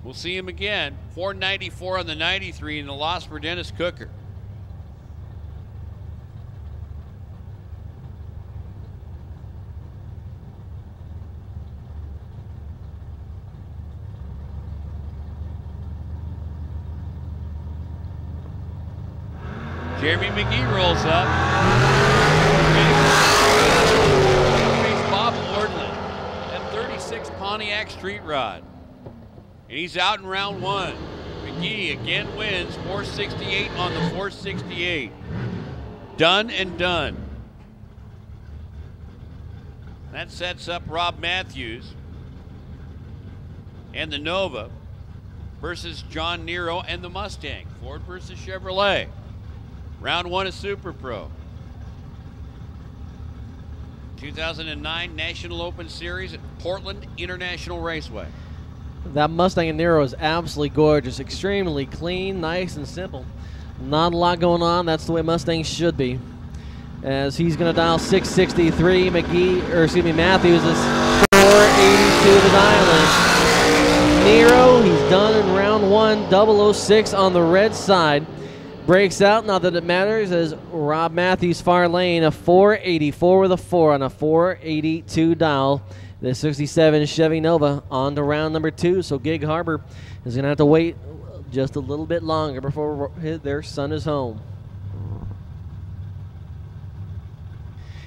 We'll see him again. 494 on the 93 and the loss for Dennis Cooker. Jeremy McGee rolls up. Face Bob Ordland at 36 Pontiac Street Rod. And he's out in round one. McGee again wins 468 on the 468. Done and done. That sets up Rob Matthews and the Nova versus John Nero and the Mustang. Ford versus Chevrolet. Round one is Super Pro. 2009 National Open Series at Portland International Raceway. That Mustang and Nero is absolutely gorgeous. Extremely clean, nice, and simple. Not a lot going on. That's the way Mustangs should be. As he's going to dial 663, Matthews is 482 to dial in. Nero, he's done in round one, 006 on the red side. Breaks out, not that it matters, as Rob Matthews far lane, a 484 with a 4 on a 482 dial. The 67 Chevy Nova on to round number 2, so Gig Harbor is going to have to wait just a little bit longer before their son is home.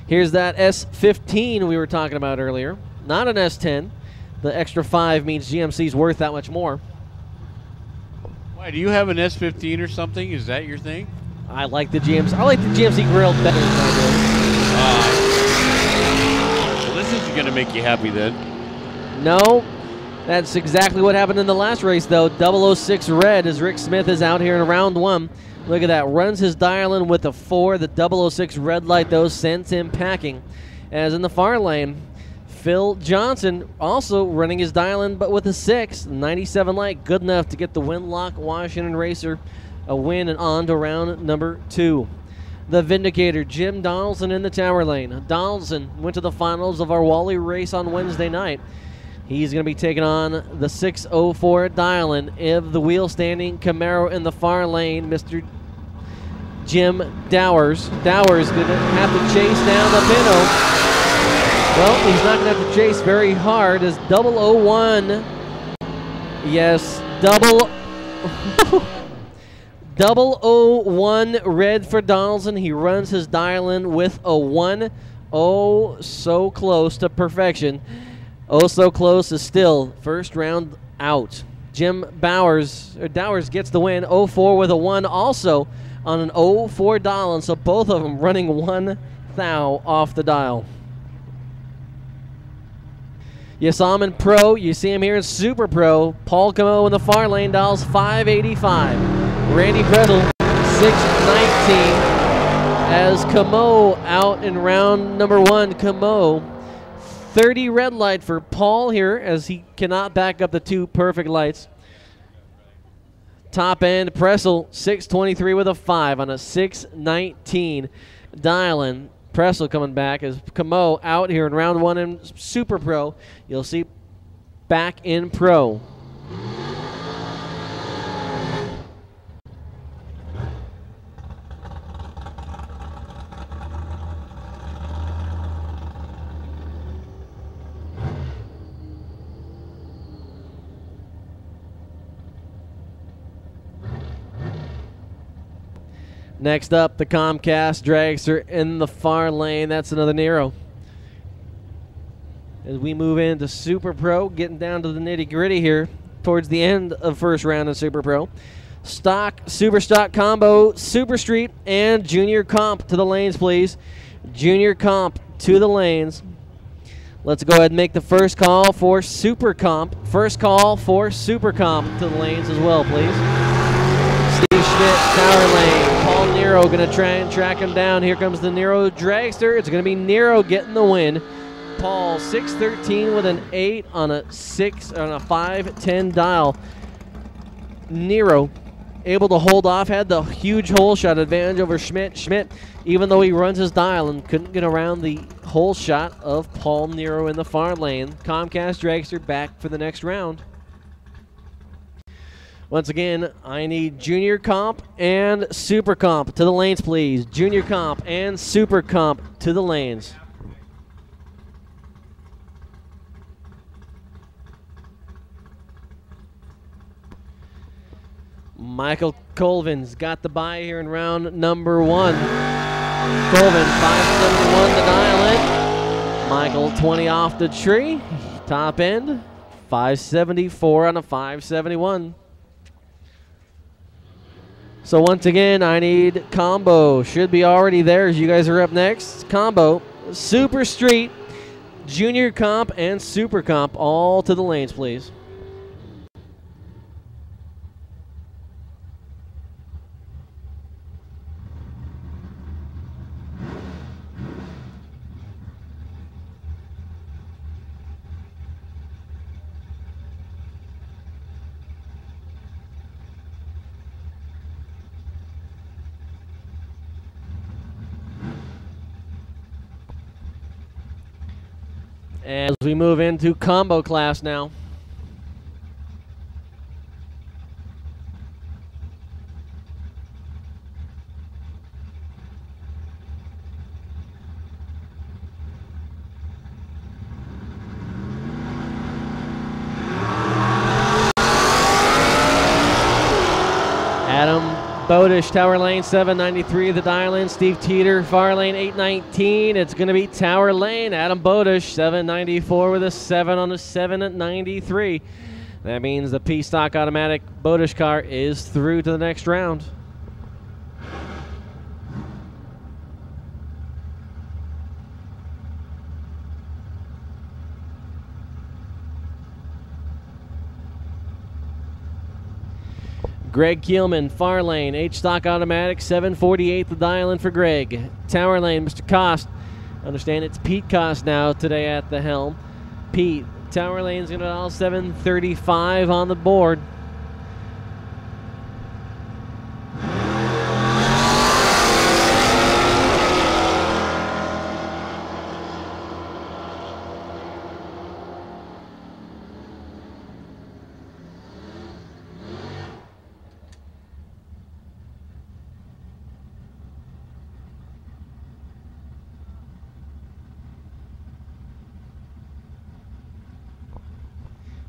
Here's that S15 we were talking about earlier. Not an S10. The extra 5 means GMC's worth that much more. Do you have an S15 or something? Is that your thing? I like the GMC. I like the GMC grill better than I do. Well, this isn't going to make you happy then. No, that's exactly what happened in the last race, though. 006 red as Rick Smith is out here in round one. Look at that. Runs his dial in with a 4. The 006 red light, though, sends him packing. As in the far lane, Phil Johnson also running his dial in, but with a 6. 97 light, good enough to get the Winlock Washington Racer a win and on to round number 2. The Vindicator, Jim Donaldson in the tower lane. Donaldson went to the finals of our Wally race on Wednesday night. He's going to be taking on the 604 dial in of the wheel standing Camaro in the far lane, Mr. Jim Dowers. Dowers going to have to chase down the Pinto. Well, he's not going to have to chase very hard as 001. Yes, 001 red for Donaldson. He runs his dial in with a 1. Oh, so close to perfection. Oh, so close is still first round out. Jim Dowers gets the win. 04 with a 1 also on an 04 dial, and so both of them running 1 thou off the dial. You saw him in Pro. You see him here in Super Pro. Paul Camo in the far lane dials 585. Randy Brettel 619. As Camo out in round number 1. Camo 30 red light for Paul here as he cannot back up the 2 perfect lights. Top end Pressel 623 with a 5 on a 619 dial-in. Pressel coming back as Camo out here in round 1 in Super Pro. You'll see back in Pro. Next up, the Comcast dragster in the far lane. That's another Nero. As we move into Super Pro, getting down to the nitty-gritty here towards the end of first round of Super Pro. Stock, Super Stock Combo, Super Street, and Junior Comp to the lanes, please. Junior Comp to the lanes. Let's go ahead and make the first call for Super Comp. First call for Super Comp to the lanes as well, please. Steve Schmidt, tower lane. Paul Nero going to try and track him down. Here comes the Nero dragster. It's going to be Nero getting the win. Paul 613 with an 8 on a 510 dial. Nero able to hold off, had the huge hole shot advantage over Schmidt. Schmidt, even though he runs his dial and couldn't get around the hole shot of Paul Nero in the far lane. Comcast dragster back for the next round. Once again, I need junior comp and super comp to the lanes, please. Junior comp and super comp to the lanes. Michael Colvin's got the bye here in round number 1. Colvin, 571 to dial in. Michael, 20 off the tree. Top end, 574 on a 571. So once again, I need combo. Should be already there as you guys are up next. Combo, super street, junior comp, and super comp, all to the lanes, please. As we move into combo class now. Adam Bodish, Tower Lane, 793, the dial-in. Steve Teeter, far lane, 819. It's going to be Tower Lane. Adam Bodish, 794 with a 7 on a 7 at 93. That means the P-Stock automatic Bodish car is through to the next round. Greg Keelman, far lane, H-Stock automatic, 748 the dial-in for Greg. Tower lane, Mr. Cost. Understand it's Pete Cost now today at the helm. Pete, Tower lane's going to dial 735 on the board.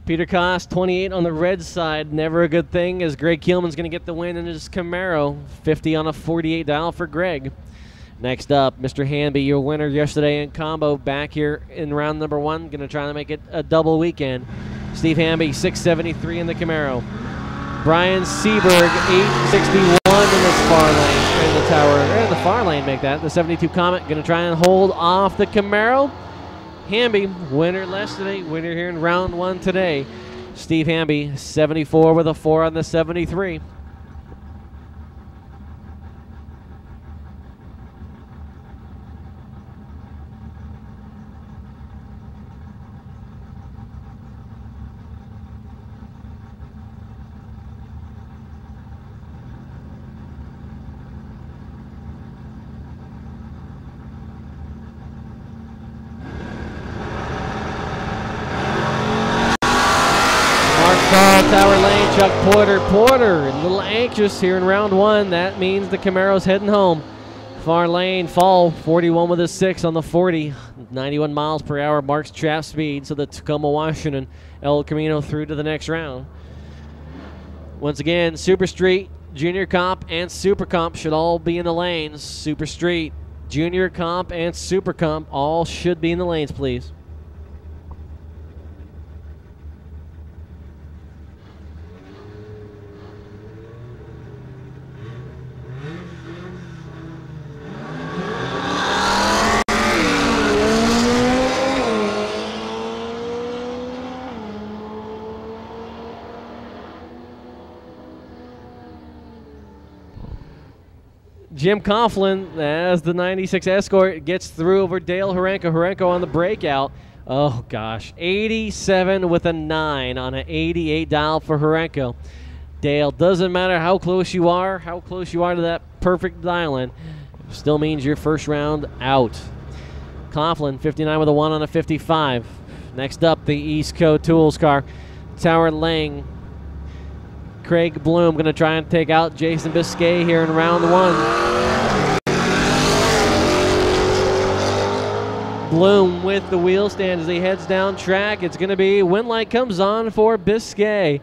Peter Koss, 28 on the red side. Never a good thing as Greg Keelman's going to get the win in his Camaro. 50 on a 48 dial for Greg. Next up, Mr. Hanby, your winner yesterday in combo, back here in round number 1. Going to try to make it a double weekend. Steve Hanby, 673 in the Camaro. Brian Seberg, 861 in this far lane. In the tower, and the far lane make that. The 72 Comet going to try and hold off the Camaro. Hamby, winner yesterday, winner here in round 1 today. Steve Hamby, 74 with a 4 on the 73. Tower lane, Chuck Porter. Porter, a little anxious here in round 1. That means the Camaro's heading home. Far lane, Fall, 41 with a 6 on the 40. 91 miles per hour marks trap speed, so the Tacoma, Washington, El Camino through to the next round. Once again, Super Street, Junior Comp, and Super Comp should all be in the lanes. Super Street, Junior Comp, and Super Comp all should be in the lanes, please. Jim Coughlin, as the 96 Escort, gets through over Dale Horenko. Horenko on the breakout. Oh, gosh. 87 with a 9 on an 88 dial for Horenko. Dale, doesn't matter how close you are to that perfect dial-in, still means your first round out. Coughlin, 59 with a 1 on a 55. Next up, the East Coast Tools car. Tower Lang. Craig Bloom going to try and take out Jason Biscay here in round 1. Bloom with the wheel stand as he heads down track. It's going to be win light comes on for Biscay.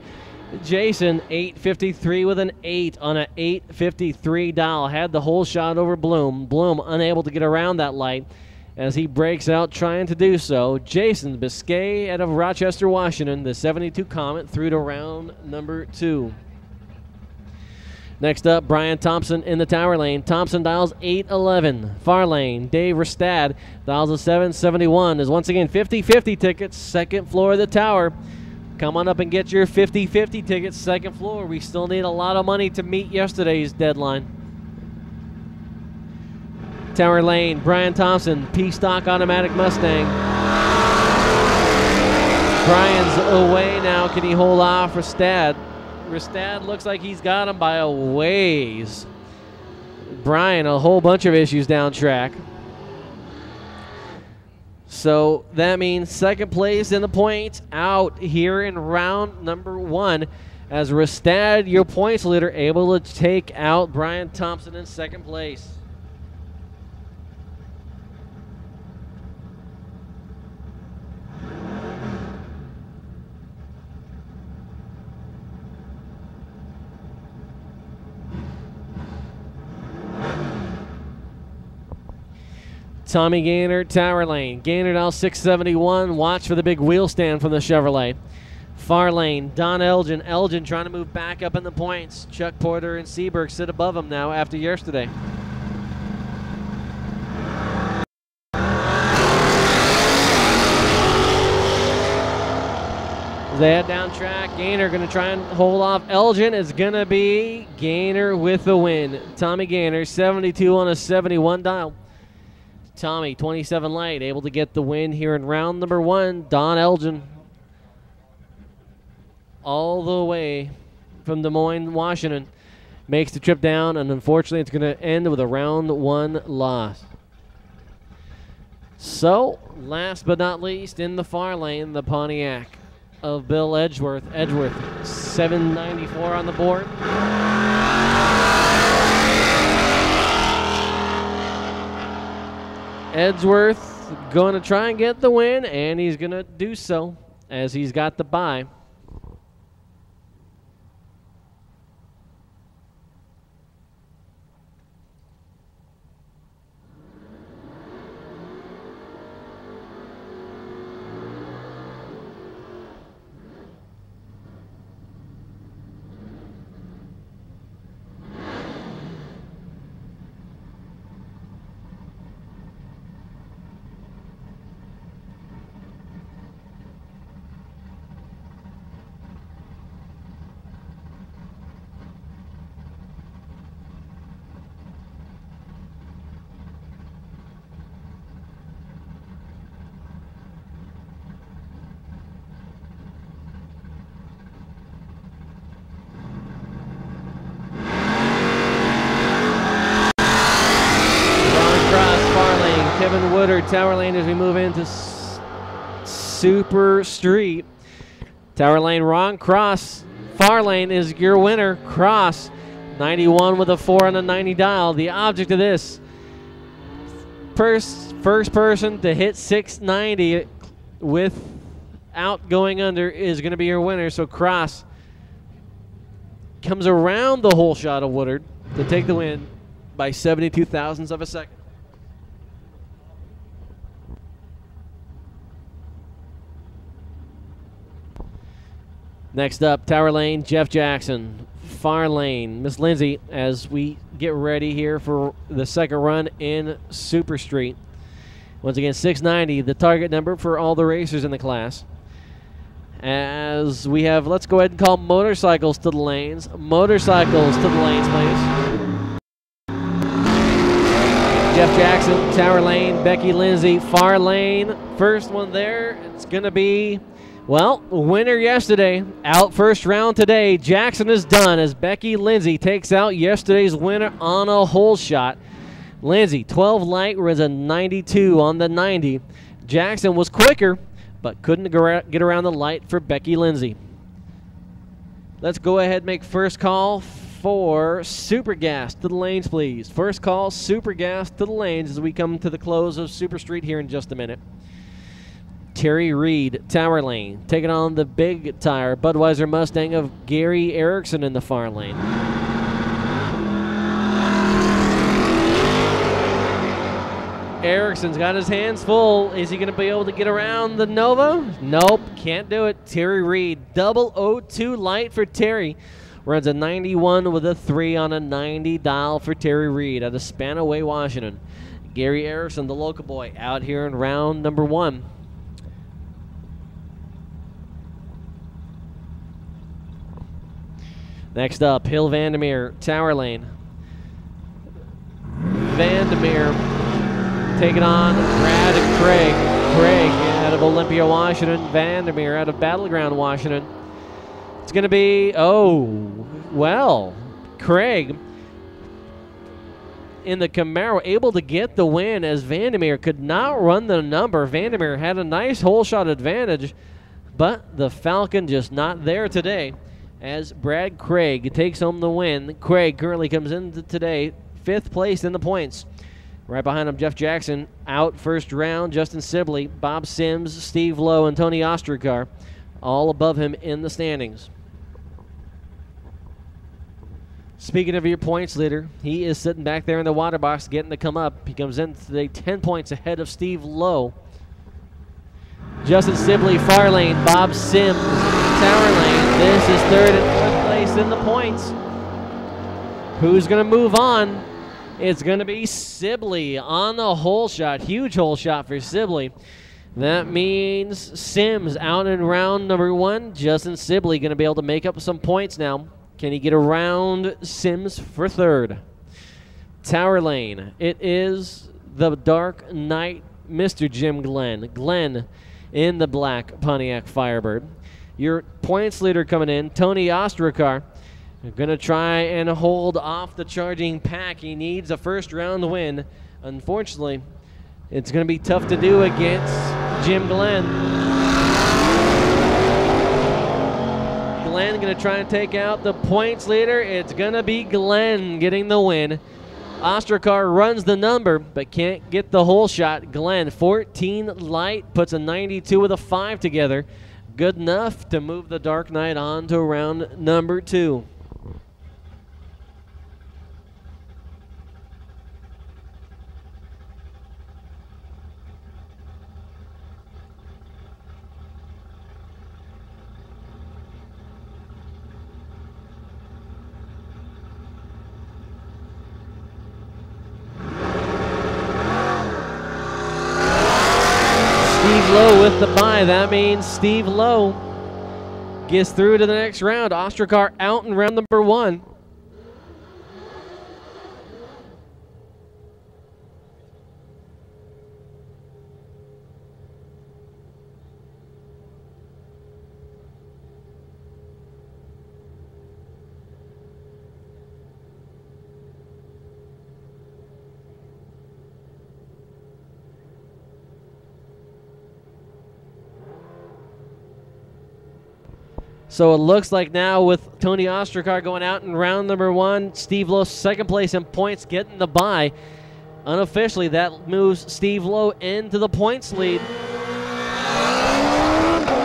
Jason, 8.53 with an 8 on an 8.53 dial. Had the whole shot over Bloom. Bloom unable to get around that light as he breaks out trying to do so. Jason Biscay out of Rochester, Washington, the 72 Comet through to round number 2. Next up, Brian Thompson in the tower lane. Thompson dials 811. Far lane, Dave Ristad dials a 771. Is once again 50-50 tickets, second floor of the tower. Come on up and get your 50-50 tickets, second floor. We still need a lot of money to meet yesterday's deadline. Tower lane, Brian Thompson, P-Stock Automatic Mustang. Brian's away now. Can he hold off Ristad? Ristad looks like he's got him by a ways. Brian, a whole bunch of issues down track. So that means second place in the points out here in round number 1 as Ristad, your points leader, able to take out Brian Thompson in second place. Tommy Gaynor, tower lane. Gaynor now 671. Watch for the big wheel stand from the Chevrolet. Far lane, Don Elgin. Elgin trying to move back up in the points. Chuck Porter and Seberg sit above him now after yesterday. As they head down track, Gaynor going to try and hold off Elgin. It's going to be Gaynor with the win. Tommy Gaynor, 72 on a 71 dial. Tommy, 27 light, able to get the win here in round number 1. Don Elgin, all the way from Des Moines, Washington, makes the trip down, and unfortunately it's going to end with a round 1 loss. So, last but not least, in the far lane, the Pontiac of Bill Edgeworth. Edgeworth, 794 on the board. Edgeworth going to try and get the win, and he's going to do so as he's got the bye. Kevin Woodard, tower lane as we move into Super Street. Tower lane, Ron Cross. Far lane is your winner, Cross. 91 with a 4 on a 90 dial. The object of this, first person to hit 690 without going under is going to be your winner. So Cross comes around the whole shot of Woodard to take the win by 72 thousandths of a second. Next up, tower lane, Jeff Jackson. Far lane, Miss Lindsay, as we get ready here for the second run in Super Street. Once again, 690, the target number for all the racers in the class. As we have, let's go ahead and call motorcycles to the lanes. Motorcycles to the lanes, please. Jeff Jackson, tower lane, Becky Lindsay, far lane. First one there, it's going to be, well, winner yesterday, out first round today. Jackson is done as Becky Lindsay takes out yesterday's winner on a hole shot. Lindsay, 12 light, was a 92 on the 90. Jackson was quicker, but couldn't get around the light for Becky Lindsay. Let's go ahead and make first call for Super Gas to the lanes, please. First call, Super Gas to the lanes as we come to the close of Super Street here in just a minute. Terry Reed, Tower Lane, taking on the big tire Budweiser Mustang of Gary Erickson in the far lane. Erickson's got his hands full. Is he going to be able to get around the Nova? Nope, can't do it. Terry Reed, 002 light for Terry. Runs a 91 with a 3 on a 90 dial for Terry Reed out of Spanaway, Washington. Gary Erickson, the local boy, out here in round number 1. Next up, Hill Vandermeer, Tower Lane. Vandermeer taking on Brad and Craig. Craig out of Olympia, Washington. Vandermeer out of Battleground, Washington. It's going to be, Craig in the Camaro able to get the win as Vandermeer could not run the number. Vandermeer had a nice hole shot advantage, but the Falcon just not there today as Brad Craig takes home the win. Craig currently comes into today 5th place in the points. Right behind him, Jeff Jackson out first round. Justin Sibley, Bob Sims, Steve Lowe, and Tony Ostrikar all above him in the standings. Speaking of your points leader, he is sitting back there in the water box getting to come up. He comes in today 10 points ahead of Steve Lowe. Justin Sibley, far lane. Bob Sims, tower lane. This is 3rd and 4th place in the points. Who's going to move on? It's going to be Sibley on the hole shot. Huge hole shot for Sibley. That means Sims out in round number 1. Justin Sibley going to be able to make up some points now. Can he get around Sims for 3rd? Tower lane. It is the Dark Knight, Mr. Jim Glenn. Glenn in the black Pontiac Firebird. Your points leader coming in, Tony Ostrikar. Going to try and hold off the charging pack. He needs a first round win. Unfortunately, it's going to be tough to do against Jim Glenn. Glenn going to try and take out the points leader. It's going to be Glenn getting the win. Ostrikar runs the number, but can't get the hole shot. Glenn, 14 light, puts a 92 with a 5 together. Good enough to move the Dark Knight on to round number 2. Lowe with the bye. That means Steve Lowe gets through to the next round. Ostrikar out in round number 1. So it looks like now with Tony Ostrikar going out in round number 1, Steve Lowe 2nd place in points, getting the bye. Unofficially, that moves Steve Lowe into the points lead.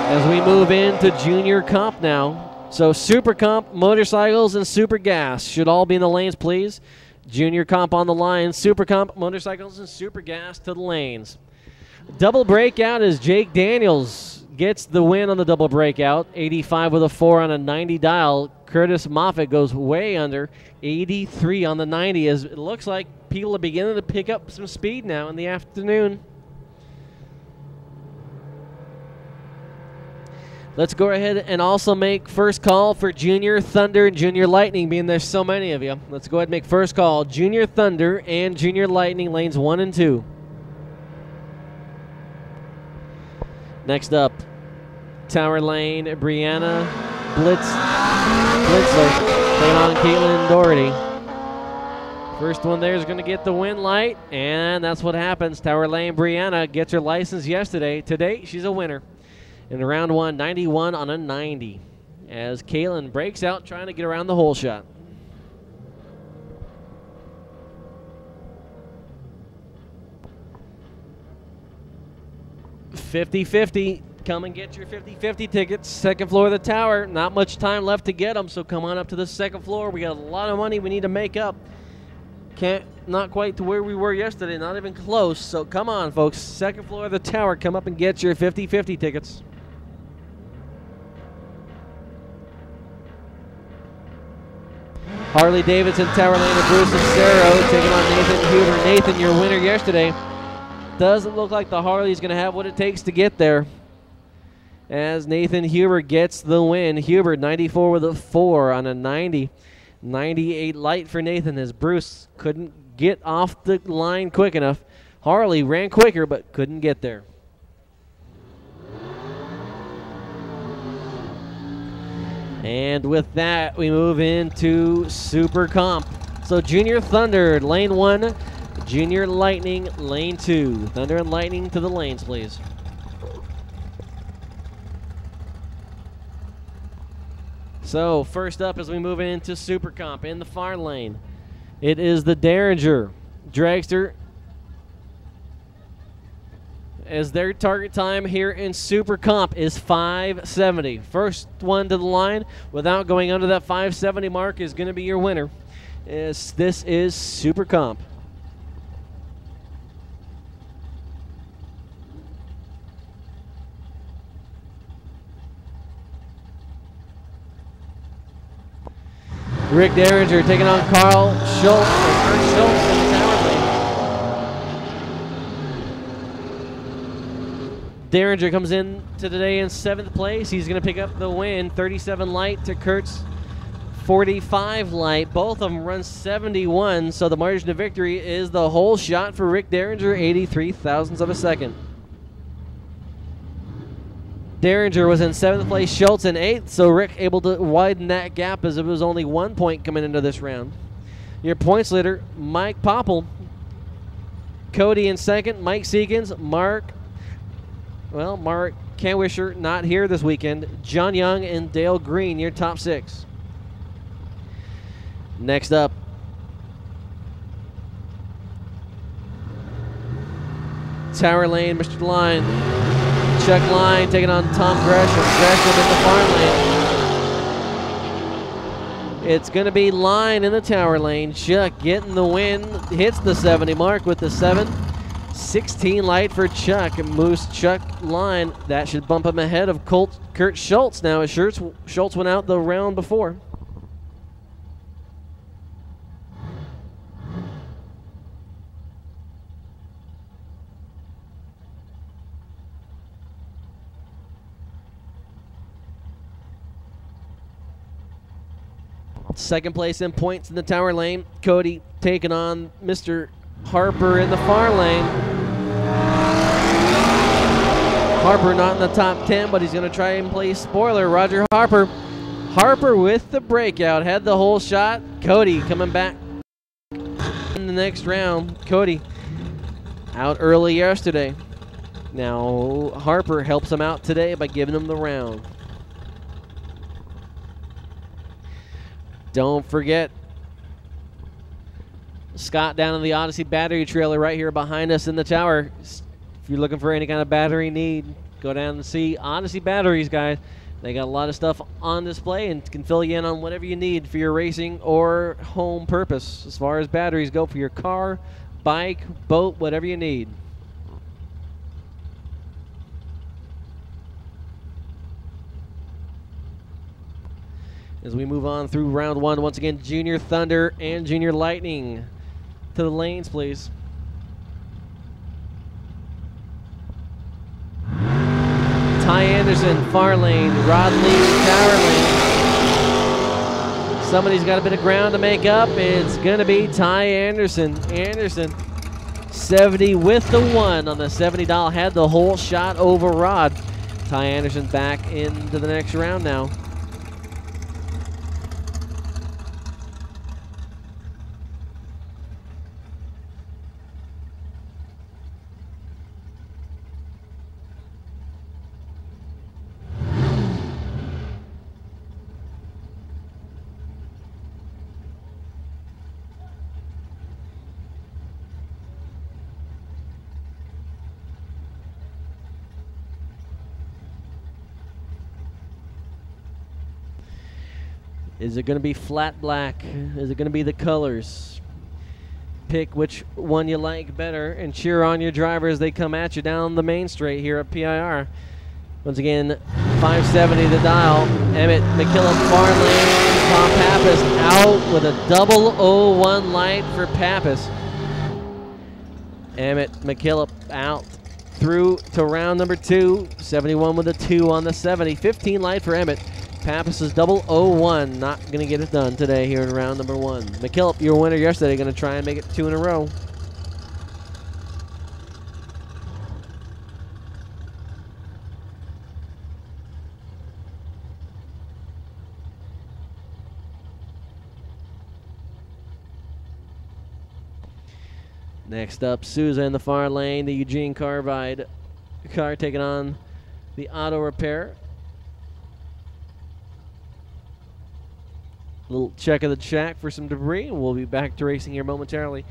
As we move into Junior Comp now. So Super Comp, Motorcycles, and Super Gas should all be in the lanes, please. Junior Comp on the line, Super Comp, Motorcycles, and Super Gas to the lanes. Double breakout is Jake Daniels gets the win on the double breakout. 85 with a 4 on a 90 dial. Curtis Moffitt goes way under. 83 on the 90 as it looks like people are beginning to pick up some speed now in the afternoon. Let's go ahead and also make first call for Junior Thunder and Junior Lightning, being there's so many of you. Let's go ahead and make first call. Junior Thunder and Junior Lightning, lanes 1 and 2. Next up, Tower Lane, Brianna Blitzler, taking on Caitlin Doherty. First one there is going to get the win light, and that's what happens. Tower Lane, Brianna gets her license yesterday. Today, she's a winner. In round 1, 91 on a 90. as Kalen breaks out trying to get around the hole shot. $50-50. Come and get your 50-50 tickets. Second floor of the tower. Not much time left to get them, so come on up to the second floor. We got a lot of money we need to make up. Not quite to where we were yesterday, not even close. So come on, folks. Second floor of the tower. Come up and get your 50-50 tickets. Harley Davidson, Tower Lane, and Bruce and Cerro taking on Nathan Huber. Nathan, your winner yesterday. Doesn't look like the Harley's going to have what it takes to get there, as Nathan Huber gets the win. Huber 94 with a 4 on a 90. 98 light for Nathan, as Bruce couldn't get off the line quick enough. Harley ran quicker but couldn't get there. And with that, we move into Super Comp. So Junior Thunder, lane 1. Junior Lightning, lane 2. Thunder and Lightning to the lanes, please. So first up as we move into Super Comp in the far lane, it is the Derringer Dragster, as their target time here in Super Comp is 5:70. First one to the line without going under that 5:70 mark is going to be your winner. This is Super Comp. Rick Derringer taking on Carl Schultz, or Kurt Schultz in the tower lane. Derringer comes in to today in 7th place. He's going to pick up the win. 37 light to Kurt's 45 light. Both of them run 71, so the margin of victory is the whole shot for Rick Derringer, 83 thousandths of a second. Derringer was in 7th place, Schultz in 8th, so Rick able to widen that gap as it was only 1 point coming into this round. Your points leader, Mike Popple. Cody in 2nd, Mike Seekins, Mark Canwisher not here this weekend. John Young and Dale Green, your top 6. Next up, Tower Lane, Mr. Line. Chuck Line taking on Tom Gresham. Gresham in the farm lane. It's going to be Line in the Tower Lane. Chuck getting the win. Hits the 70 mark with the 7. 16 light for Chuck. And moves Chuck Line. That should bump him ahead of Kurt Schultz now, as Schultz went out the round before. Second place in points in the Tower Lane. Cody taking on Mr. Harper in the far lane. Harper not in the top 10, but he's going to try and play spoiler. Roger Harper. Harper with the breakout. Had the whole shot. Cody coming back in the next round. Cody out early yesterday. Now Harper helps him out today by giving him the round. Don't forget Scott down in the Odyssey battery trailer right here behind us in the tower. If you're looking for any kind of battery need, go down and see Odyssey batteries, guys. They got a lot of stuff on display and can fill you in on whatever you need for your racing or home purpose. As far as batteries go, for your car, bike, boat, whatever you need. As we move on through round 1, once again, Junior Thunder and Junior Lightning to the lanes, please. Ty Anderson, far lane. Rod Lee, tower lane. Somebody's got a bit of ground to make up. It's going to be Ty Anderson. Anderson, 70 with the 1 on the 70 dial. Had the whole shot over Rod. Ty Anderson back into the next round now. Is it going to be flat black? Is it going to be the colors? Pick which one you like better and cheer on your driver as they come at you down the main straight here at PIR. Once again, 570 the dial. Emmett McKillop far lane. Tom Pappas out with a 001 light for Pappas. Emmett McKillop out through to round number 2. 71 with a 2 on the 70. 15 light for Emmett. Pappas is 001. Not going to get it done today here in round number 1. McKillop, your winner yesterday, going to try and make it 2 in a row. Next up, Souza in the far lane. The Eugene Carbide car taking on the auto repair. Little check of the track for some debris, and we'll be back to racing here momentarily.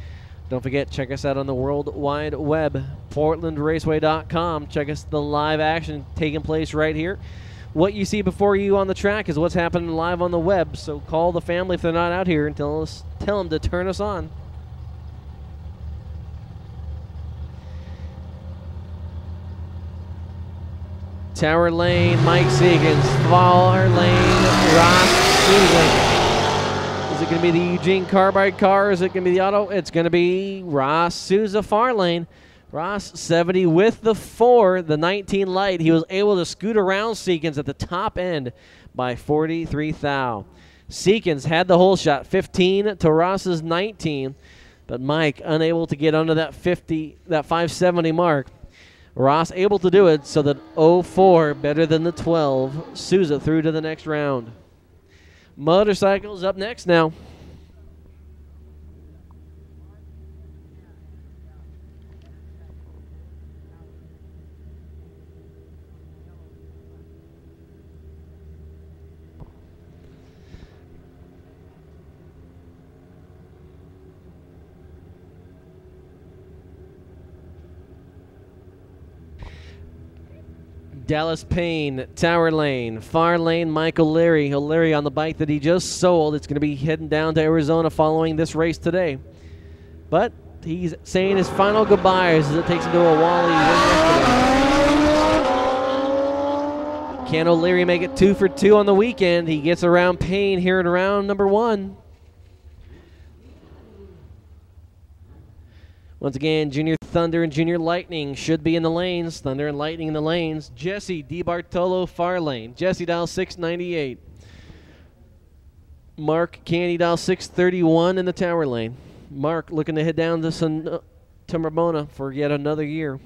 Don't forget, check us out on the World Wide Web, PortlandRaceway.com. Check us the live action taking place right here. What you see before you on the track is what's happening live on the web, so call the family if they're not out here and tell them to turn us on. Tower lane, Mike Seegans. Far lane, Ross Souza. Is it going to be the Eugene Carbide car? Is it going to be the auto? It's going to be Ross Souza far lane. Ross 70 with the 4, the 19 light. He was able to scoot around Seekins at the top end by 43 thou. Seekins had the whole shot, 15 to Ross's 19, but Mike unable to get under that 570 mark. Ross able to do it, so that 04 better than the 12. Souza through to the next round. Motorcycles up next now. Dallas Payne, Tower Lane, far lane, Mike O'Leary. O'Leary on the bike that he just sold. It's going to be heading down to Arizona following this race today. But he's saying his final goodbyes as it takes him to a Wally win yesterday. Can O'Leary make it 2 for 2 on the weekend? He gets around Payne here in round number 1. Once again, Junior Thunder and Junior Lightning should be in the lanes. Thunder and Lightning in the lanes. Jesse DiBartolo far lane. Jesse dial 698. Mark Candy dial 631 in the Tower lane. Mark looking to head down to Ramona for yet another year.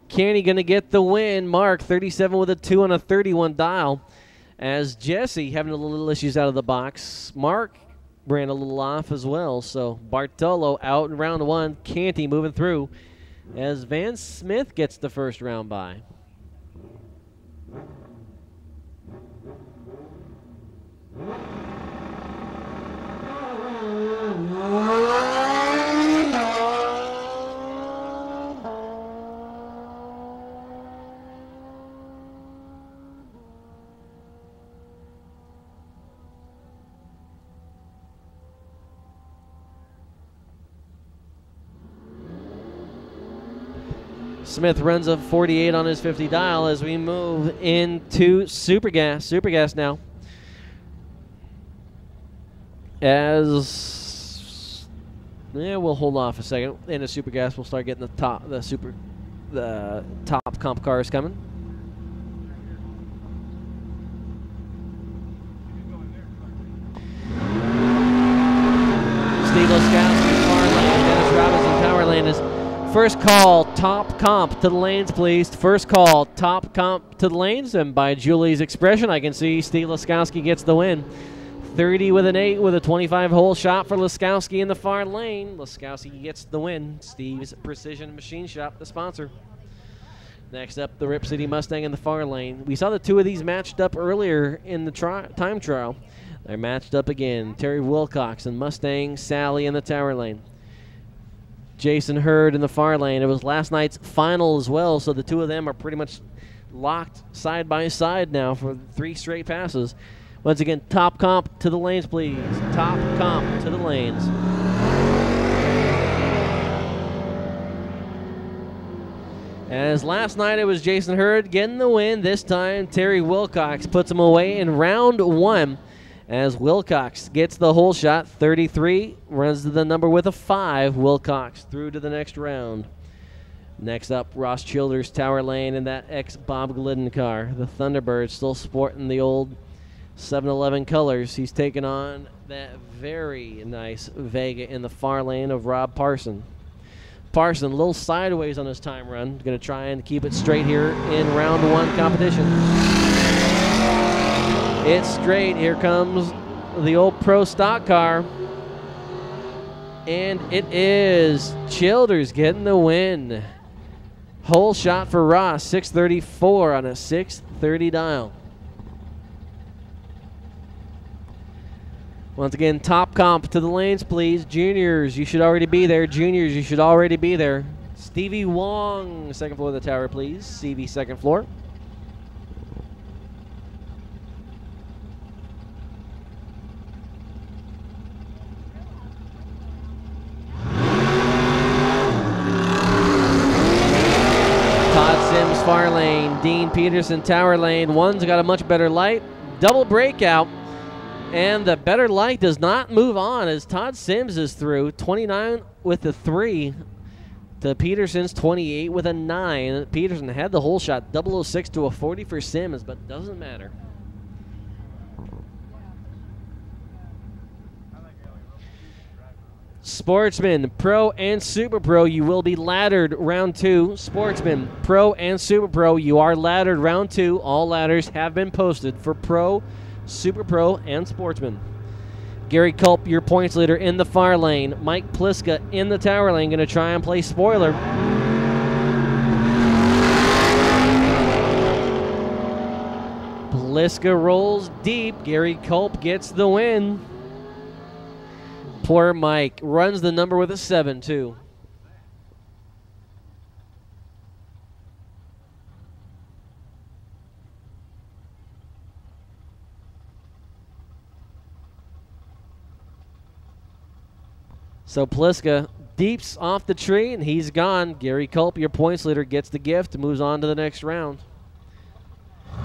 Canny going to get the win. Mark, 37 with a 2 on a 31 dial. As Jesse having a little issues out of the box. Mark ran a little off as well. So Bartolo out in round 1. Canty moving through as Van Smith gets the first round bye. Smith runs a 48 on his 50 dial as we move into Super Gas. Super Gas now. We'll hold off a second. Into Super Gas, we'll start getting the top comp cars coming. Steve Laskowski, far lane. Dennis Robinson, Tower lane is. First call, top comp to the lanes, please. First call, top comp to the lanes. And by Julie's expression, I can see Steve Laskowski gets the win. 30 with an 8 with a 25-hole shot for Laskowski in the far lane. Laskowski gets the win. Steve's Precision Machine Shop, the sponsor. Next up, the Rip City Mustang in the far lane. We saw the two of these matched up earlier in the time trial. They're matched up again. Terry Wilcox and Mustang Sally in the tower lane. Jason Hurd in the far lane. It was last night's final as well, so the two of them are pretty much locked side by side now for 3 straight passes. Once again, top comp to the lanes, please. Top comp to the lanes. As last night it was Jason Hurd getting the win. This time Terry Wilcox puts him away in round 1 as Wilcox gets the hole shot. 33 runs to the number with a 5. Wilcox through to the next round. Next up, Ross Childers, tower lane in that ex-Bob Glidden car. The Thunderbird still sporting the old 7-Eleven colors. He's taking on that very nice Vega in the far lane of Rob Parson. Parson a little sideways on his time run. Going to try and keep it straight here in round 1 competition. It's straight. Here comes the old pro stock car. And it is Childers getting the win. Hole shot for Ross, 634 on a 630 dial. Once again, top comp to the lanes, please. Juniors, you should already be there. Juniors, you should already be there. Stevie Wong, second floor of the tower, please. Stevie, second floor. Todd Sims, far lane. Dean Peterson, tower lane. One's got a much better light. Double breakout. And the better light does not move on as Todd Sims is through. 29 with the 3 to Peterson's 28 with a 9. Peterson had the hole shot, 006 to a 40 for Sims, but doesn't matter. Sportsman, Pro, and Super Pro, you will be laddered round 2. Sportsman, Pro, and Super Pro, you are laddered round 2. All ladders have been posted for Pro, Super Pro, and Sportsman. Gary Culp, your points leader in the far lane. Mike Pliska in the tower lane, going to try and play spoiler. Pliska rolls deep. Gary Culp gets the win. Poor Mike runs the number with a 7, too. So Pliska deeps off the tree, and he's gone. Gary Culp, your points leader, gets the gift, moves on to the next round.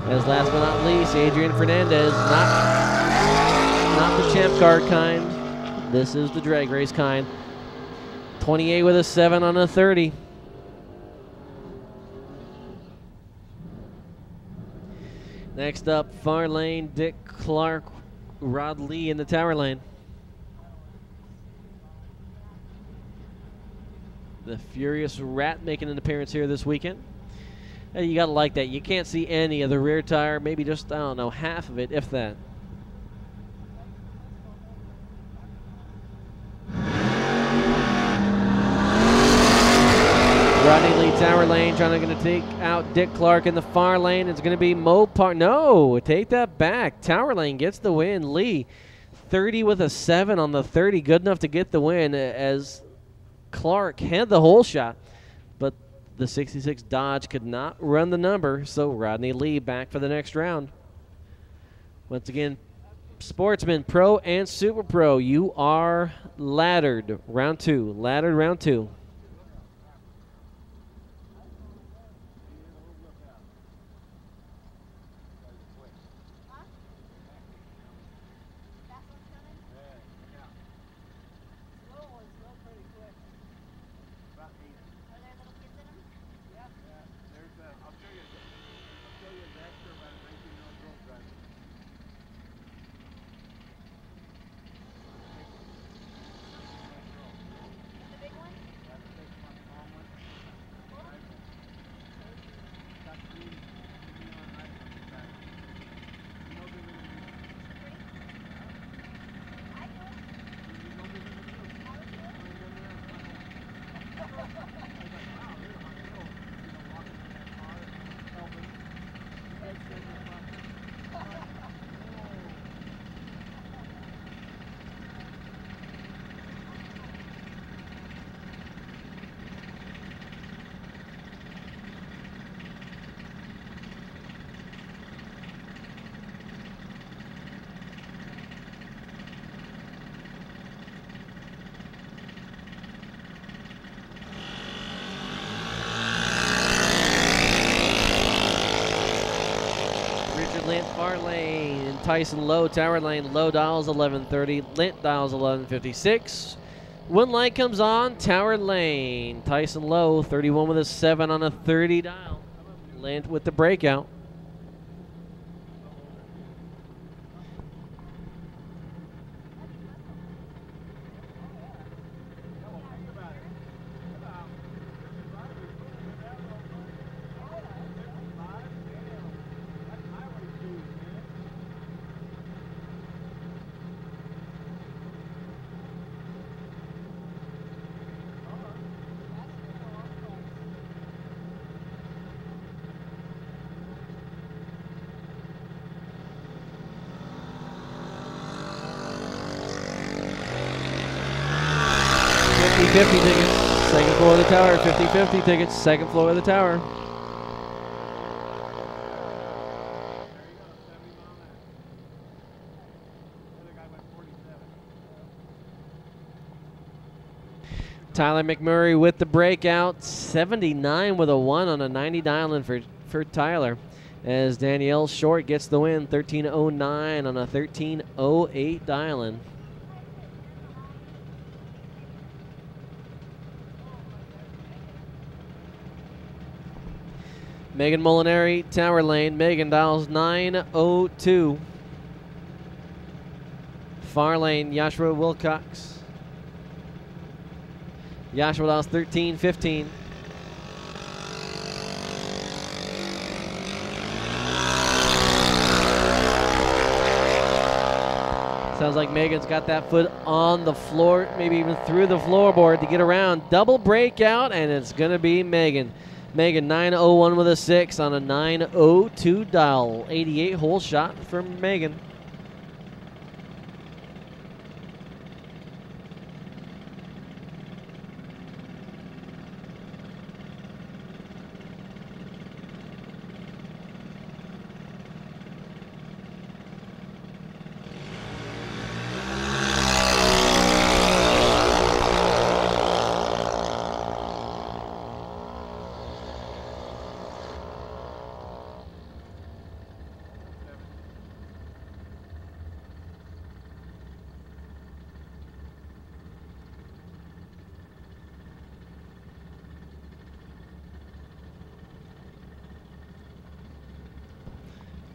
As last but not least, Adrian Fernandez, not the champ card kind. This is the drag race kind. 28 with a 7 on a 30. Next up, far lane, Dick Clark, Rod Lee in the tower lane. The Furious Rat making an appearance here this weekend. And you got to like that. You can't see any of the rear tire, maybe just, I don't know, half of it, if that. Rodney Lee, tower lane, trying to take out Dick Clark in the far lane. It's going to be Mopar. No, take that back. Tower lane gets the win. Lee, 30 with a 7 on the 30. Good enough to get the win as Clark had the hole shot, but the 66 Dodge could not run the number, so Rodney Lee back for the next round. Once again, Sportsman, Pro, and Super Pro, you are laddered round 2. Laddered round 2. far lane, Tyson Lowe, Tower Lane, Lowe dials 1130, Lint dials 1156. When light comes on, Tower Lane, Tyson Lowe, 31 with a 7 on a 30 dial. Lint with the breakout. $50 tickets, second floor of the tower. $50 tickets, second floor of the tower. Tyler McMurray with the breakout, 79 with a 1 on a 90 dial-in for Tyler. As Danielle Short gets the win, 1309 on a 1308 dial-in. Megan Molinari, Tower Lane. Megan dials 902. Far lane, Joshua Wilcox. Joshua dials 1315. Sounds like Megan's got that foot on the floor, maybe even through the floorboard to get around. Double breakout, and it's going to be Megan. Megan 901 with a 6 on a 902 dial. 88 hole shot from Megan.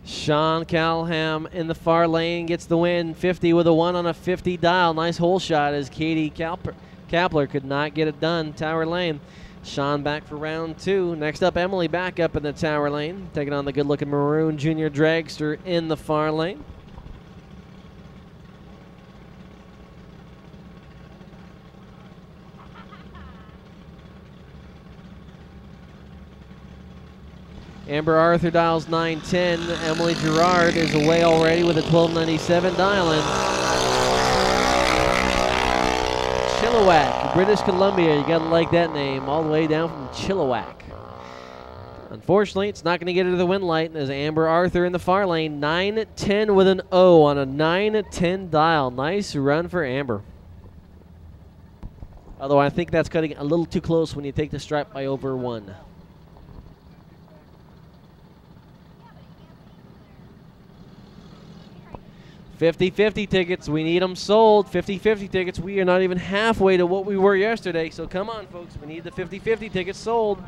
Sean Calham in the far lane gets the win. 50 with a 1 on a 50 dial. Nice hole shot as Katie Kapler could not get it done. Tower lane. Sean back for round 2. Next up, Emily back up in the tower lane, taking on the good-looking maroon junior dragster in the far lane. Amber Arthur dials 910. Emily Gerard is away already with a 1297 dial-in. Chilliwack, British Columbia. You gotta like that name, all the way down from Chilliwack. Unfortunately, it's not going to get her to the win light as Amber Arthur in the far lane. 910 with an O on a 910 dial. Nice run for Amber. Although I think that's cutting a little too close when you take the stripe by over 1. 50-50 tickets, we need them sold. 50-50 tickets, we are not even halfway to what we were yesterday. So come on, folks, we need the 50-50 tickets sold.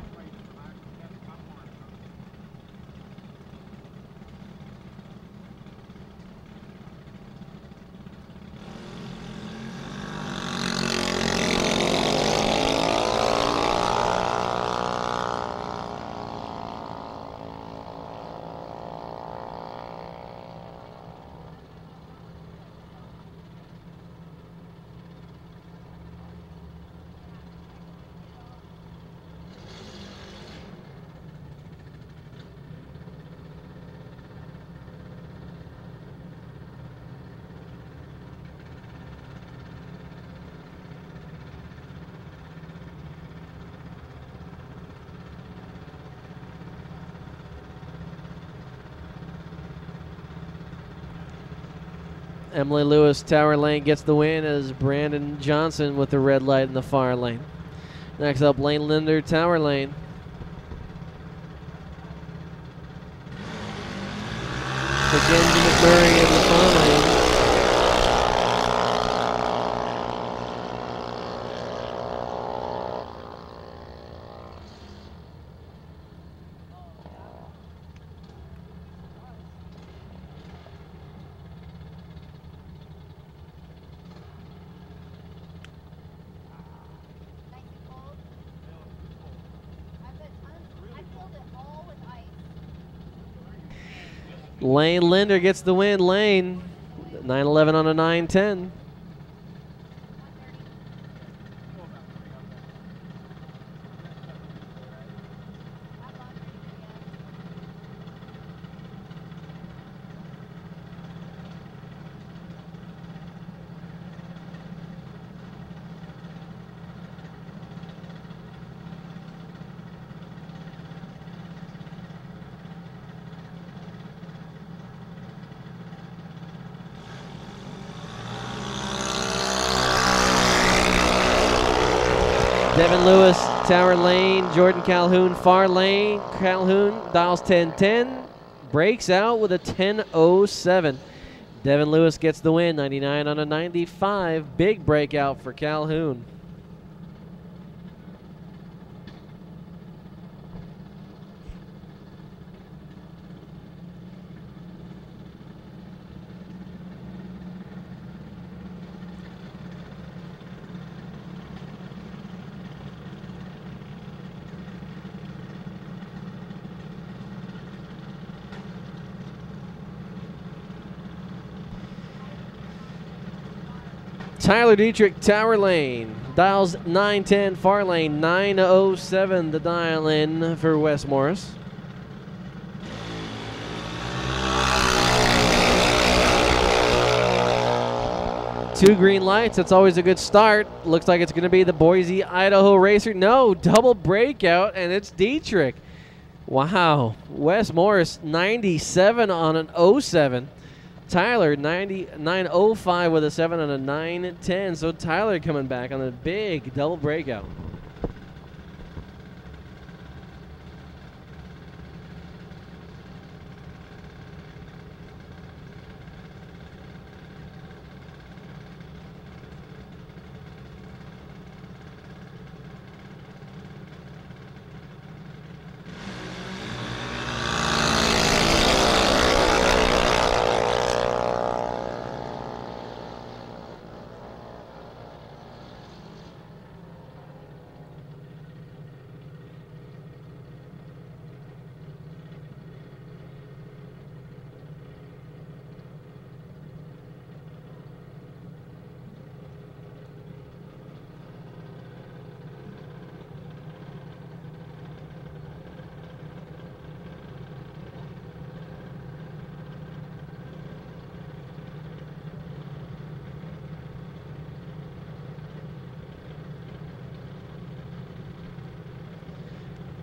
Emily Lewis, tower lane, gets the win as Brandon Johnson with the red light in the far lane. Next up, Lane Linder, tower lane. Again, Lane Linder gets the win. Lane, 9-11 on a 9-10. Devin Lewis, Tower Lane, Jordan Calhoun, far lane. Calhoun dials 10-10, breaks out with a 10-07. Devin Lewis gets the win, 99 on a 95. Big breakout for Calhoun. Tyler Dietrich, Tower Lane, dials 910, far lane, 907 the dial in for Wes Morris. Two green lights, that's always a good start. Looks like it's going to be the Boise, Idaho racer. No, double breakout, and it's Dietrich. Wow, Wes Morris, 97 on an 07. Tyler, 905 with a 7 and a 9-10. So Tyler coming back on a big double breakout.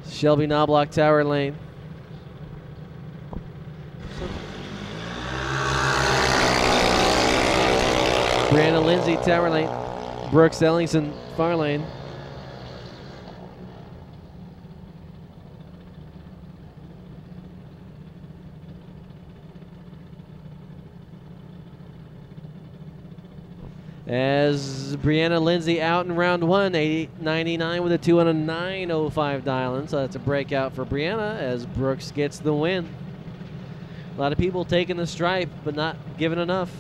Shelby Knobloch, Tower Lane. Brianna Lindsay, Tower Lane. Brooks Ellingson, far lane. As Brianna Lindsay out in round one, 99 with a 2 and a 905 dial-in. So that's a breakout for Brianna as Brooks gets the win. A lot of people taking the stripe, but not giving enough.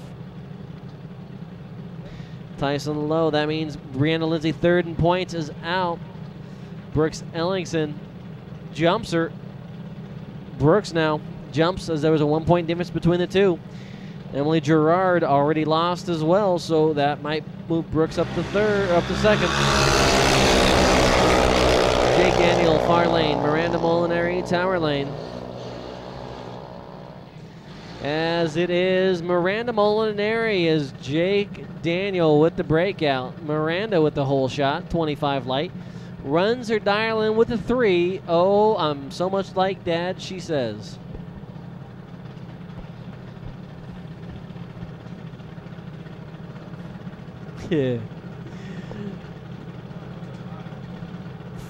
Tyson Lowe, that means Brianna Lindsay third in points is out. Brooks Ellingson jumps her. Brooks now jumps as there was a 1 point difference between the two. Emily Gerard already lost as well, so that might move Brooks up to second. Jake Daniel, far lane. Miranda Molinari, Tower Lane. As it is Miranda Molinari as Jake Daniel with the breakout. Miranda with the hole shot, 25 light. Runs her dial in with a 3. Oh, I'm so much like Dad, she says. Yeah.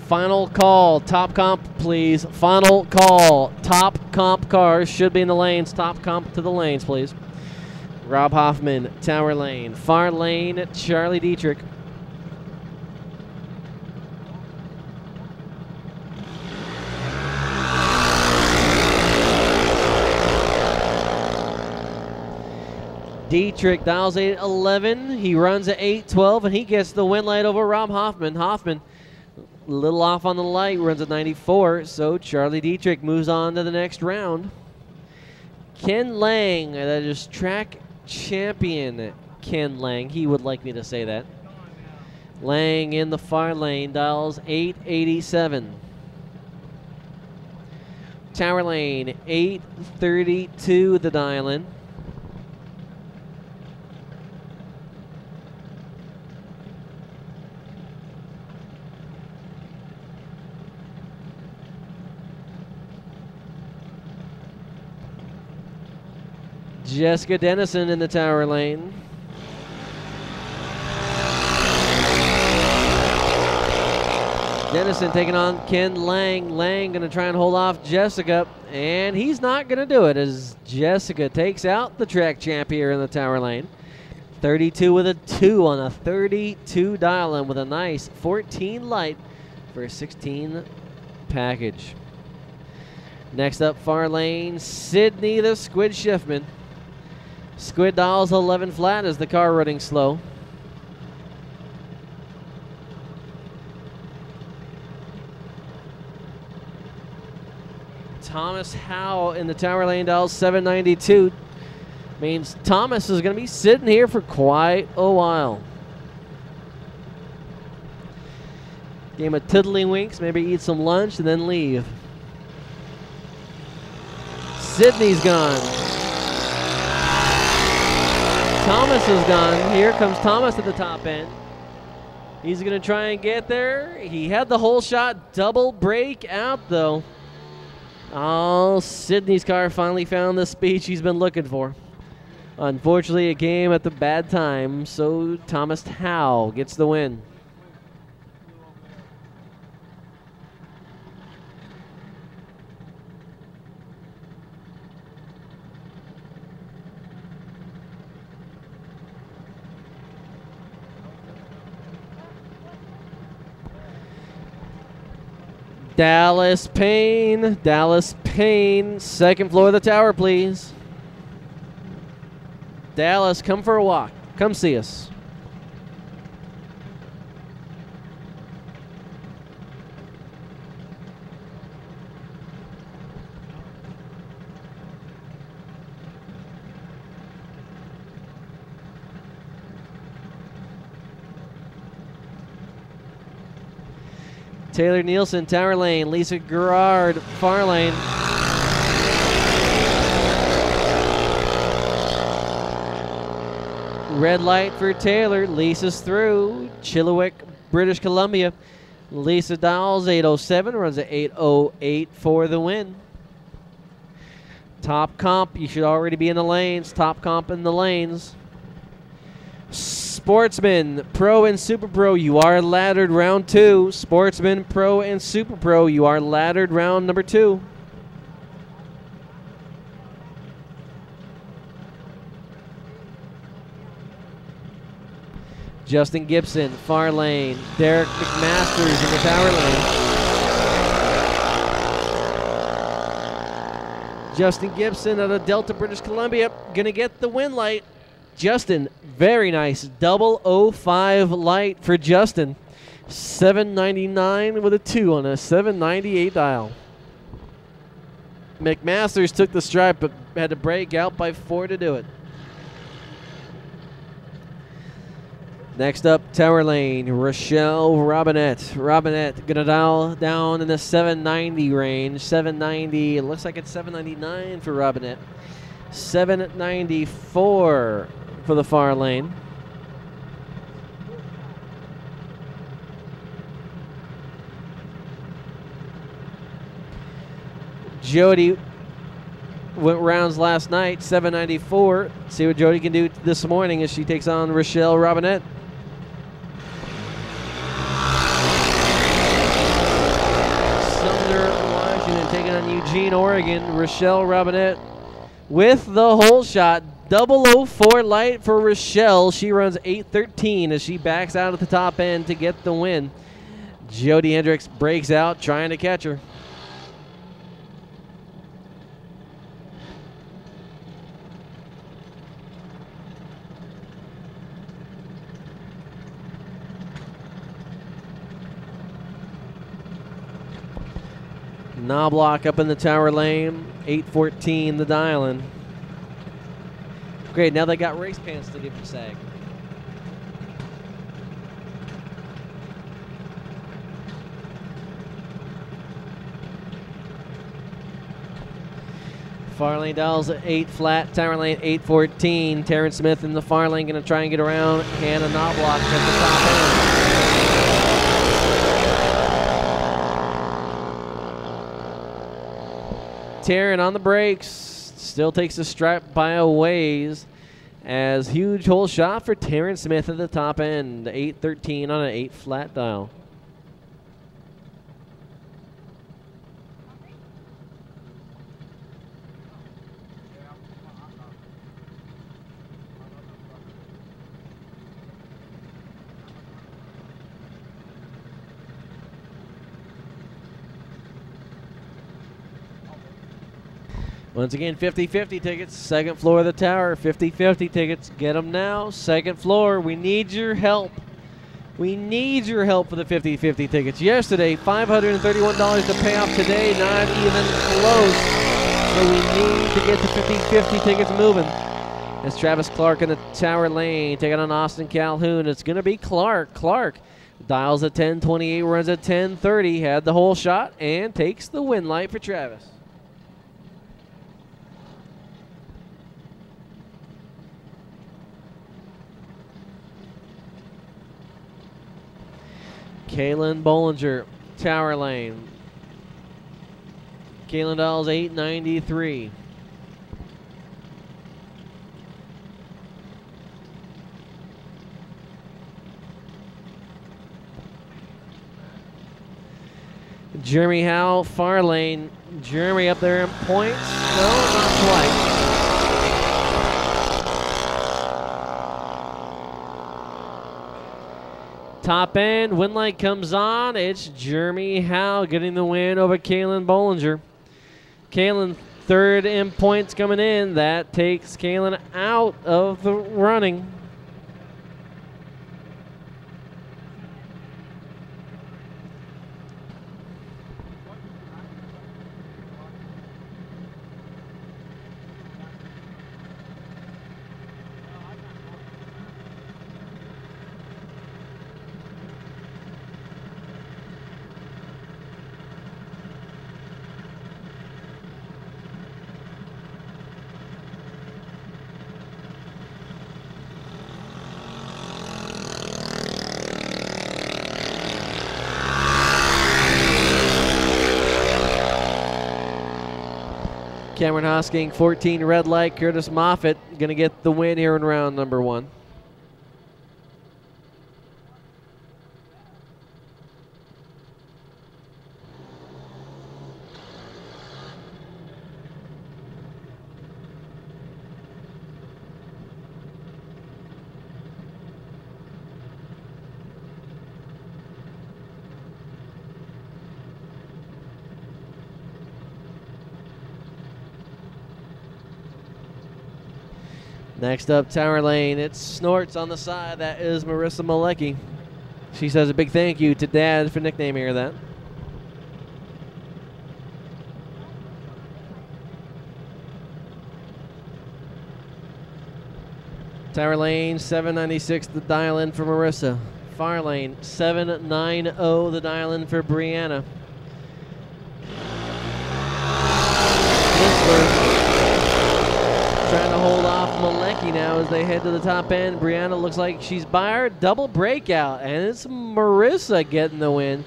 Final call. Top comp, please. Final call. Top comp cars should be in the lanes. Top comp to the lanes, please. Rob Hoffman, Tower Lane. Far lane, Charlie Dietrich. Dietrich dials 8-11. He runs at 8-12, and he gets the win light over Rob Hoffman. Hoffman, a little off on the light, runs at 94, so Charlie Dietrich moves on to the next round. Ken Lang, that is track champion Ken Lang. He would like me to say that. Lang in the far lane, dials 887. Tower lane, 832 the dial in. Jessica Dennison in the tower lane. Dennison taking on Ken Lang. Lang going to try and hold off Jessica, and he's not going to do it as Jessica takes out the track champ here in the tower lane. 32 with a 2 on a 32 dial-in with a nice 14 light for a 16 package. Next up, far lane, Sydney the Squid Schiffman. Squid dials 11 flat as the car running slow. Thomas Howe in the tower lane dials 792. Means Thomas is going to be sitting here for quite a while. Game of tiddlywinks, maybe eat some lunch and then leave. Sydney's gone. Thomas is gone. Here comes Thomas at the top end. He's going to try and get there. He had the whole shot, double break out though. Oh, Sydney's car finally found the speed she's been looking for. Unfortunately, a game at the bad time, so Thomas Howe gets the win. Dallas Payne, second floor of the tower, please. Dallas, come for a walk. Come see us. Taylor Nielsen, tower lane. Lisa Gerard, far lane. Red light for Taylor. Lisa's through. Chilliwack, British Columbia. Lisa dials 807, runs at 808 for the win. Top comp, you should already be in the lanes. Top comp in the lanes. Sportsman, Pro and Super Pro, you are laddered round 2. Sportsman, Pro and Super Pro, you are laddered round number 2. Justin Gibson, far lane. Derek McMasters in the tower lane. Justin Gibson out of Delta, British Columbia, gonna get the win light. Justin, very nice. 005 light for Justin. 799 with a 2 on a 798 dial. McMasters took the stripe but had to break out by 4 to do it. Next up, tower lane, Rochelle Robinette. Robinette gonna dial down in the 790 range. 790, it looks like it's 799 for Robinette. 794 for the far lane. Jody went rounds last night, 794. See what Jody can do this morning as she takes on Rochelle Robinette. Sumner, Washington taking on Eugene, Oregon. Rochelle Robinette with the whole shot. 004 light for Rochelle. She runs 813 as she backs out at the top end to get the win. Jody Hendricks breaks out trying to catch her. Knobloch up in the tower lane, 814 the dial-in. Great, now they got race pants to give him sag. Far lane dials at 8 flat, tower lane 814. Terrence Smith in the far lane going to try and get around Hannah Knobloch at the top end. Taryn on the brakes. Still takes the stripe by a ways, as huge hole shot for Terrence Smith at the top end. 813 on an 8 flat dial. Once again, 50-50 tickets, second floor of the tower, 50-50 tickets. Get them now, second floor. We need your help. We need your help for the 50-50 tickets. Yesterday, $531 to pay off today, not even close. So we need to get the 50-50 tickets moving. It's Travis Clark in the tower lane, taking on Austin Calhoun. It's going to be Clark. Clark dials at 1028, runs at 1030, had the whole shot, and takes the win light for Travis. Kaylin Bollinger, tower lane. Kaylin dials 893. Jeremy Howe, far lane. Jeremy up there in points. No, not quite. Top end, win light comes on. It's Jeremy Howe getting the win over Kaylin Bollinger. Kaylin third in points coming in. That takes Kaylin out of the running. Cameron Hosking, 14 red light. Curtis Moffitt going to get the win here in round number 1. Next up, tower lane. It's Snorts on the side. That is Marissa Malecki. She says a big thank you to Dad for nicknaming her that. Tower lane, 796, the dial in for Marissa. Far lane, 790, the dial in for Brianna. Trying to hold off Malecki now as they head to the top end. Brianna looks like she's by her double breakout, and it's Marissa getting the win.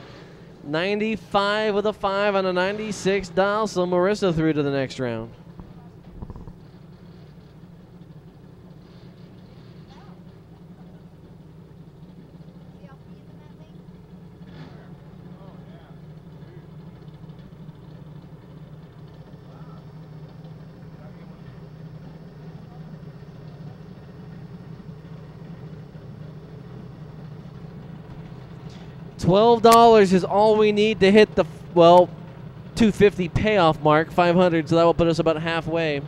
95 with a 5 on a 96 dial, so Marissa through to the next round. $12 is all we need to hit the, well, $250 payoff mark, 500, so that will put us about halfway.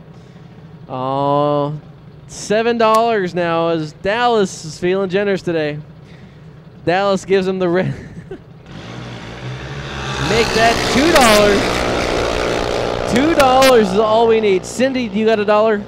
$7 now as Dallas is feeling generous today. Dallas gives him the red. Make that $2. $2 is all we need. Cindy, you got $1?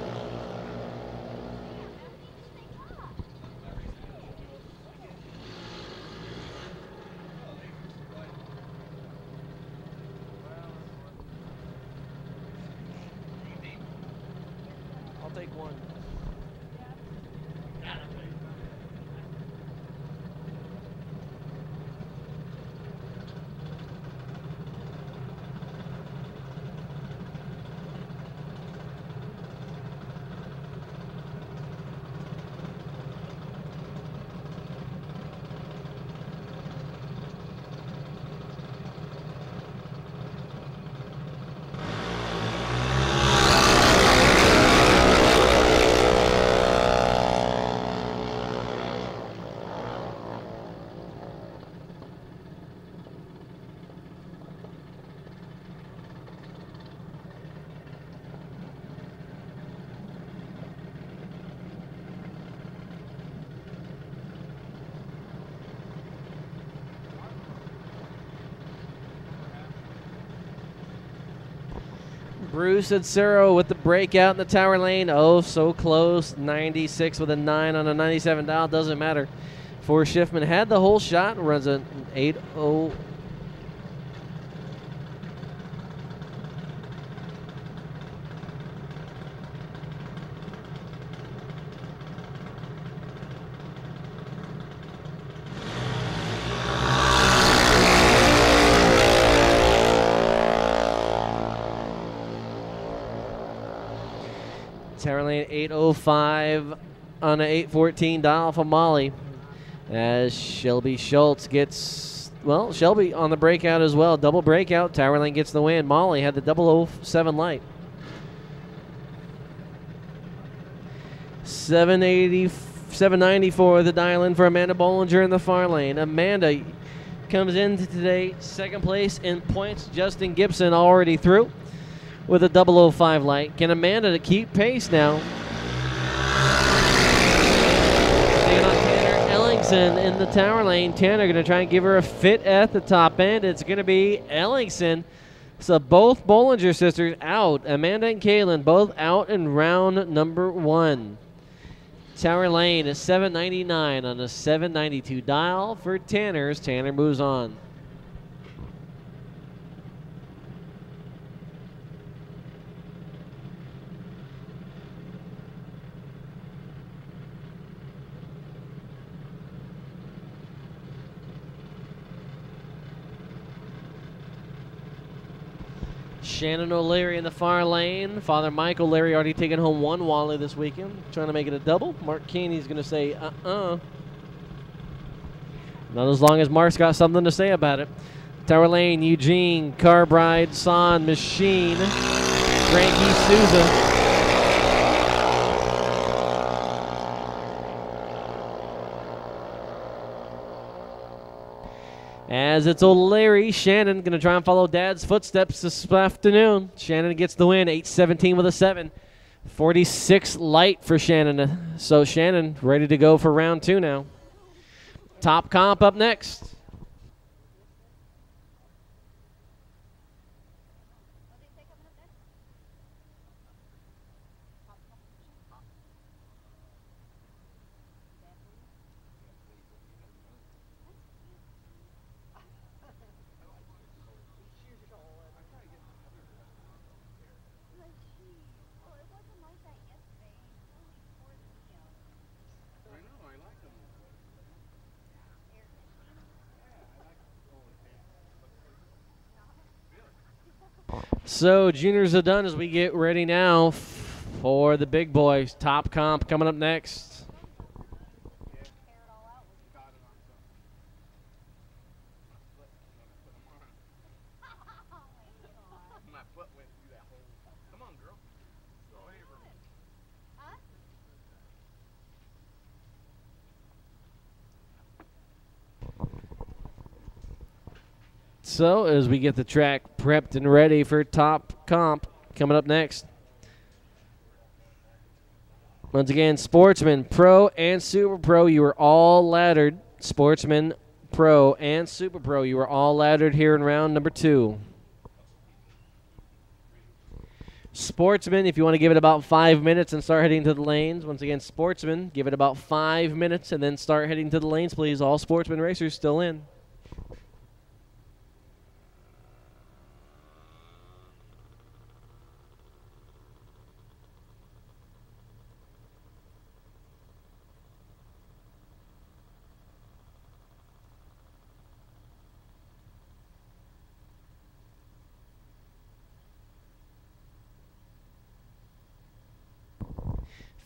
Bruce Adsero with the breakout in the tower lane. Oh, so close. 96 with a 9 on a 97 dial. Doesn't matter. For Schiffman had the whole shot. Runs an 8-0. Tower lane 805 on an 814 dial for Molly. As Shelby Schultz gets, well, Shelby on the breakout as well. Double breakout. Tower lane gets the win. Molly had the 007 light. 794 the dial in for Amanda Bollinger in the far lane. Amanda comes into today second place in points. Justin Gibson already through with a 005 light. Can Amanda keep pace now? Taking on Tanner Ellingson in the tower lane. Tanner going to try and give her a fit at the top end. It's going to be Ellingson. So both Bollinger sisters out. Amanda and Kaylin both out in round number 1. Tower lane is 799 on a 792 dial for Tanner's. Tanner moves on. Shannon O'Leary in the far lane. Father Mike O'Leary already taken home 1 Wally this weekend. Trying to make it a double. Mark Keeney's going to say, Not as long as Mark's got something to say about it. Tower lane, Eugene, Carbride, Son, Machine, Frankie Souza. As it's O'Leary, Shannon going to try and follow Dad's footsteps this afternoon. Shannon gets the win, 817 with a 7. 46 light for Shannon. So Shannon ready to go for round 2 now. Top comp up next. So juniors are done as we get ready now for the big boys. Top comp coming up next. So as we get the track prepped and ready for top comp coming up next. Once again, Sportsman, Pro, and Super Pro, you are all laddered. Sportsman, Pro, and Super Pro, you are all laddered here in round number 2. Sportsman, if you want to give it about 5 minutes and start heading to the lanes. Once again, Sportsman, give it about 5 minutes and then start heading to the lanes, please. All Sportsman racers still in.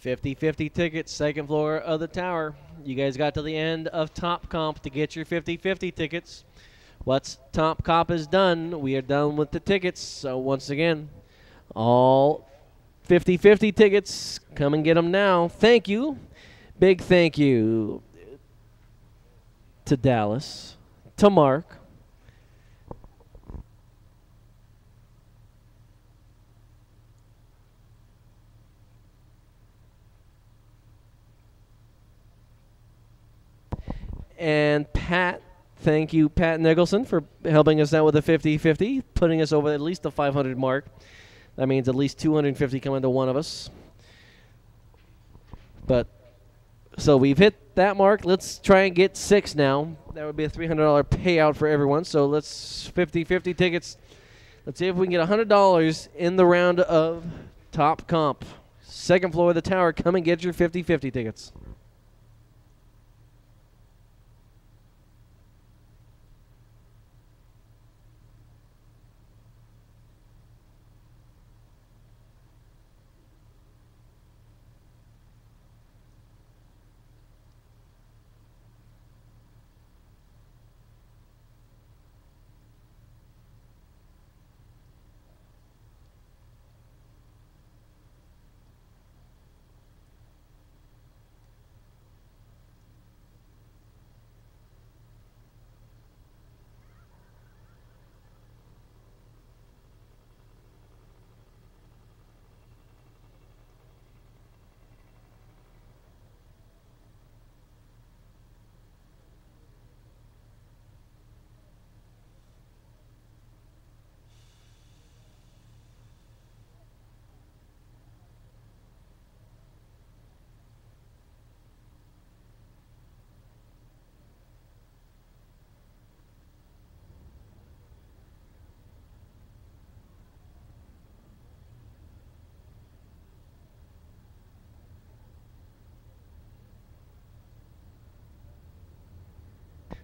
$50-50 tickets, second floor of the tower. You guys got to the end of top comp to get your $50-50 tickets. Once top comp is done, we are done with the tickets. So once again, all $50-50 tickets, come and get them now. Thank you. Big thank you to Dallas, to Mark, and Pat. Thank you, Pat Nicholson, for helping us out with a 50-50, putting us over at least the 500 mark. That means at least 250 coming to one of us. But so we've hit that mark. Let's try and get 6 now. That would be a $300 payout for everyone. So let's 50-50 tickets. Let's see if we can get $100 in the round of top comp. Second floor of the tower. Come and get your 50-50 tickets.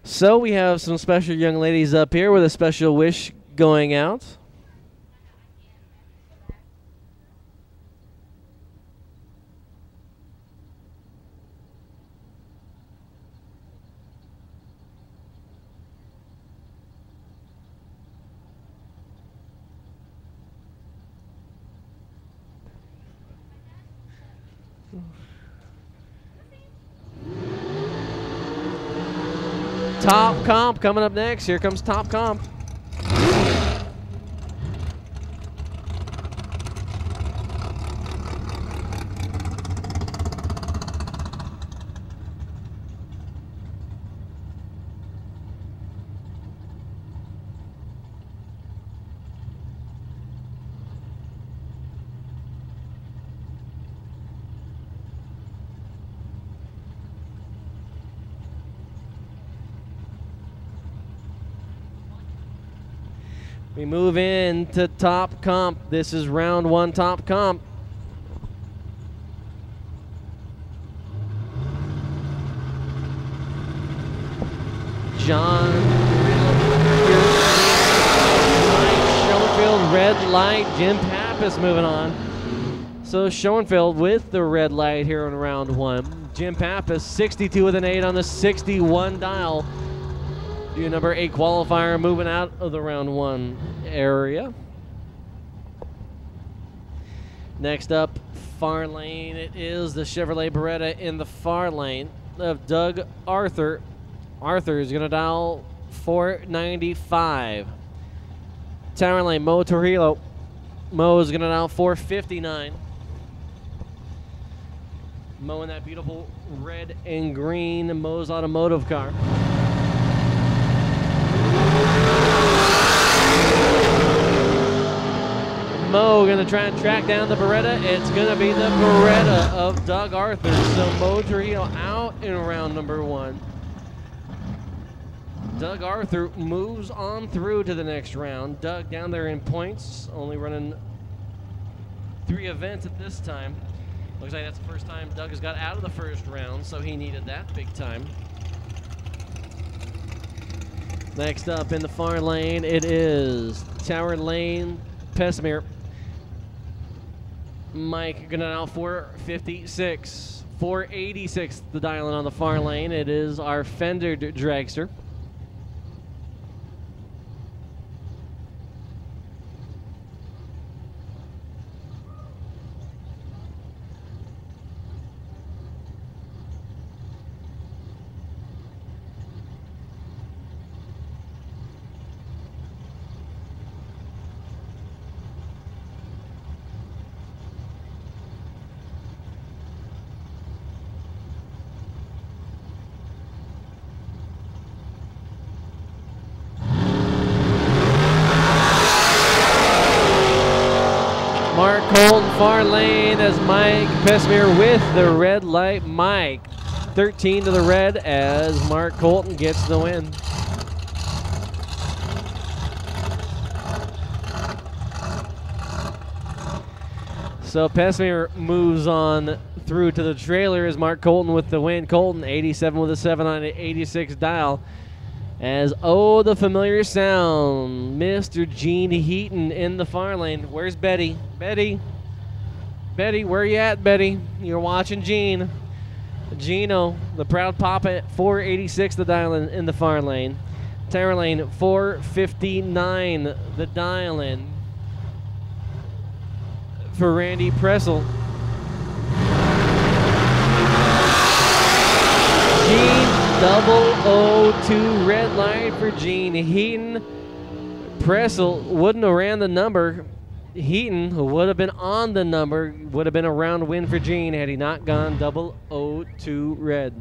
So we have some special young ladies up here with a special wish going out. Top comp coming up next. Here comes top comp. We move into top comp. This is round 1 top comp. John Schoenfeld, red light. Jim Pappas moving on. So Schoenfeld with the red light here in round 1. Jim Pappas 62 with an 8 on the 61 dial. Your number 8 qualifier moving out of the round 1 area. Next up, far lane. It is the Chevrolet Beretta in the far lane of Doug Arthur. Arthur is going to dial 495. Tower lane, Mo Torrillo. Mo is going to dial 459. Mo in that beautiful red and green Mo's Automotive car. Mo going to try and track down the Beretta. It's going to be the Beretta of Doug Arthur. So Mo Torrillo out in round number 1. Doug Arthur moves on through to the next round. Doug down there in points, only running 3 events at this time. Looks like that's the first time Doug has got out of the first round, so he needed that big time. Next up in the far lane, it is Tower Lane Pessimir. Mike gonna dial 456. 486, the dialing on the far lane. It is our Fender dragster. far lane as Mike Pesmere with the red light. Mike, 13 to the red as Mark Colton gets the win. So Pesmere moves on through to the trailer as Mark Colton with the win. Colton, 87 with a 7 on an 86 dial. As, oh, the familiar sound, Mr. Gene Heaton in the far lane. Where's Betty? Betty, where you at, Betty? You're watching Gene. Gino, the proud papa, at 486 the dial in the far lane. Tower lane, 459 the dial in for Randy Pressel. Gene, 002 red light for Gene Heaton. Pressel wouldn't have ran the number. Heaton would have been on the number, would have been a round win for Gene had he not gone 002 red.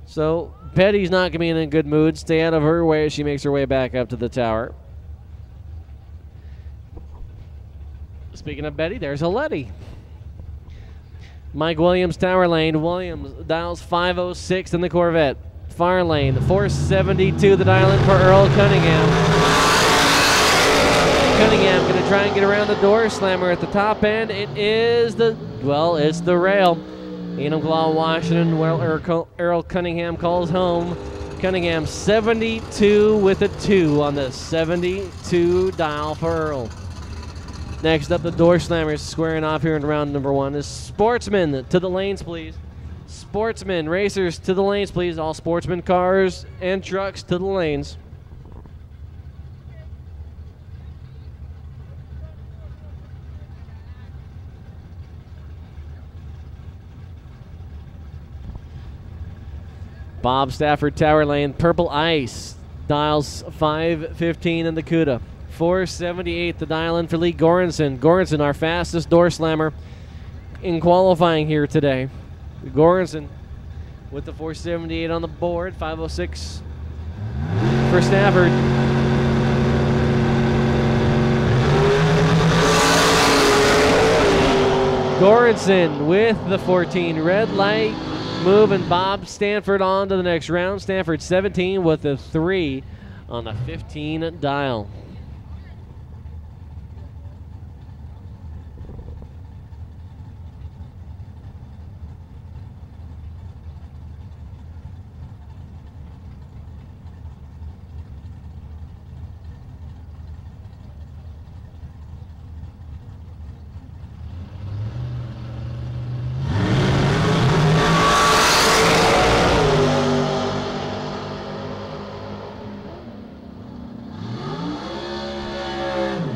So Betty's not going to be in a good mood. Stay out of her way as she makes her way back up to the tower. Speaking of Betty, there's a Letty. Mike Williams, tower lane. Williams dials 506 in the Corvette. Far lane, 472 the dial in for Earl Cunningham. Cunningham going to try and get around the door slammer at the top end. It is the, well, it's the rail. Enumclaw, Washington, well, Earl Cunningham calls home. Cunningham 72 with a 2 on the 72 dial for Earl. Next up, the door slammers squaring off here in round number 1 is Sportsman to the lanes, please. Sportsman, racers to the lanes, please. All Sportsman cars and trucks to the lanes. Bob Stafford, tower lane. Purple Ice dials 515 in the CUDA. 478 the dial in for Lee Goranson. Goranson, our fastest door slammer in qualifying here today. Goranson with the 478 on the board. 506 for Stafford. Goranson with the 14 red light. Moving Bob Stanford on to the next round. Stanford 17 with the 3 on the 15 dial.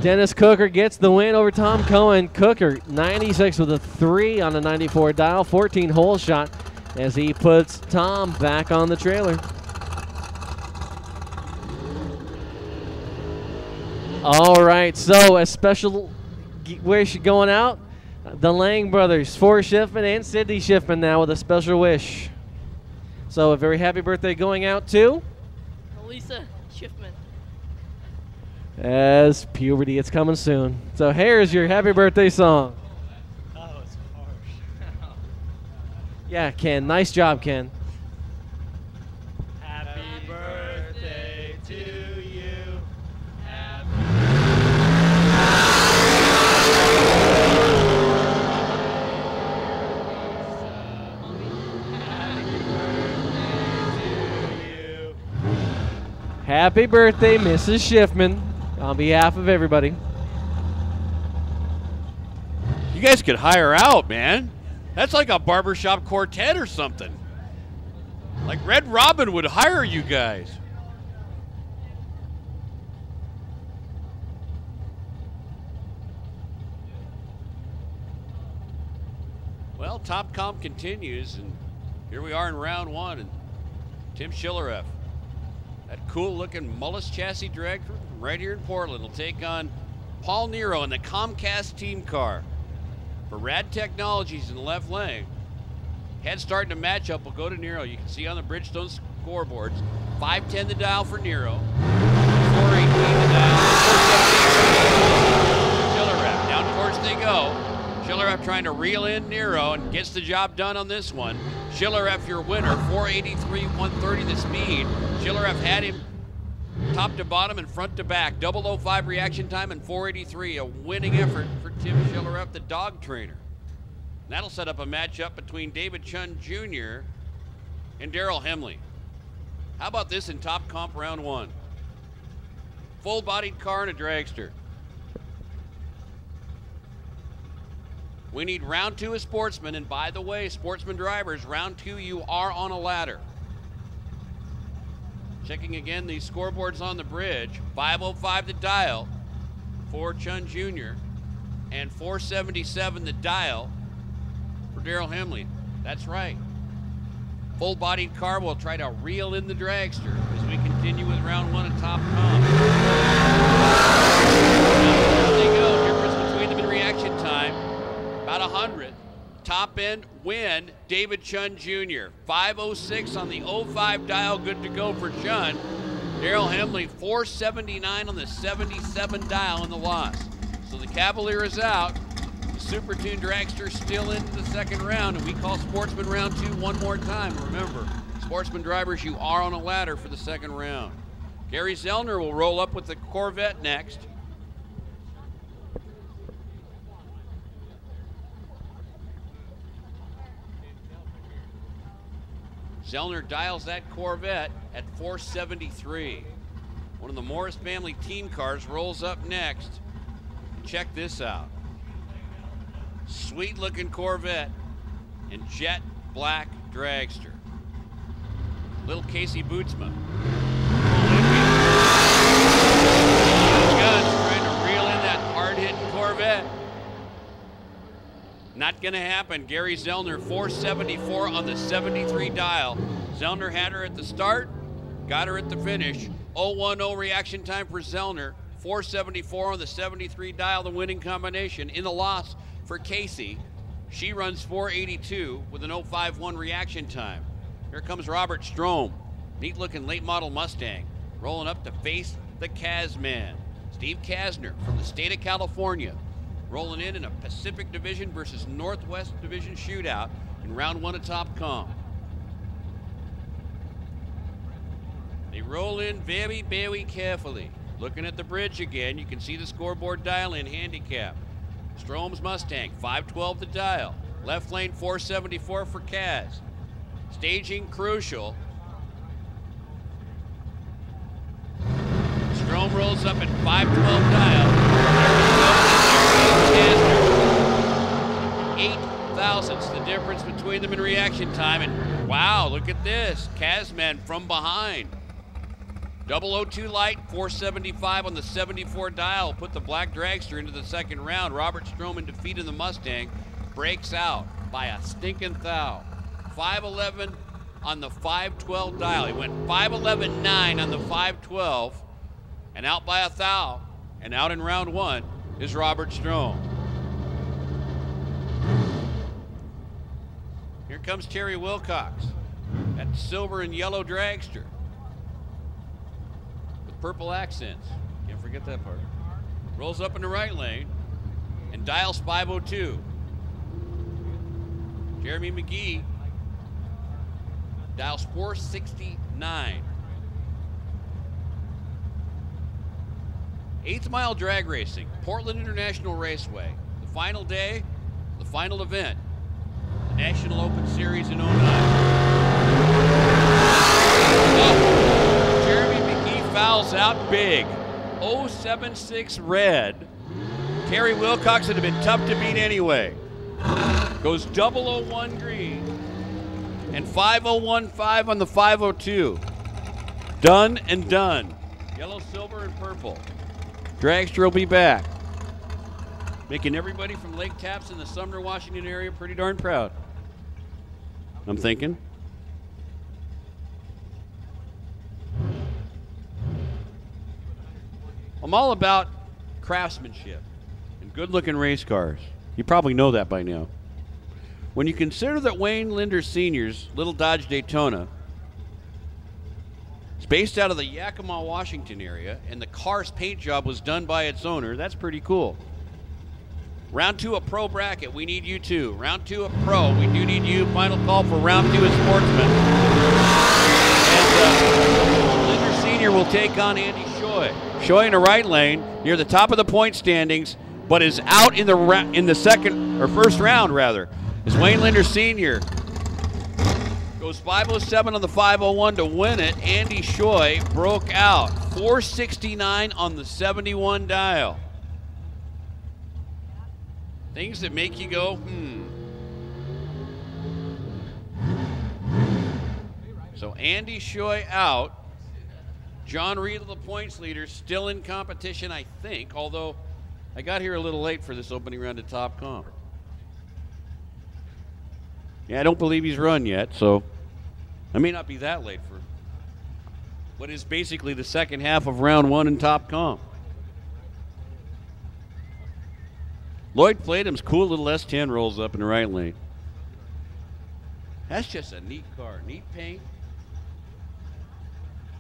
Dennis Cooker gets the win over Tom Cohen. Cooker, 96 with a 3 on the 94 dial, 14 hole shot as he puts Tom back on the trailer. All right, so a special wish going out. The Lang brothers, Forrest Schiffman and Sidney Schiffman now with a special wish. So a very happy birthday going out to Lisa Schiffman. As puberty, it's coming soon. So here's your happy birthday song. Oh, it's harsh. Yeah, Ken. Nice job, Ken. Happy birthday to you. Happy Happy birthday, Mrs. Schiffman, on behalf of everybody. You guys could hire out, man. That's like a barbershop quartet or something. Like Red Robin would hire you guys. Well, Top Comp continues, and here we are in round 1, and Tim Schillereff, that cool-looking Mullis chassis drag from right here in Portland, will take on Paul Nero in the Comcast team car for Rad Technologies in the left lane. Head start in the matchup will go to Nero. You can see on the Bridgestone scoreboards, 510 the dial for Nero, 418 the dial. they go. Schillereff trying to reel in Nero and gets the job done on this one. Schillereff, your winner, 483, 130 the speed. Schillereff had him top to bottom and front to back. 005 reaction time and 483. A winning effort for Tim Schillereff, the dog trainer. And that'll set up a matchup between David Chun Jr. and Daryl Hemley. How about this in top comp round 1? Full-bodied car and a dragster. We need round 2 as sportsmen, and by the way, sportsman drivers, round 2 you are on a ladder. Checking again these scoreboards on the bridge. 505 the dial for Chun Jr. and 477 the dial for Daryl Hemley. That's right. Full-bodied car will try to reel in the dragster as we continue with round 1 at top comp. There they go. Difference between them in reaction time, about 100. Top end win, David Chun Jr. 506 on the 05 dial, good to go for Chun. Daryl Hemley 479 on the 77 dial in the loss. So the Cavalier is out. The Super Tune Dragster still into the second round, and we call Sportsman round 2 one more time. Remember, sportsman drivers, you are on a ladder for the second round. Gary Zellner will roll up with the Corvette next. Zellner dials that Corvette at 473. One of the Morris family team cars rolls up next. Check this out. Sweet looking Corvette and jet black dragster. Little Casey Bootsma. Guns trying to reel in that hard-hitting Corvette. Not gonna happen. Gary Zellner, 474 on the 73 dial. Zellner had her at the start, got her at the finish. 010 reaction time for Zellner. 474 on the 73 dial, the winning combination. In the loss for Casey, she runs 482 with an 051 reaction time. Here comes Robert Strom. Neat looking late model Mustang. Rolling up to face the Kazman. Steve Kasner from the state of California. Rolling in a Pacific Division versus Northwest Division shootout in round 1 of top comp. They roll in very, very carefully. Looking at the bridge again, you can see the scoreboard dial in handicap. Strom's Mustang, 512 the dial. Left lane 474 for Kaz. Staging crucial. Strom rolls up at 512 dial. 8 thousandths the difference between them in reaction time. And wow, look at this. Kazman from behind. 002 light, 475 on the 74 dial. Put the black dragster into the second round. Robert Strom in defeat of the Mustang. Breaks out by a stinking thou. 511 on the 512 dial. He went 511.9 on the 512 and out by a thou. And out in round 1 is Robert Strom. Here comes Terry Wilcox. That silver and yellow dragster with purple accents. Can't forget that part. Rolls up in the right lane and dials 502. Jeremy McGee dials 469. 8th mile drag racing, Portland International Raceway. The final day, the final event, the National Open Series in 09. Oh, Jeremy McGee fouls out big. 076 red. Terry Wilcox would have been tough to beat anyway. Goes 001 green and 5015 on the 502. Done and done. Yellow, silver, and purple. Dragster will be back, making everybody from Lake Tapps in the Sumner, Washington area pretty darn proud. I'm thinking. I'm all about craftsmanship and good-looking race cars. You probably know that by now. When you consider that Wayne Linder Sr.'s little Dodge Daytona is based out of the Yakima, Washington area, and the car's paint job was done by its owner, that's pretty cool. Round 2 a pro bracket, we need you too. Round 2 a pro, we do need you. Final call for round 2 a sportsman. And Linder Sr. will take on Andy Shoy. Shoy in the right lane, near the top of the point standings, but is out in the second, or first round rather, as Wayne Linder Sr. goes 507 on the 501 to win it. Andy Shoy broke out 469 on the 71 dial. Things that make you go, So Andy Shoy out. John Riedel, the points leader, still in competition, I think, although I got here a little late for this opening round at Top Comp. Yeah, I don't believe he's run yet, so I may not be that late for what is basically the second half of round 1 in Top Comp. Lloyd Platum's cool little S10 rolls up in the right lane. That's just a neat car, neat paint.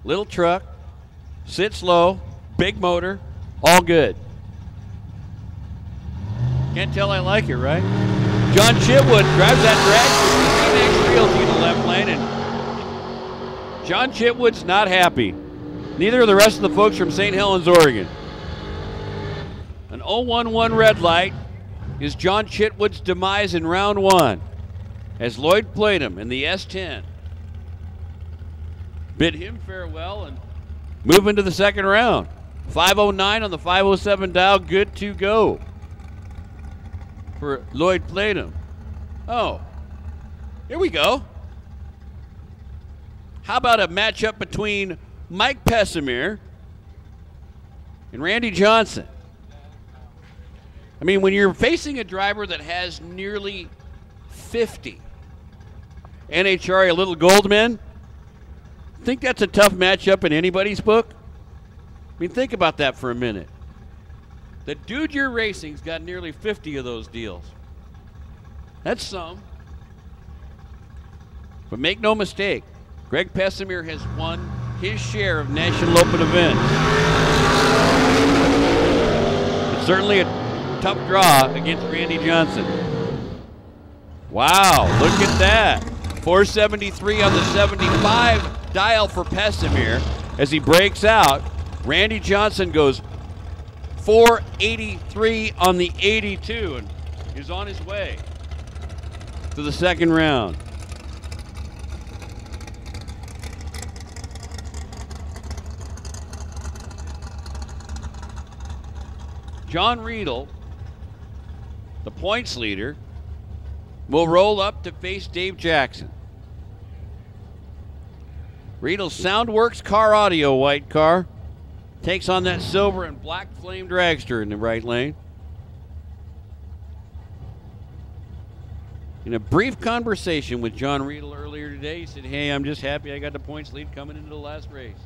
Little truck, sits low, big motor, all good. Can't tell I like it, right? John Chitwood drives that drag from Realty in the left lane, and John Chitwood's not happy. Neither are the rest of the folks from St. Helens, Oregon. An 0-1-1 red light is John Chitwood's demise in round 1 as Lloyd Platum in the S10 bid him farewell and move into the second round. 509 on the 507 dial, good to go for Lloyd Platum. Oh, here we go. How about a matchup between Mike Pessimir and Randy Johnson? I mean, when you're facing a driver that has nearly 50 NHRA Little Goldmen, think that's a tough matchup in anybody's book? I mean, think about that for a minute. The dude you're racing's got nearly 50 of those deals. That's some. But make no mistake, Greg Pessimir has won his share of National Open events. It's certainly a tough draw against Randy Johnson. Wow, look at that. 473 on the 75 dial for Pessimir as he breaks out. Randy Johnson goes 483 on the 82 and is on his way to the second round. John Riedel, the points leader, will roll up to face Dave Jackson. Riedel's Soundworks car audio white car takes on that silver and black flame dragster in the right lane. In a brief conversation with John Riedel earlier today, he said, hey, I'm just happy I got the points lead coming into the last race.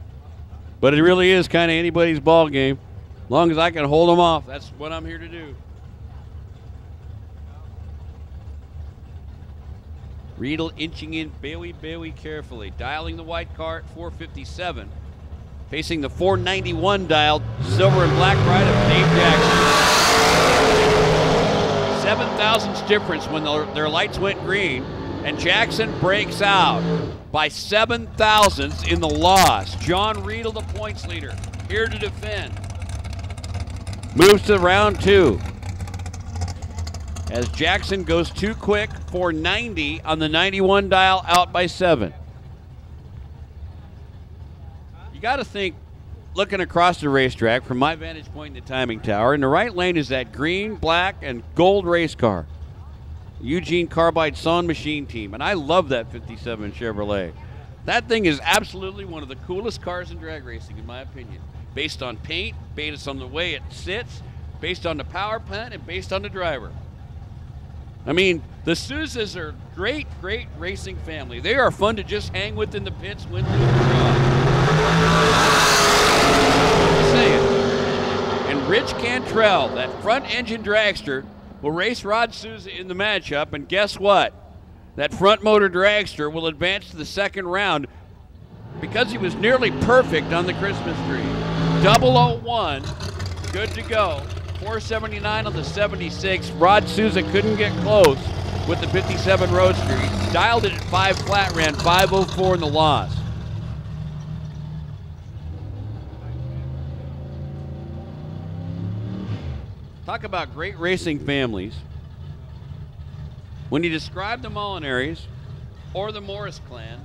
But it really is kind of anybody's ball game. As long as I can hold them off, that's what I'm here to do. Riedel inching in very carefully, dialing the white car at 457, facing the 491 dialed silver and black ride of Dave Jackson. 7 thousandths difference when their lights went green, and Jackson breaks out by 7 thousandths in the loss. John Riedel, the points leader, here to defend. Moves to round 2. As Jackson goes too quick, 490 on the 91 dial, out by 7. You got to think, looking across the racetrack from my vantage point in the timing tower, in the right lane is that green, black, and gold race car. Eugene Carbide Son Machine Team, and I love that 57 Chevrolet. That thing is absolutely one of the coolest cars in drag racing, in my opinion. Based on paint, based on the way it sits, based on the power plant, and based on the driver. I mean, the Souzas are great racing family. They are fun to just hang with in the pits, win through the draw. Just saying. And Rich Cantrell, that front engine dragster, will race Rod Souza in the matchup, and guess what? That front motor dragster will advance to the second round because he was nearly perfect on the Christmas tree. 001, good to go 479 on the 76. Rod Souza couldn't get close with the 57 Roadster. He dialed it at 5 flat, ran 5:04 in the loss. Talk about great racing families. When you describe the Molinaries or the Morris clan,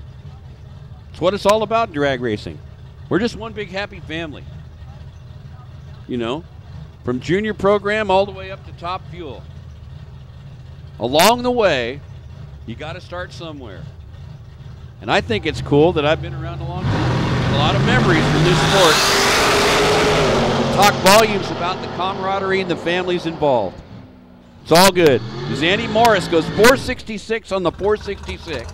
it's what it's all about in drag racing. We're just one big happy family. You know, from junior program all the way up to top fuel. Along the way, you got to start somewhere. And I think it's cool that I've been around a long time. A lot of memories from this sport. Talk volumes about the camaraderie and the families involved. It's all good. Zandy Morris goes 466 on the 466.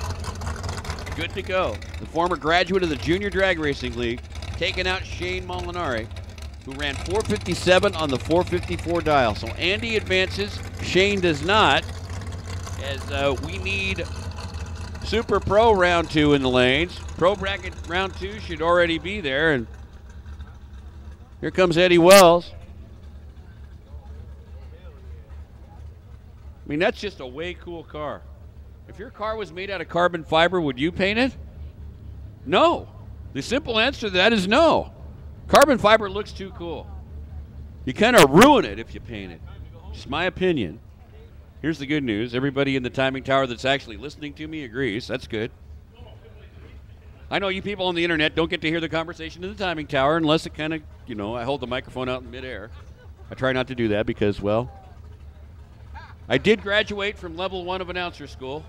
Good to go. The former graduate of the Junior Drag Racing League, taking out Shane Molinari, who ran 457 on the 454 dial. So Andy advances, Shane does not, as we need Super Pro round 2 in the lanes. Pro bracket round 2 should already be there, and here comes Eddie Wells. I mean, that's just a way cool car. If your car was made out of carbon fiber, would you paint it? No. The simple answer to that is no. Carbon fiber looks too cool. You kind of ruin it if you paint it. Just my opinion. Here's the good news. Everybody in the timing tower that's actually listening to me agrees. That's good. I know you people on the internet don't get to hear the conversation in the timing tower unless it kind of, you know, I hold the microphone out in midair. I try not to do that because, well, I did graduate from level 1 of announcer school.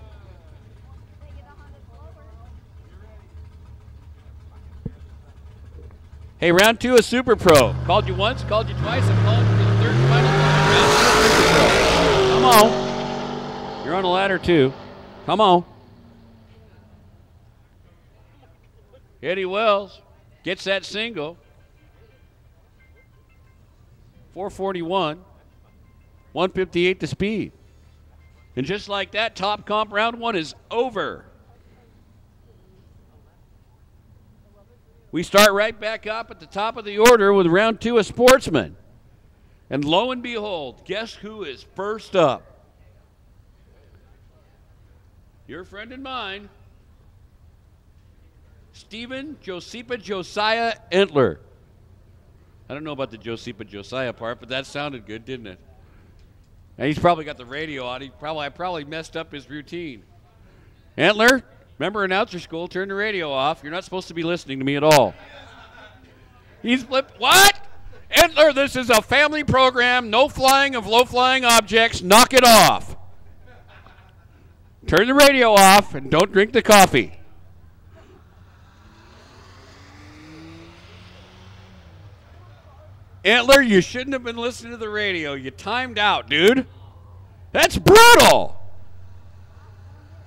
Hey, round 2 is Super Pro. Called you once, called you twice. I'm calling you for the 3rd and final time. Round 2 is Super Pro. Come on. You're on a ladder too. Come on. Eddie Wells gets that single. 441. 158 to speed. And just like that, top comp round 1 is over. We start right back up at the top of the order with round 2 a Sportsman. And lo and behold, guess who is first up? Your friend and mine, Stephen Josiah Entler. I don't know about the Josiah part, but that sounded good, didn't it? And he's probably got the radio on. I probably messed up his routine. Entler, remember announcer school, turn the radio off. You're not supposed to be listening to me at all. He's flipped. What? Entler, this is a family program. No flying of low-flying objects. Knock it off. Turn the radio off and don't drink the coffee. Entler, you shouldn't have been listening to the radio. You timed out, dude. That's brutal.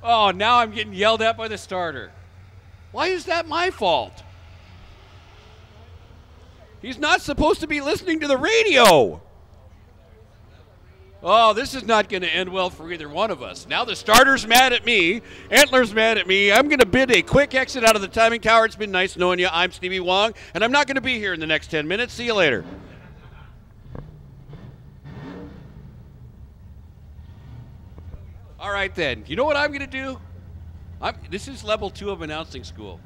Oh, now I'm getting yelled at by the starter. Why is that my fault? He's not supposed to be listening to the radio. Oh, this is not going to end well for either one of us. Now the starter's mad at me. Entler's mad at me. I'm going to bid a quick exit out of the timing tower. It's been nice knowing you. I'm Stevie Wong, and I'm not going to be here in the next 10 minutes. See you later. All right, then. You know what I'm going to do? This is level 2 of announcing school.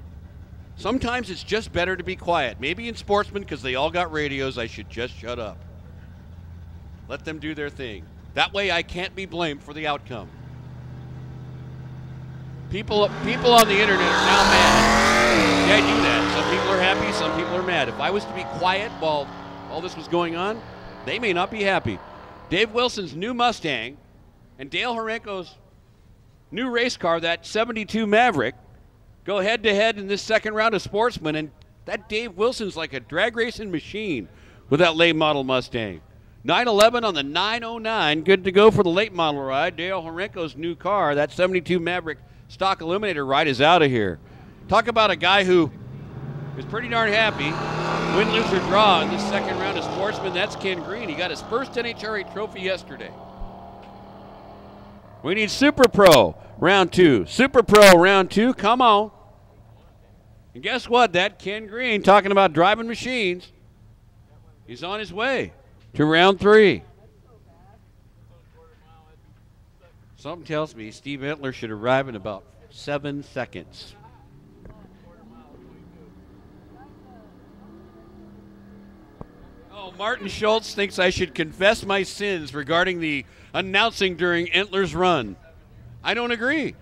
Sometimes it's just better to be quiet. Maybe in Sportsman, because they all got radios, I should just shut up. Let them do their thing. That way I can't be blamed for the outcome. People on the internet are now mad. Yeah, I do that. Some people are happy, some people are mad. If I was to be quiet while all this was going on, they may not be happy. Dave Wilson's new Mustang and Dale Horenko's new race car, that 72 Maverick, go head-to-head in this second round of Sportsman, and that Dave Wilson's like a drag racing machine with that late model Mustang. 911 on the 909, good to go for the late model ride. Dale Horenko's new car, that 72 Maverick stock Illuminator ride, is out of here. Talk about a guy who is pretty darn happy. Win, lose, or draw in this second round of Sportsman. That's Ken Green. He got his first NHRA trophy yesterday. We need Super Pro round 2. Super Pro round 2, come on. And guess what? That Ken Green, talking about driving machines, he's on his way. to round 3. Something tells me Steve Entler should arrive in about 7 seconds. Oh, Martin Schultz thinks I should confess my sins regarding the announcing during Entler's run. I don't agree.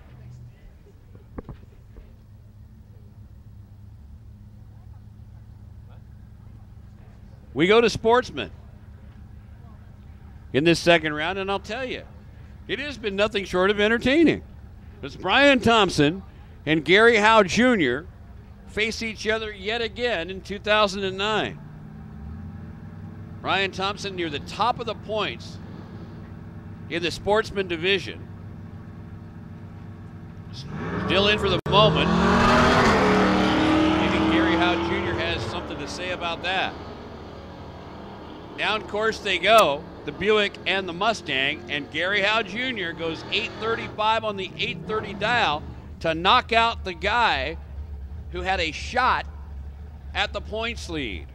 We go to Sportsman in this second round, and I'll tell you, it has been nothing short of entertaining. As Brian Thompson and Gary Howe Jr. face each other yet again in 2009. Brian Thompson near the top of the points in the Sportsman division. Still in for the moment. Maybe Gary Howe Jr. has something to say about that. Down course they go, the Buick and the Mustang, and Gary Howe Jr. goes 835 on the 830 dial to knock out the guy who had a shot at the points lead.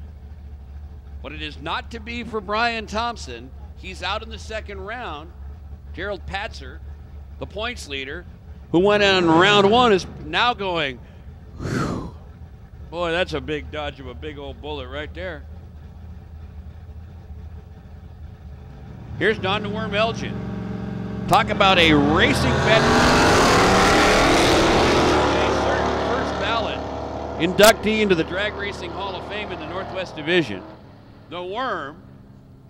But it is not to be for Brian Thompson. He's out in the second round. Gerald Patzer, the points leader, who went in round 1, is now going, whew. Boy, that's a big dodge of a big old bullet right there. Here's Don the Worm Elgin. Talk about a racing veteran. A certain first ballot inductee into the Drag Racing Hall of Fame in the Northwest Division. The Worm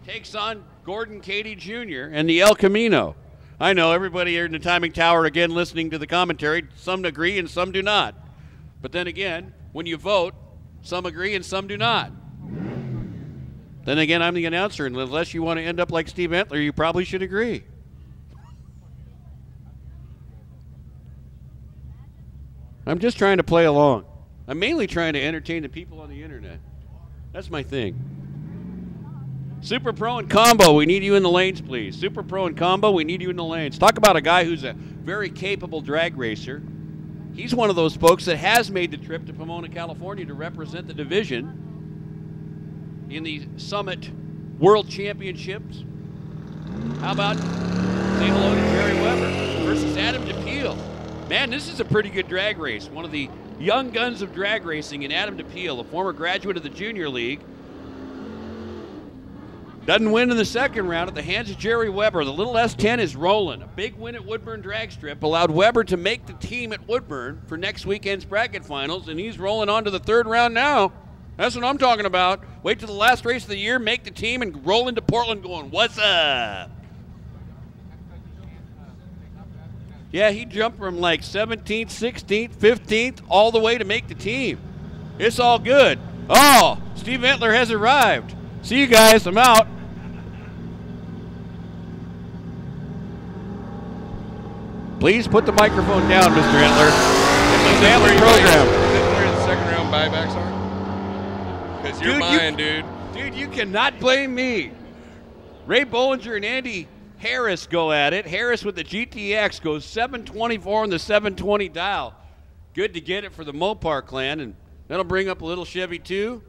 takes on Gordon Cady Jr. and the El Camino. I know everybody here in the timing tower again listening to the commentary, some agree and some do not. But then again, when you vote, some agree and some do not. Then again, I'm the announcer, and unless you want to end up like Steve Entler, you probably should agree. I'm just trying to play along. I'm mainly trying to entertain the people on the internet. That's my thing. Super Pro and Combo, we need you in the lanes, please. Super Pro and Combo, we need you in the lanes. Talk about a guy who's a very capable drag racer. He's one of those folks that has made the trip to Pomona, California to represent the division in the Summit World Championships. How about say hello to Jerry Weber versus Adam DePeel? Man, this is a pretty good drag race. One of the young guns of drag racing in Adam DePeel, a former graduate of the Junior League. Doesn't win in the second round at the hands of Jerry Weber. The little S10 is rolling. A big win at Woodburn Drag Strip allowed Weber to make the team at Woodburn for next weekend's bracket finals, and he's rolling on to the third round now. That's what I'm talking about. Wait till the last race of the year, make the team, and roll into Portland going, what's up? Yeah, he jumped from like 17th, 16th, 15th, all the way to make the team. It's all good. Oh, Steve Entler has arrived. See you guys, I'm out. Please put the microphone down, Mr. Entler. It's a family program. Is this where the second round buybacks are? Because you're mine, dude. Dude, you cannot blame me. Ray Bollinger and Andy Harris go at it. Harris with the GTX goes 724 on the 720 dial. Good to get it for the Mopar clan, and that'll bring up a little Chevy 2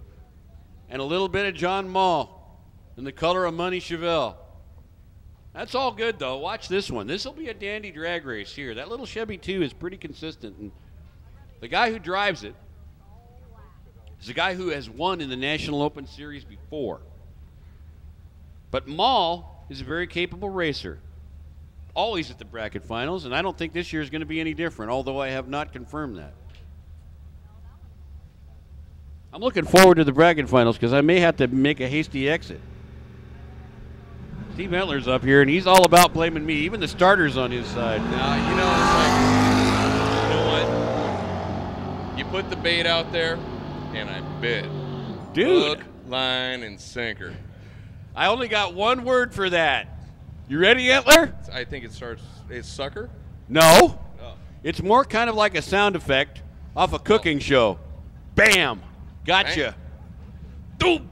and a little bit of John Mall in the color of Money Chevelle. That's all good, though. Watch this one. This will be a dandy drag race here. That little Chevy 2 is pretty consistent, and the guy who drives it is a guy who has won in the National Open Series before. But Mall is a very capable racer, always at the bracket finals, and I don't think this year is going to be any different, although I have not confirmed that. I'm looking forward to the bracket finals because I may have to make a hasty exit. Steve Entler's up here, and he's all about blaming me. Even the starter's on his side. Now, you know, it's like, you know what? You put the bait out there, and I bit. Dude. Hook, line, and sinker. I only got one word for that. You ready, Entler? I think it starts, it's sucker? No. Oh. It's more kind of like a sound effect off a cooking show. Bam. Gotcha. Doom.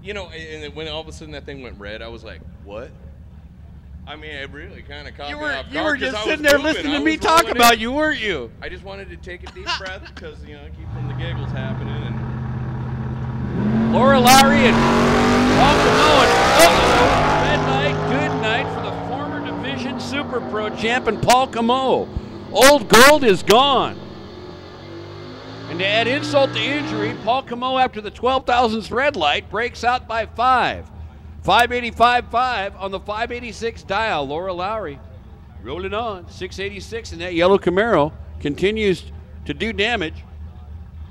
You know, and when all of a sudden that thing went red, I was like, what? I mean, it really kind of caught me off guard. You were 'cause just I was sitting there moving. listening to I me was talk rolling about in. you, weren't you? I just wanted to take a deep breath because, you know, keep from the giggles happening. And Laura Lowry and Paul Camo. Red light, good night for the former Division Super Pro champion Paul Camo. Old Gold is gone. And to add insult to injury, Paul Camo, after the 12,000th red light, breaks out by 5. 585.5 on the 586 dial. Laura Lowry rolling on. 686, and that yellow Camaro continues to do damage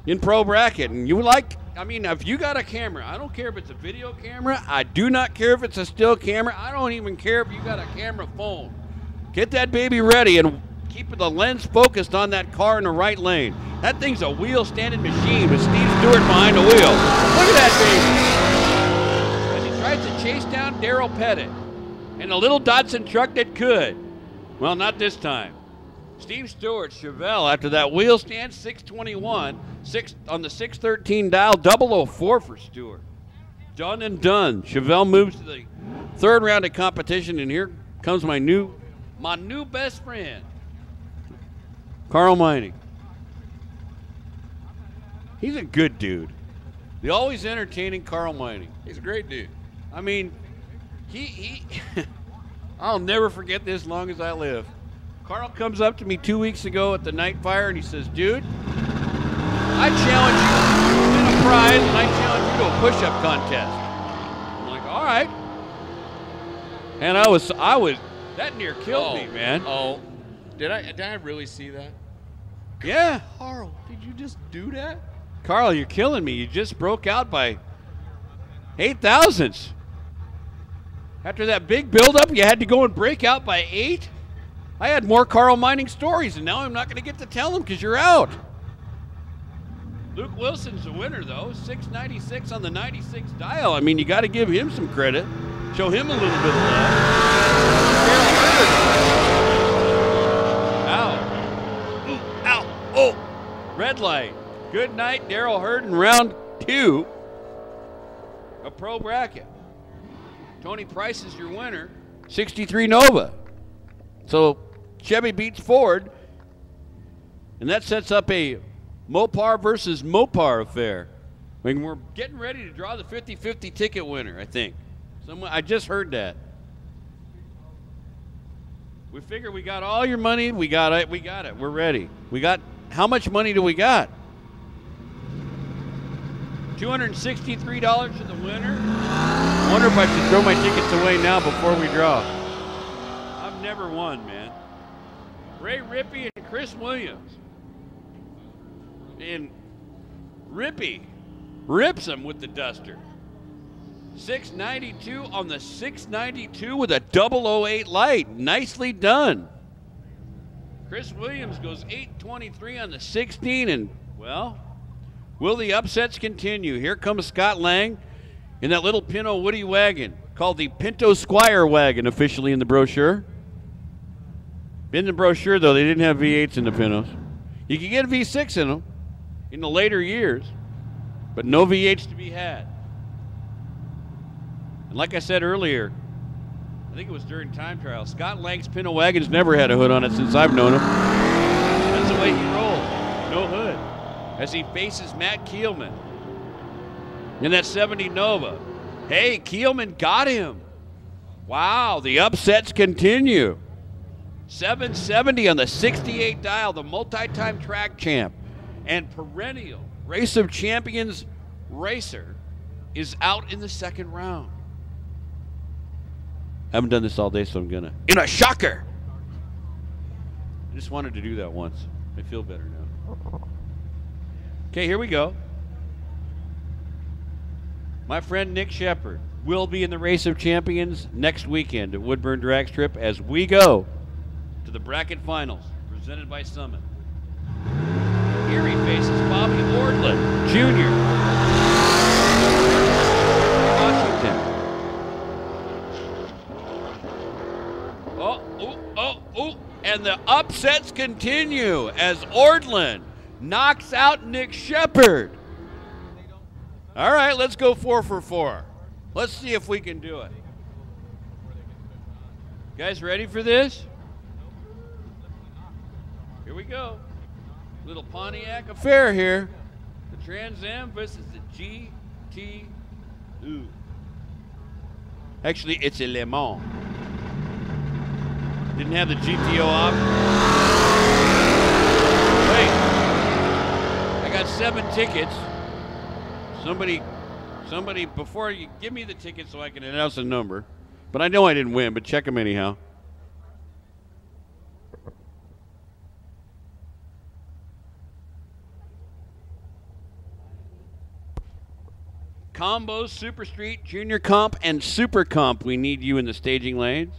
in pro bracket. And you like, I mean, if you got a camera, I don't care if it's a video camera. I do not care if it's a still camera. I don't even care if you got a camera phone. Get that baby ready and keep the lens focused on that car in the right lane. That thing's a wheel-standing machine with Steve Stewart behind the wheel. Look at that baby. As he tries to chase down Daryl Pettit in a little Datsun truck that could. Well, not this time. Steve Stewart, Chevelle, after that wheel stand, 621, on the 613 dial, 004 for Stewart. Done and done. Chevelle moves to the third round of competition, and here comes my new best friend, Carl Mining. He's a good dude. The always entertaining Carl Mining. He's a great dude. I mean, he I'll never forget this as long as I live. Carl comes up to me 2 weeks ago at the night fire and he says, dude, I challenge you to win a prize and I challenge you to a push-up contest. I'm like, all right. And I was that near killed me, man. Oh, did I really see that? Yeah. Carl, did you just do that? Carl, you're killing me. You just broke out by 8 thousandths. After that big buildup, you had to go and break out by 8? I had more Carl Mining stories, and now I'm not going to get to tell them because you're out. Luke Wilson's the winner, though. 696 on the 96 dial. I mean, you got to give him some credit. Show him a little bit of love. Ow. Ooh, ow. Oh. Red light. Good night, Daryl Hurd in round 2 of pro bracket. Tony Price is your winner. 63 Nova. So Chevy beats Ford, and that sets up a Mopar versus Mopar affair. I mean, we're getting ready to draw the 50-50 ticket winner, I think. I just heard that. We figure we got all your money. We got it. We got it. We're ready. We got, how much money do we got? $263 for the winner. I wonder if I should throw my tickets away now before we draw. I've never won, man. Ray Rippey and Chris Williams. And Rippey rips him with the duster. 692 on the 692 with a 008 light. Nicely done. Chris Williams goes 823 on the 16, and, well, will the upsets continue? Here comes Scott Lang in that little Pinto Woody wagon called the Pinto Squire wagon, officially in the brochure. In the brochure, though, they didn't have V8s in the Pintos. You could get a V6 in them in the later years, but no V8s to be had. And like I said earlier, I think it was during time trial, Scott Lang's Pinto wagon's never had a hood on it since I've known him. That's the way he rolls, no hood, as he faces Matt Keelman in that 70 Nova. Hey, Keelman got him. Wow, the upsets continue. 770 on the 68 dial, the multi-time track champ and perennial Race of Champions racer is out in the second round. Haven't done this all day, so I'm gonna. In a shocker! I just wanted to do that once. I feel better now. Okay, here we go. My friend Nick Shepard will be in the Race of Champions next weekend at Woodburn Drag Strip as we go to the bracket finals presented by Summit. Here he faces Bobby Ordland, Jr. Washington. And the upsets continue as Ordland knocks out Nick Shepard. All right, let's go 4 for 4. Let's see if we can do it. Guys ready for this? Here we go. Little Pontiac affair here. The Trans Am versus the GT. Ooh. Actually, it's a Le Mans. Didn't have the GTO off. Wait. I got 7 tickets. Somebody, before you give me the ticket so I can announce a number. But I know I didn't win, but check them anyhow. Combos, Super Street, Junior Comp, and Super Comp. We need you in the staging lanes.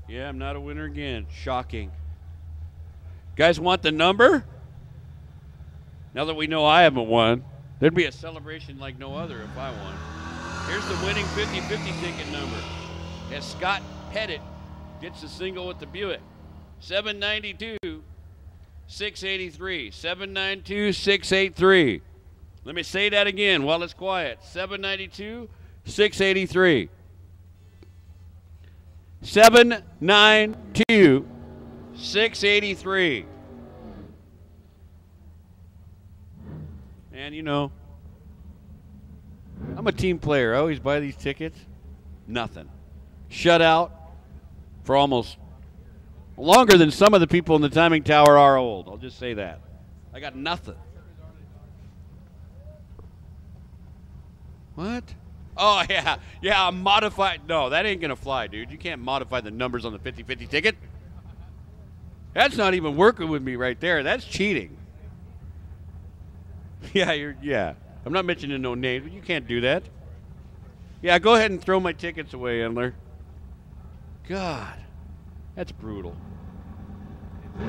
Yeah, I'm not a winner again. Shocking. Guys want the number? Now that we know I haven't won, there'd be a celebration like no other if I won. Here's the winning 50-50 ticket number. As Scott Pettit gets the single with the Buick. 792. 683. 792 683. Let me say that again while it's quiet. 792 683. 792 683. And you know, I'm a team player. I always buy these tickets. Nothing. Shut out for almost longer than some of the people in the timing tower are old. I'll just say that. I got nothing. What? Oh, yeah. Yeah, modified. No, that ain't going to fly, dude. You can't modify the numbers on the 50-50 ticket. That's not even working with me right there. That's cheating. Yeah. I'm not mentioning no names, but you can't do that. Yeah, go ahead and throw my tickets away, Endler. God, that's brutal.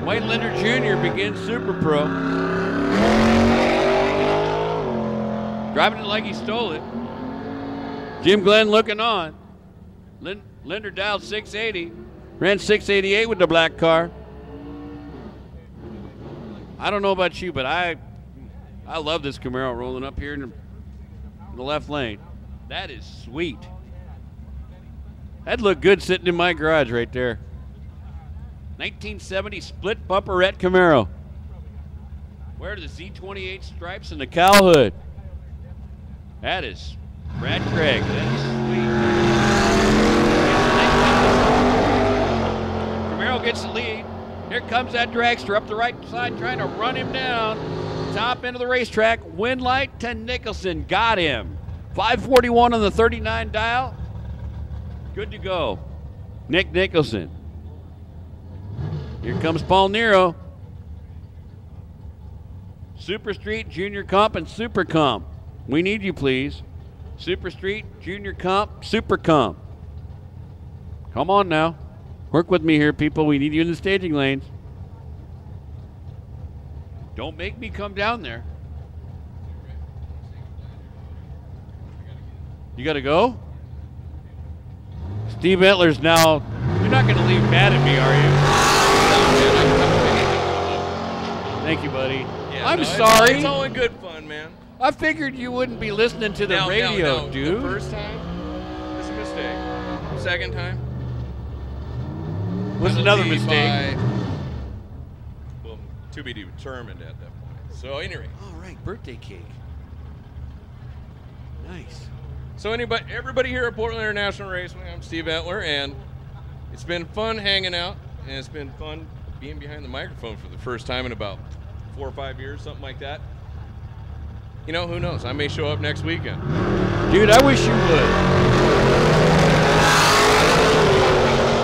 White Linder Jr. begins Super Pro. Driving it like he stole it. Jim Glenn looking on. Linder dialed 680. Ran 688 with the black car. I don't know about you, but I love this Camaro rolling up here in the left lane. That is sweet. That'd look good sitting in my garage right there. 1970 split bumperette Camaro. Where are the Z28 stripes and the cowl hood? That is Brad Craig. That is sweet. Camaro gets the lead. Here comes that dragster up the right side trying to run him down. Top end of the racetrack. Wind light to Nicholson. Got him. 541 on the 39 dial. Good to go. Nick Nicholson. Here comes Paul Nero. Super Street, Junior Comp, and Super Comp. We need you, please. Super Street, Junior Comp, Super Comp. Come on now. Work with me here, people. We need you in the staging lanes. Don't make me come down there. You got to go? Steve Etler's now. You're not going to leave mad at me, are you? Thank you, buddy. Yeah, I'm sorry. It's all in good fun, man. I figured you wouldn't be listening to the radio, dude. The first time, it's a mistake. Second time, was another mistake. Well, to be determined at that point. So anyway. All right, birthday cake. Nice. So everybody here at Portland International Raceway, I'm Steve Etler, and it's been fun hanging out, and it's been fun being behind the microphone for the first time in about 4 or 5 years, something like that. You know, who knows? I may show up next weekend. Dude, I wish you would.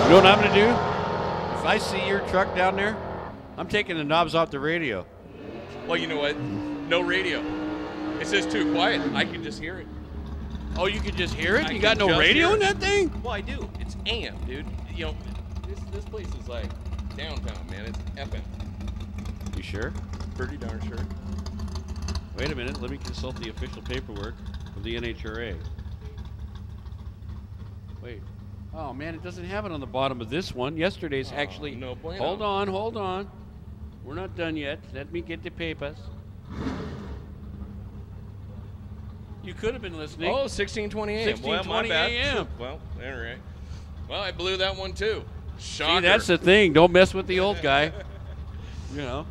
You know what I'm going to do? If I see your truck down there, I'm taking the knobs off the radio. Well, you know what? No radio. It's just too quiet. I can just hear it. Oh, you can just hear it? You got no radio in that thing? Well, I do. It's AM, dude. You know, this place is like downtown, man. It's FM. You sure? Pretty darn sure. Wait a minute. Let me consult the official paperwork of the NHRA. Wait. Oh, man, it doesn't have it on the bottom of this one. Yesterday's actually... No bueno. Hold on. We're not done yet. Let me get the papers. You could have been listening. Oh, 16:20 a.m. 16:20 a.m. Well, all right. Well, I blew that one too. Shocker. See, that's the thing. Don't mess with the old guy. You know.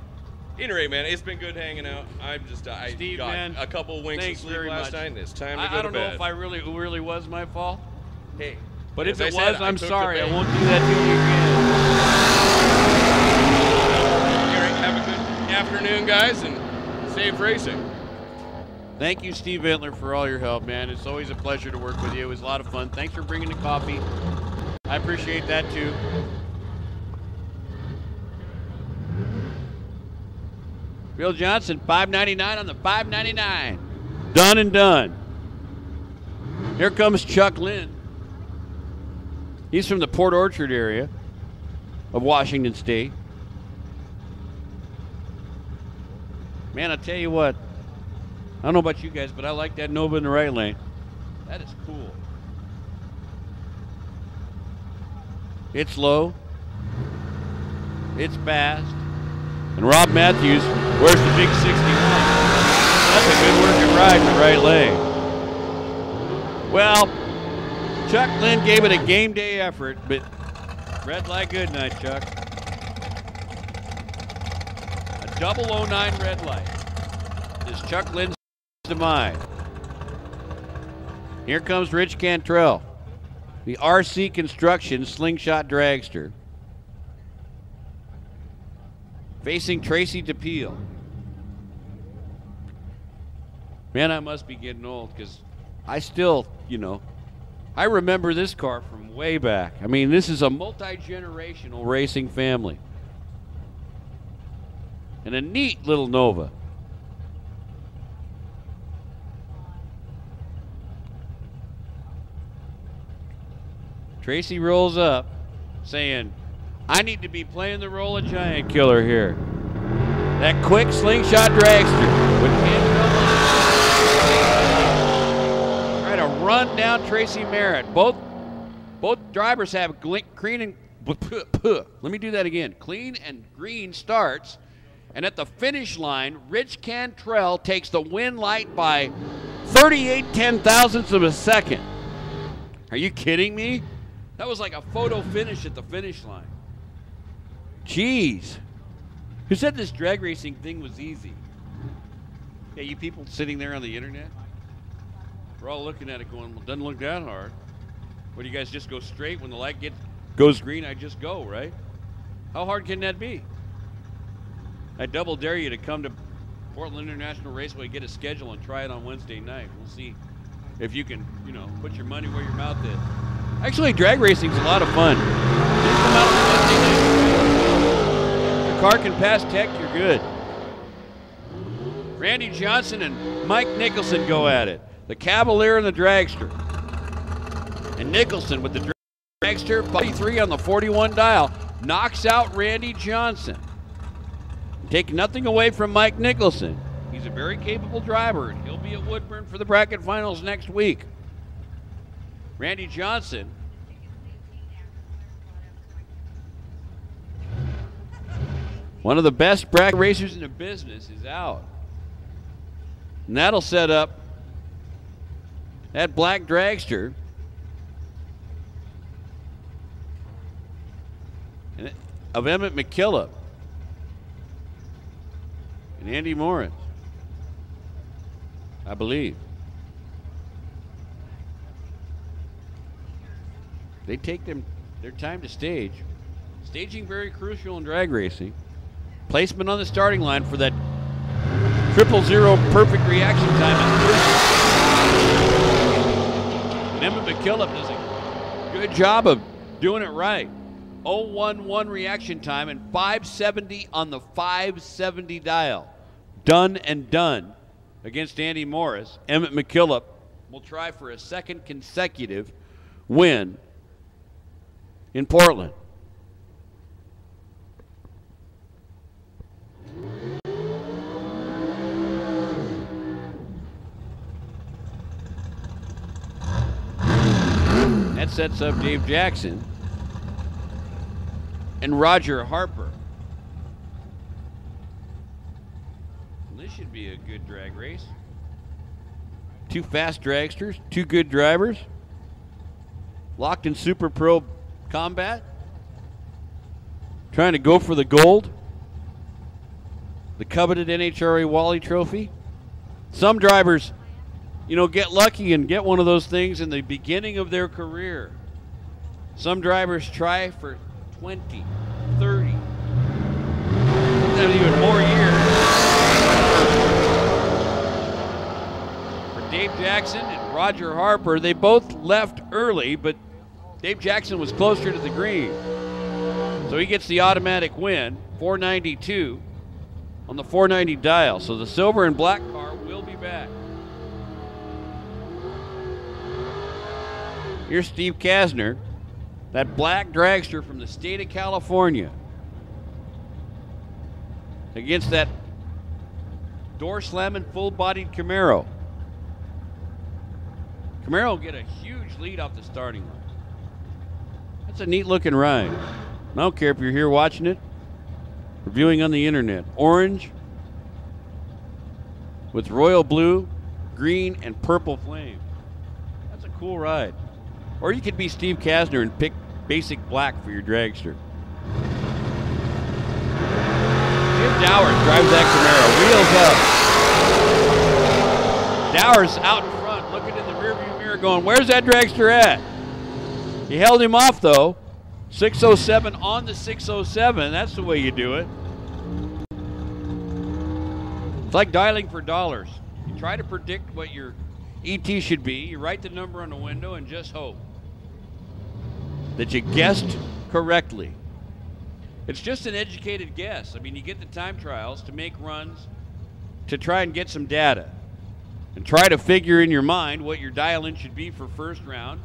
Any rate, man, it's been good hanging out. I'm just, I Steve, got man, a couple of winks of thanks sleep very last much. night, and it's time to go I to don't bed. know if I really was my fault. Hey, But if as I it said, was, I I'm took the sorry. I bait. won't do that to you again. All right, have a good afternoon, guys, and safe racing. Thank you, Steve Ventler, for all your help, man. It's always a pleasure to work with you. It was a lot of fun. Thanks for bringing the coffee. I appreciate that, too. Bill Johnson, $5.99 on the $5.99. Done and done. Here comes Chuck Lynn. He's from the Port Orchard area of Washington State. Man, I tell you what, I don't know about you guys, but I like that Nova in the right lane. That is cool. It's low. It's fast. And Rob Matthews wears the big 61. That's a good working ride in the right lane. Well, Chuck Lynn gave it a game day effort, but red light good night, Chuck. A 009 red light is Chuck Lynn's demise. Here comes Rich Cantrell, the RC Construction Slingshot Dragster, facing Tracy DePeel. Man, I must be getting old because I still, I remember this car from way back. I mean, this is a multi-generational racing family. And a neat little Nova. Tracy rolls up saying, I need to be playing the role of giant killer here. That quick slingshot dragster with Cantrell try to run down Tracy Merritt. Both drivers have clean and let me do that again. Clean and green starts, and at the finish line, Rich Cantrell takes the win light by 38/10,000ths of a second. Are you kidding me? That was like a photo finish at the finish line. Jeez. Who said this drag racing thing was easy? Yeah, you people sitting there on the internet? We're all looking at it going, well, it doesn't look that hard. What, do you guys just go straight? When the light goes green, I just go, right? How hard can that be? I double dare you to come to Portland International Raceway, get a schedule, and try it on Wednesday night. We'll see if you can, put your money where your mouth is. Actually, drag racing's a lot of fun. Just come out on Wednesday night. If your car can pass tech, you're good. Randy Johnson and Mike Nicholson go at it. The Cavalier and the Dragster. And Nicholson with the Dragster, 43 on the 41 dial, knocks out Randy Johnson. Take nothing away from Mike Nicholson. He's a very capable driver, and he'll be at Woodburn for the bracket finals next week. Randy Johnson one of the best bracket racers in the business is out. And that'll set up that black dragster of Emmett McKillop and Andy Morris, I believe. They take their time to stage. Staging very crucial in drag racing. Placement on the starting line for that 000 perfect reaction time. And Emmett McKillop does a good job of doing it right. 011 reaction time and 570 on the 570 dial. Done and done against Andy Morris. Emmett McKillop will try for a second consecutive win in Portland. That sets up Dave Jackson and Roger Harper. This should be a good drag race. Two fast dragsters, two good drivers, locked in Super Pro combat, trying to go for the gold. the coveted NHRA Wally Trophy. Some drivers, you know, get lucky and get one of those things in the beginning of their career. Some drivers try for 20, 30, sometimes even more years. For Dave Jackson and Roger Harper, they both left early, but Dave Jackson was closer to the green. So he gets the automatic win, 492 on the 490 dial. So the silver and black car will be back. Here's Steve Kasner, that black dragster from the state of California, against that door slamming full-bodied Camaro. Camaro will get a huge lead off the starting line. That's a neat looking ride. I don't care if you're here watching it or viewing on the internet. Orange with royal blue, green, and purple flame. That's a cool ride. Or you could be Steve Kasner and pick basic black for your dragster. Jim Dowers drives that Camaro, wheels up. Dowers out in front, looking in the rearview mirror going, where's that dragster at? He held him off though. 607 on the 607, that's the way you do it. It's like dialing for dollars. You try to predict what your ET should be, you write the number on the window and just hope that you guessed correctly. It's just an educated guess. I mean, you get the time trials to make runs to try and get some data and try to figure in your mind what your dial-in should be for first round.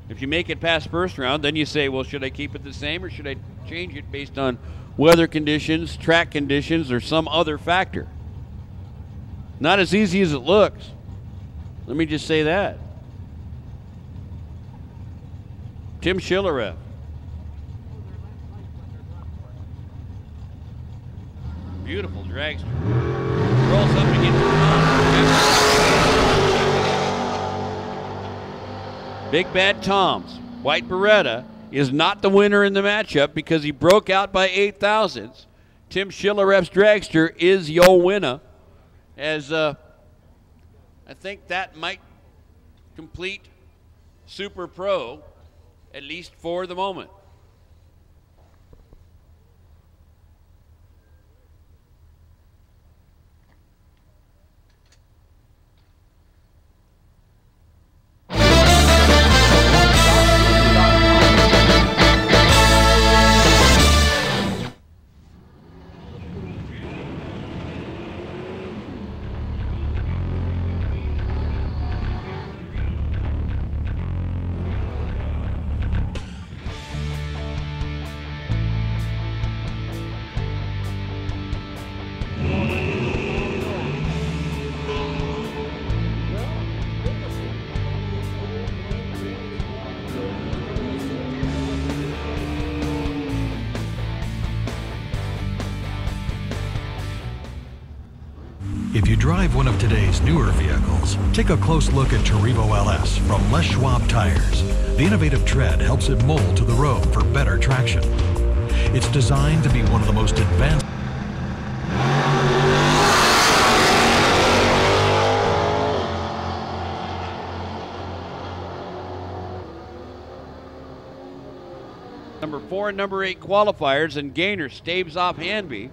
If you make it past first round, then you say, well, should I keep it the same or should I change it based on weather conditions, track conditions, or some other factor? Not as easy as it looks. Let me just say that. Tim Schillerev. Beautiful dragster. Rolls up against the Big Bad Tom's white Beretta is not the winner in the matchup because he broke out by 8 thousandths. Tim Schillerev's dragster is your winner, as I think that might complete Super Pro, at least for the moment. If you drive one of today's newer vehicles, take a close look at Tarivo LS from Les Schwab Tires. The innovative tread helps it mold to the road for better traction. It's designed to be one of the most advanced. Number 4 and number 8 qualifiers, and Gaynor staves off Hanby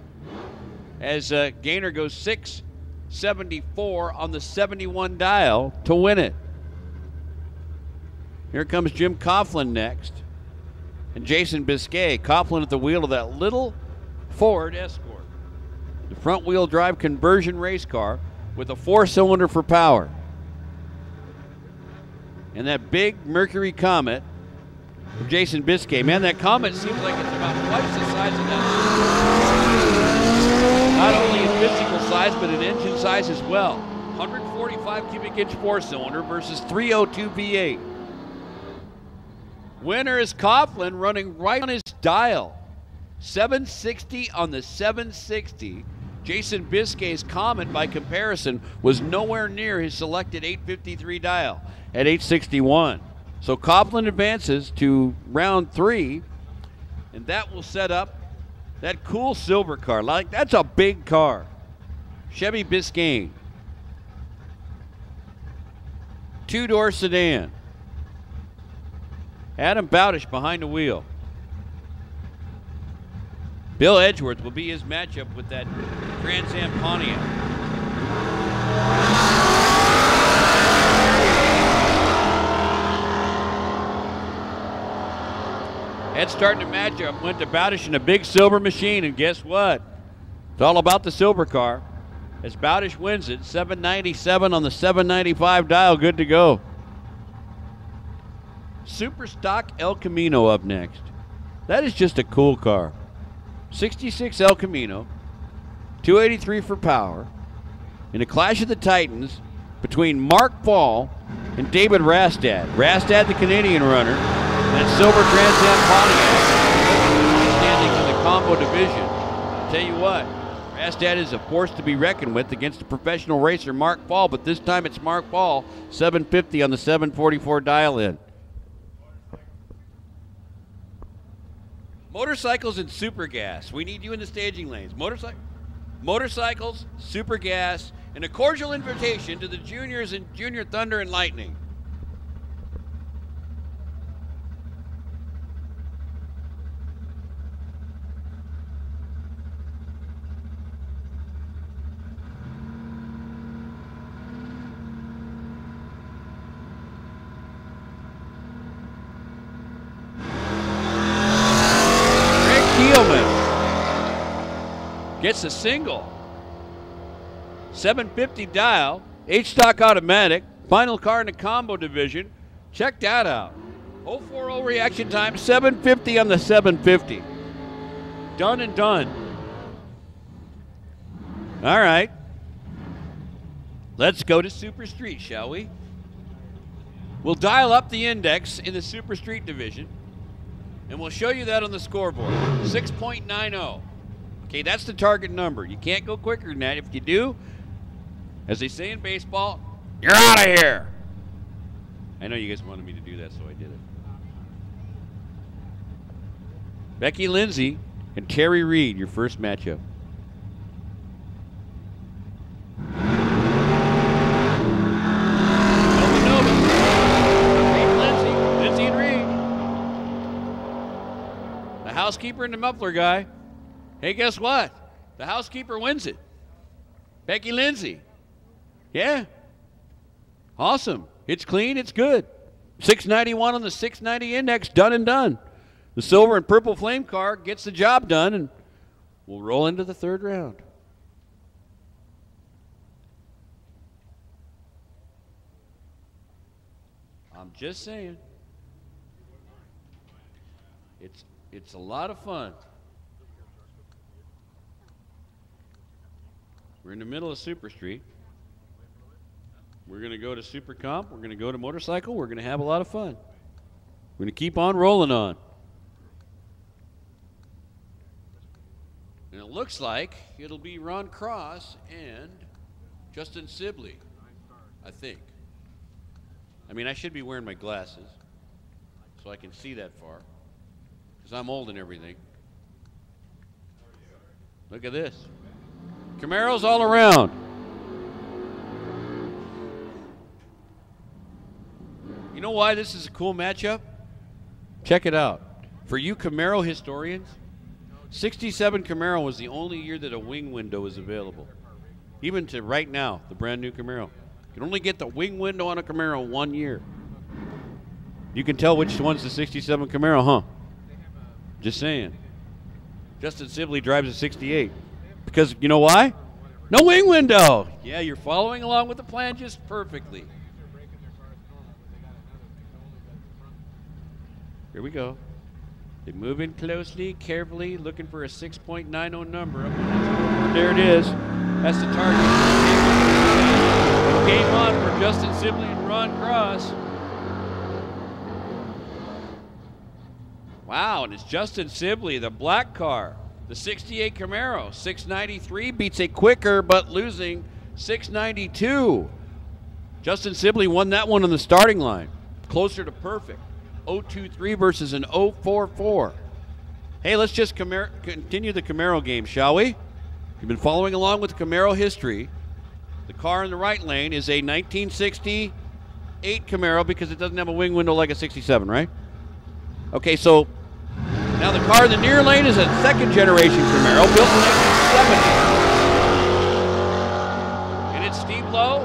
as Gaynor goes 674 on the 71 dial to win it. Here comes Jim Coughlin next, and Jason Biscay. Coughlin at the wheel of that little Ford Escort, the front wheel drive conversion race car with a 4-cylinder for power. And that big Mercury Comet of Jason Biscay. Man, that Comet seems like it's about twice the size of that. Not only in physical size, but in engine size as well. 145 cubic inch 4-cylinder versus 302 V8. Winner is Coughlin, running right on his dial. 760 on the 760. Jason Biscay's Comet, by comparison, was nowhere near his selected 853 dial at 861. So Coughlin advances to round 3, and that will set up That cool silver car. Like, that's a big car. Chevy Biscayne. Two-door sedan. Adam Bowdish behind the wheel. Bill Edgeworth will be his matchup with that Trans Am Pontiac. Head starting to match up. Went to Bowdish in a big silver machine, and guess what? It's all about the silver car. As Bowdish wins it, 797 on the 795 dial, good to go. Super Stock El Camino up next. That is just a cool car. 66 El Camino, 283 for power, in a clash of the Titans between Mark Fall and David Rastad. Rastad, the Canadian runner, and silver Trans Am Pontiac, standing in the combo division. I'll tell you what, Rastad is a force to be reckoned with against a professional racer, Mark Fall, but this time it's Mark Fall, 750 on the 744 dial-in. Motorcycles and super gas. We need you in the staging lanes. Motorcycles, super gas, and a cordial invitation to the juniors and Junior Thunder and Lightning. Gets a single. 750 dial, H-stock automatic, final car in the combo division. Check that out. 040 reaction time, 750 on the 750. Done and done. All right. Let's go to Super Street, shall we? We'll dial up the index in the Super Street division, and we'll show you that on the scoreboard. 6.90. Okay, that's the target number. You can't go quicker than that. If you do, as they say in baseball, you're out of here. I know you guys wanted me to do that, so I did it. Becky Lindsay and Terry Reed, your first matchup. Lindsay and Reed. The housekeeper and the muffler guy. Hey, guess what? The housekeeper wins it. Becky Lindsay. Yeah. Awesome. It's clean. It's good. 691 on the 690 index. Done and done. The silver and purple flame car gets the job done, and we'll roll into the third round. I'm just saying. It's a lot of fun. We're in the middle of Super Street. We're going to go to Super Comp. We're going to go to Motorcycle. We're going to have a lot of fun. We're going to keep on rolling on. And it looks like it'll be Ron Cross and Justin Sibley, I think. I mean, I should be wearing my glasses so I can see that far, because I'm old and everything. Look at this. Camaros all around. You know why this is a cool matchup? Check it out. For you Camaro historians, 67 Camaro was the only year that a wing window is available. Even to right now, the brand new Camaro. You can only get the wing window on a Camaro 1 year. You can tell which one's the 67 Camaro, huh? Just saying. Justin Sibley drives a 68. Because you know why? No wing window. Yeah, you're following along with the plan just perfectly. Here we go. They move in closely, carefully, looking for a 6.90 number. There it is. That's the target. Game on for Justin Sibley and Ron Cross. Wow, and it's Justin Sibley, the black car. The 68 Camaro, 693, beats a quicker but losing 692. Justin Sibley won that one on the starting line. Closer to perfect. 023 versus an 044. Hey, let's just continue the Camaro game, shall we? You've been following along with the Camaro history. The car in the right lane is a 1968 Camaro because it doesn't have a wing window like a 67, right? Okay, so now the car in the near lane is a second generation Camaro built in 1970. And it's Steve Lowe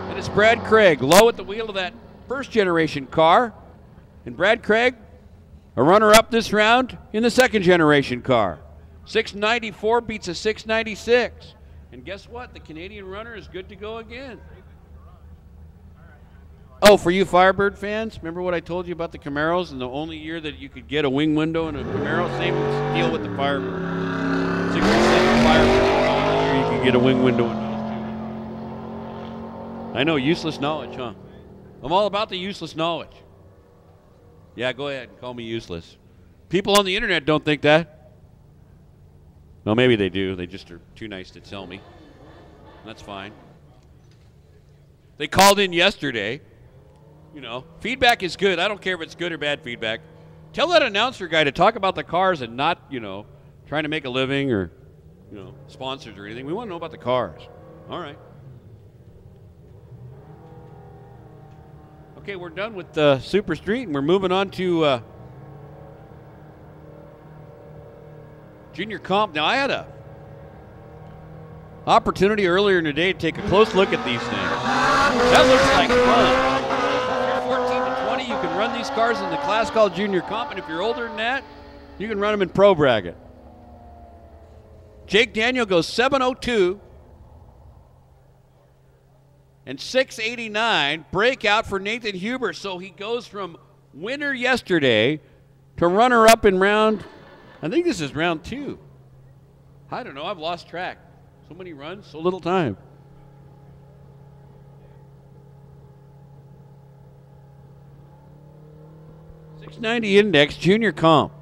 and it's Brad Craig. Lowe at the wheel of that first generation car. And Brad Craig, a runner-up this round in the second generation car. 694 beats a 696. And guess what? The Canadian runner is good to go again. Oh, for you Firebird fans, remember what I told you about the Camaros and the only year that you could get a wing window in a Camaro? Same deal with the Firebird. 67 Firebird, the only year you could get a wing window in those two. I know, useless knowledge, huh? I'm all about the useless knowledge. Yeah, go ahead and call me useless. People on the internet don't think that. Well, maybe they do. They just are too nice to tell me. That's fine. They called in yesterday. You know, feedback is good. I don't care if it's good or bad feedback. Tell that announcer guy to talk about the cars and not, you know, trying to make a living or, you know, sponsors or anything. We want to know about the cars. All right. Okay, we're done with the Super Street and we're moving on to Junior Comp. Now, I had a opportunity earlier in the day to take a close look at these things. That looks like fun. If you're 14 to 20, you can run these cars in the class called Junior Comp, and if you're older than that, you can run them in Pro Bracket. Jake Daniel goes 702 and 689. Breakout for Nathan Huber, so he goes from winner yesterday to runner-up in round, I think this is round 2. I don't know, I've lost track. So many runs, so little time. .690 index, Junior Comp.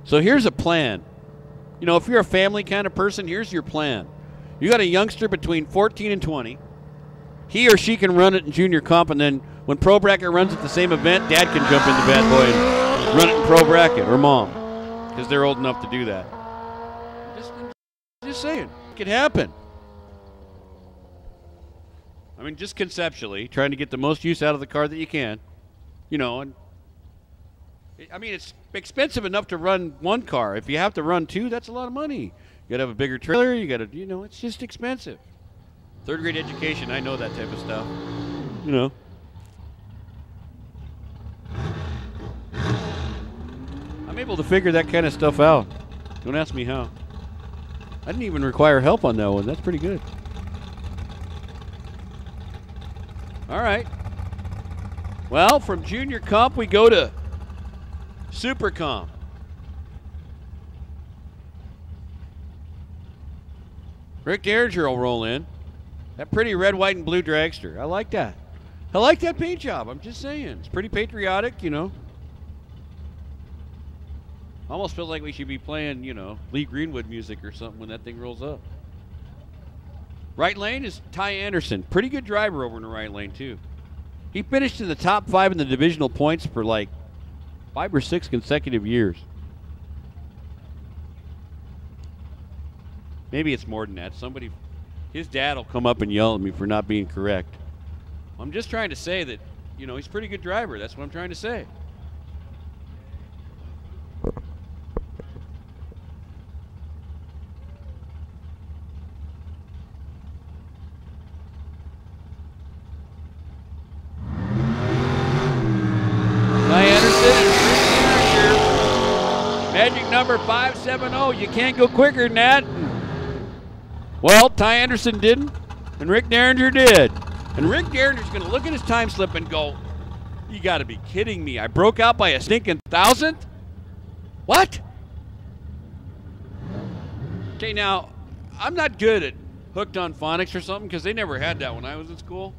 So here's a plan. You know, if you're a family kind of person, here's your plan. You got a youngster between 14 and 20. He or she can run it in Junior Comp, and then when Pro Bracket runs at the same event, Dad can jump in the bad boy and run it in Pro Bracket, or Mom, because they're old enough to do that. Just saying, it could happen. I mean, just conceptually, trying to get the most use out of the car that you can, you know, and I mean, it's expensive enough to run one car. If you have to run two, that's a lot of money. You got to have a bigger trailer. You got to, you know, it's just expensive. Third grade education, I know that type of stuff. You know. I'm able to figure that kind of stuff out. Don't ask me how. I didn't even require help on that one. That's pretty good. All right. Well, from Junior Comp, we go to Super Comp. Rick Derringer will roll in. That pretty red, white, and blue dragster. I like that. I like that paint job. I'm just saying. It's pretty patriotic, you know. Almost feels like we should be playing, you know, Lee Greenwood music or something when that thing rolls up. Right lane is Ty Anderson. Pretty good driver over in the right lane, too. He finished in the top 5 in the divisional points for like 5 or 6 consecutive years. Maybe it's more than that. Somebody, his dad will come up and yell at me for not being correct. I'm just trying to say that, you know, he's a pretty good driver. That's what I'm trying to say. Magic number 570. You can't go quicker than that. Well, Ty Anderson didn't, and Rick Derringer did. And Rick Derringer's going to look at his time slip and go, you got to be kidding me. I broke out by a stinking 1,000th? What? Okay, now, I'm not good at hooked on phonics or something because they never had that when I was in school.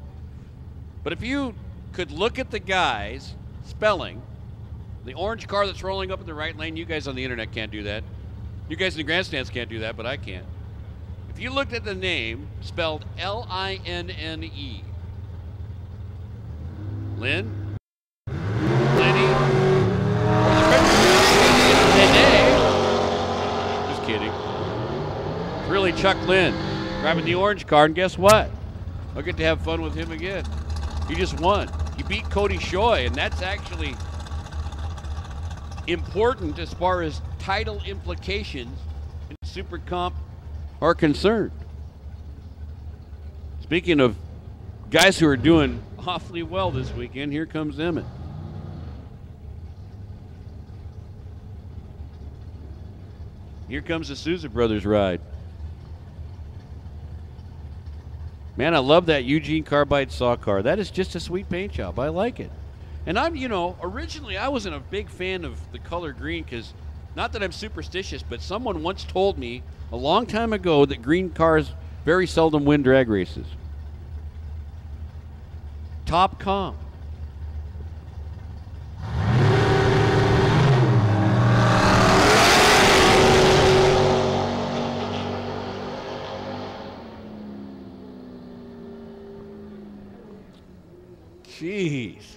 But if you could look at the guys spelling, the orange car that's rolling up in the right lane, you guys on the internet can't do that. You guys in the grandstands can't do that, but I can. If you looked at the name, spelled L-I-N-N-E. Lynn? Lenny? Just kidding. It's really Chuck Lynn driving the orange car, and guess what? I'll get to have fun with him again. He just won. He beat Cody Shoy, and that's actually important as far as title implications in Super Comp are concerned. Speaking of guys who are doing awfully well this weekend, here comes Emmett. Here comes the Souza Brothers ride. Man, I love that Eugene Carbide saw car. That is just a sweet paint job. I like it. And I'm, originally I wasn't a big fan of the color green because, not that I'm superstitious, but someone once told me a long time ago that green cars very seldom win drag races. Top comp. Jeez.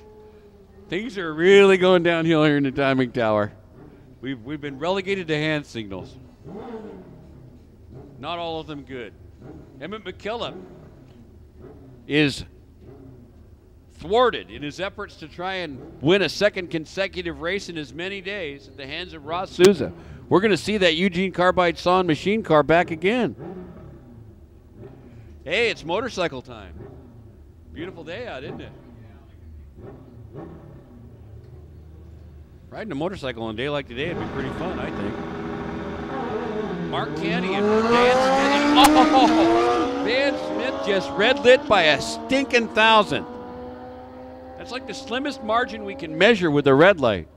Things are really going downhill here in the timing tower. We've been relegated to hand signals. Not all of them good. Emmett McKillop is thwarted in his efforts to try and win a second consecutive race in as many days at the hands of Ross Souza. We're going to see that Eugene Carbide saw and machine car back again. Hey, it's motorcycle time. Beautiful day out, isn't it? Riding a motorcycle on a day like today would be pretty fun, I think. Mark Canny and Van Smith. Oh, Van Smith just red lit by a stinking 1,000. That's like the slimmest margin we can measure with a red light.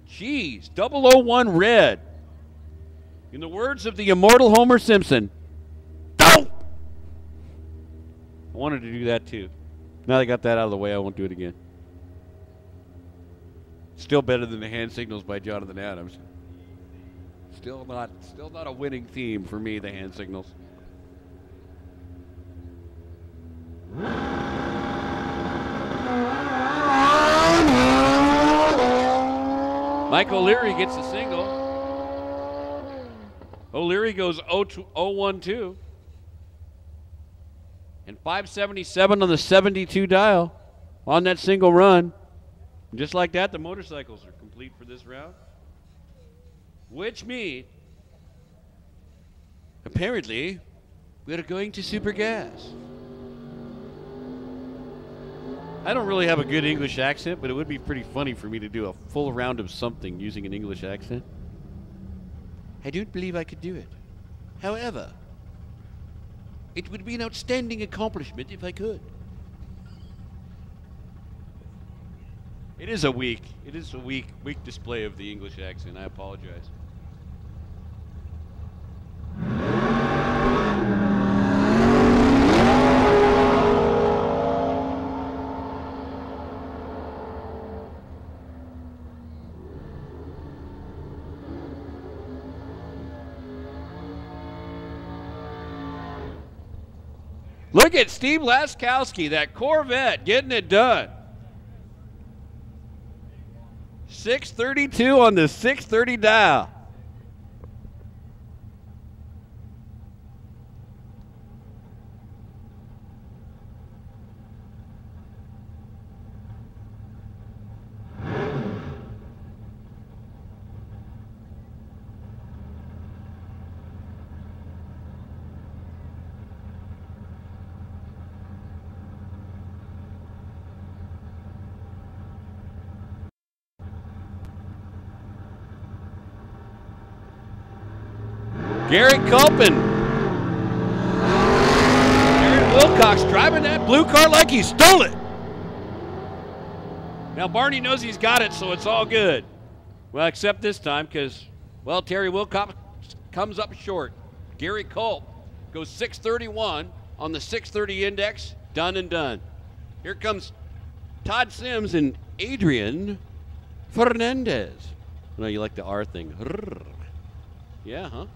Jeez, 001 red. In the words of the immortal Homer Simpson, don't! I wanted to do that too. Now that I got that out of the way, I won't do it again. Still better than the hand signals by Jonathan Adams. Still not a winning theme for me, the hand signals. Mike O'Leary gets the single. O'Leary goes 0-1-2. And 577 on the 72 dial on that single run. And just like that, the motorcycles are complete for this round. Which means, apparently, we're going to Super Gas. I don't really have a good English accent, but it would be pretty funny for me to do a full round of something using an English accent. I don't believe I could do it. However, it would be an outstanding accomplishment if I could. It is a weak display of the English accent. I apologize. Look at Steve Laskowski, that Corvette, getting it done. 632 on the 630 dial. Gary Culpin. Aaron Wilcox driving that blue car like he stole it. Now Barney knows he's got it, so it's all good. Well, except this time because, well, Terry Wilcox comes up short. Gary Culp goes 631 on the 630 index. Done and done. Here comes Todd Sims and Adrian Fernandez. No, you like the R thing. Yeah, huh?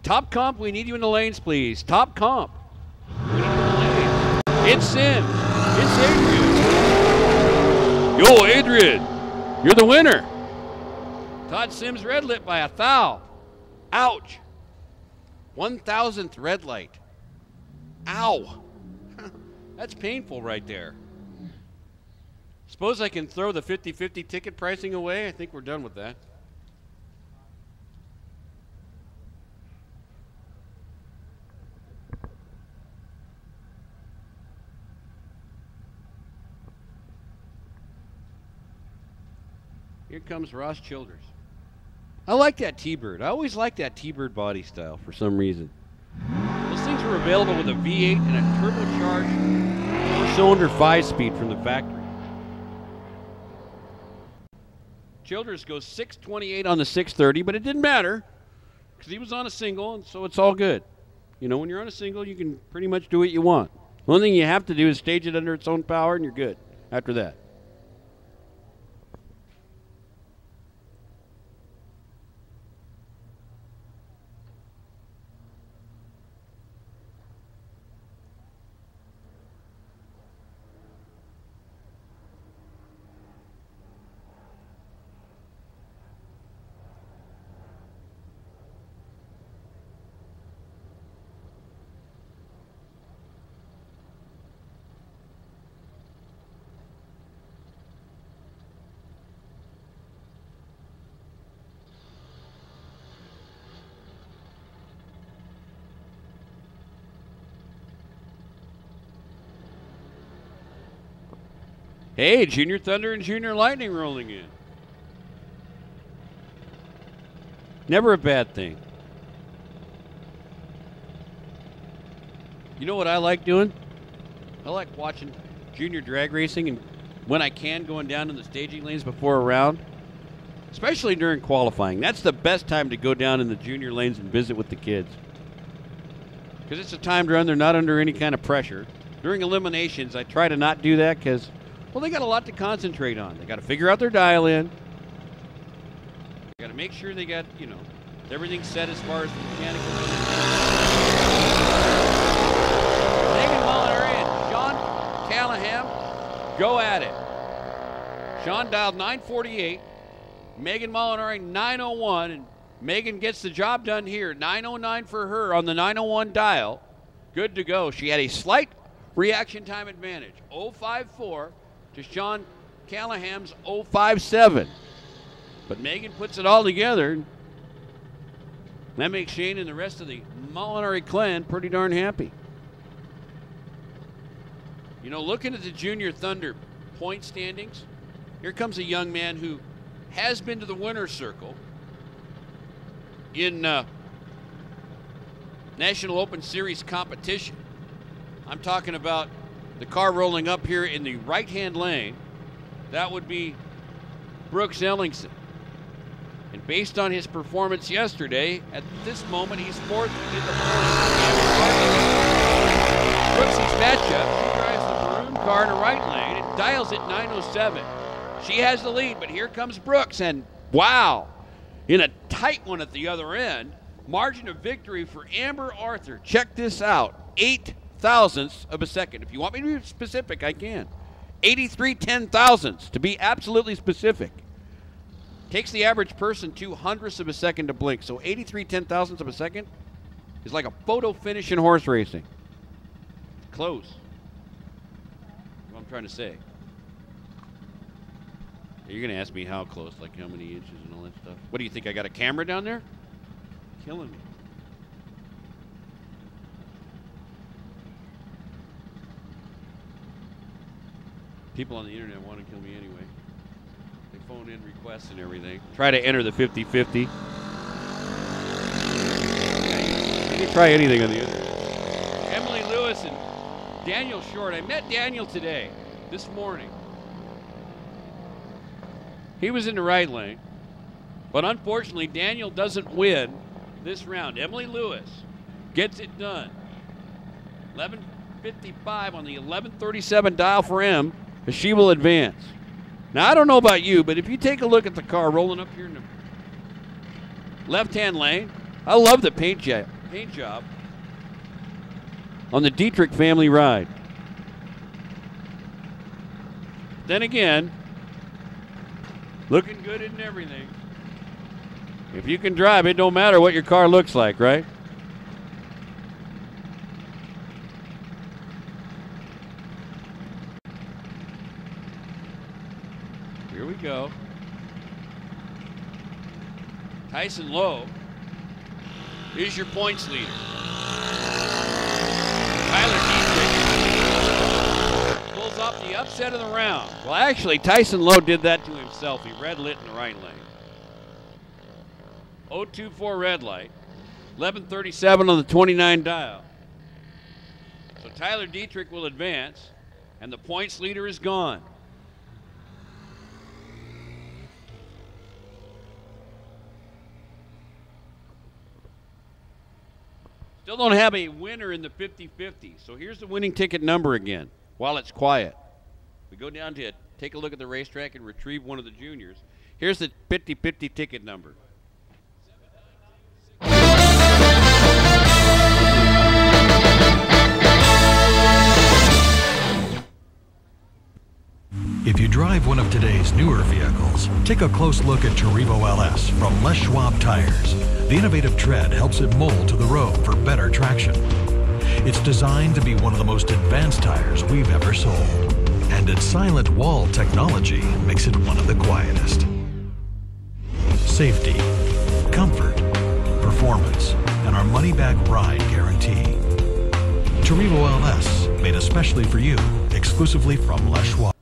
Top comp, we need you in the lanes, please. Top comp. We need you in the lanes. It's Sim. It's Adrian. Yo, Adrian. You're the winner. Todd Sims red lit by a thou. Ouch. 1,000th red light. Ow. That's painful right there. Suppose I can throw the 50-50 ticket pricing away? I think we're done with that. Here comes Ross Childers. I like that T-Bird. I always liked that T-Bird body style for some reason. Those things were available with a V8 and a turbocharged 4-cylinder 5-speed from the factory. Childers goes 628 on the 630, but it didn't matter because he was on a single, and so it's all good. You know, when you're on a single, you can pretty much do what you want. The only thing you have to do is stage it under its own power, and you're good after that. Hey, Junior Thunder and Junior Lightning rolling in. Never a bad thing. You know what I like doing? I like watching junior drag racing, and when I can, going down in the staging lanes before a round, especially during qualifying. That's the best time to go down in the junior lanes and visit with the kids. Because it's a timed run. They're not under any kind of pressure. During eliminations, I try to not do that because, well, they got a lot to concentrate on. They got to figure out their dial in. Got to make sure they got, you know, everything set as far as the mechanical. Megan Molinari and Sean Callahan go at it. Sean dialed 948. Megan Molinari 901, and Megan gets the job done here. 909 for her on the 901 dial. Good to go. She had a slight reaction time advantage. 054 to Sean Callahan's 057. But Megan puts it all together. That makes Shane and the rest of the Molinari clan pretty darn happy. You know, looking at the Junior Thunder point standings, here comes a young man who has been to the winner's circle in National Open Series competition. I'm talking about the car rolling up here in the right-hand lane. That would be Brooks Ellingson. And based on his performance yesterday, at this moment, he's fourth in the Brooks' matchup, she drives the maroon car in the right lane and dials it 907. She has the lead, but here comes Brooks, and wow, in a tight one at the other end, margin of victory for Amber Arthur. Check this out, 8 thousandths of a second. If you want me to be specific, I can. 83 10,000ths, to be absolutely specific. Takes the average person 2/100ths of a second to blink. So 83 10,000ths of a second is like a photo finish in horse racing. Close. That's what I'm trying to say. You're going to ask me how close, like how many inches and all that stuff. What do you think? I got a camera down there? Killing me. People on the internet want to kill me anyway. They phone in requests and everything. Try to enter the 50-50. You can try anything on the internet. Emily Lewis and Daniel Short. I met Daniel today, this morning. He was in the right lane. But unfortunately, Daniel doesn't win this round. Emily Lewis gets it done. 11:55 on the 11:37 dial for M. She will advance. Now, I don't know about you, but if you take a look at the car rolling up here in the left-hand lane, I love the paint job on the Dietrich family ride. Then again, looking good in everything. If you can drive, it don't matter what your car looks like, right? Here we go. Tyson Lowe is your points leader. Tyler Dietrich pulls off the upset of the round. Well, actually, Tyson Lowe did that to himself. He red lit in the right lane. 024 red light. 1137 on the 29 dial. So Tyler Dietrich will advance, and the points leader is gone. Still don't have a winner in the 50-50. So here's the winning ticket number again while it's quiet. We go down to take a look at the racetrack and retrieve one of the juniors. Here's the 50-50 ticket number. If you drive one of today's newer vehicles, take a close look at Tarivo LS from Les Schwab Tires. The innovative tread helps it mold to the road for better traction. It's designed to be one of the most advanced tires we've ever sold. And its silent wall technology makes it one of the quietest. Safety, comfort, performance, and our money-back ride guarantee. Tarivo LS, made especially for you, exclusively from Les Schwab.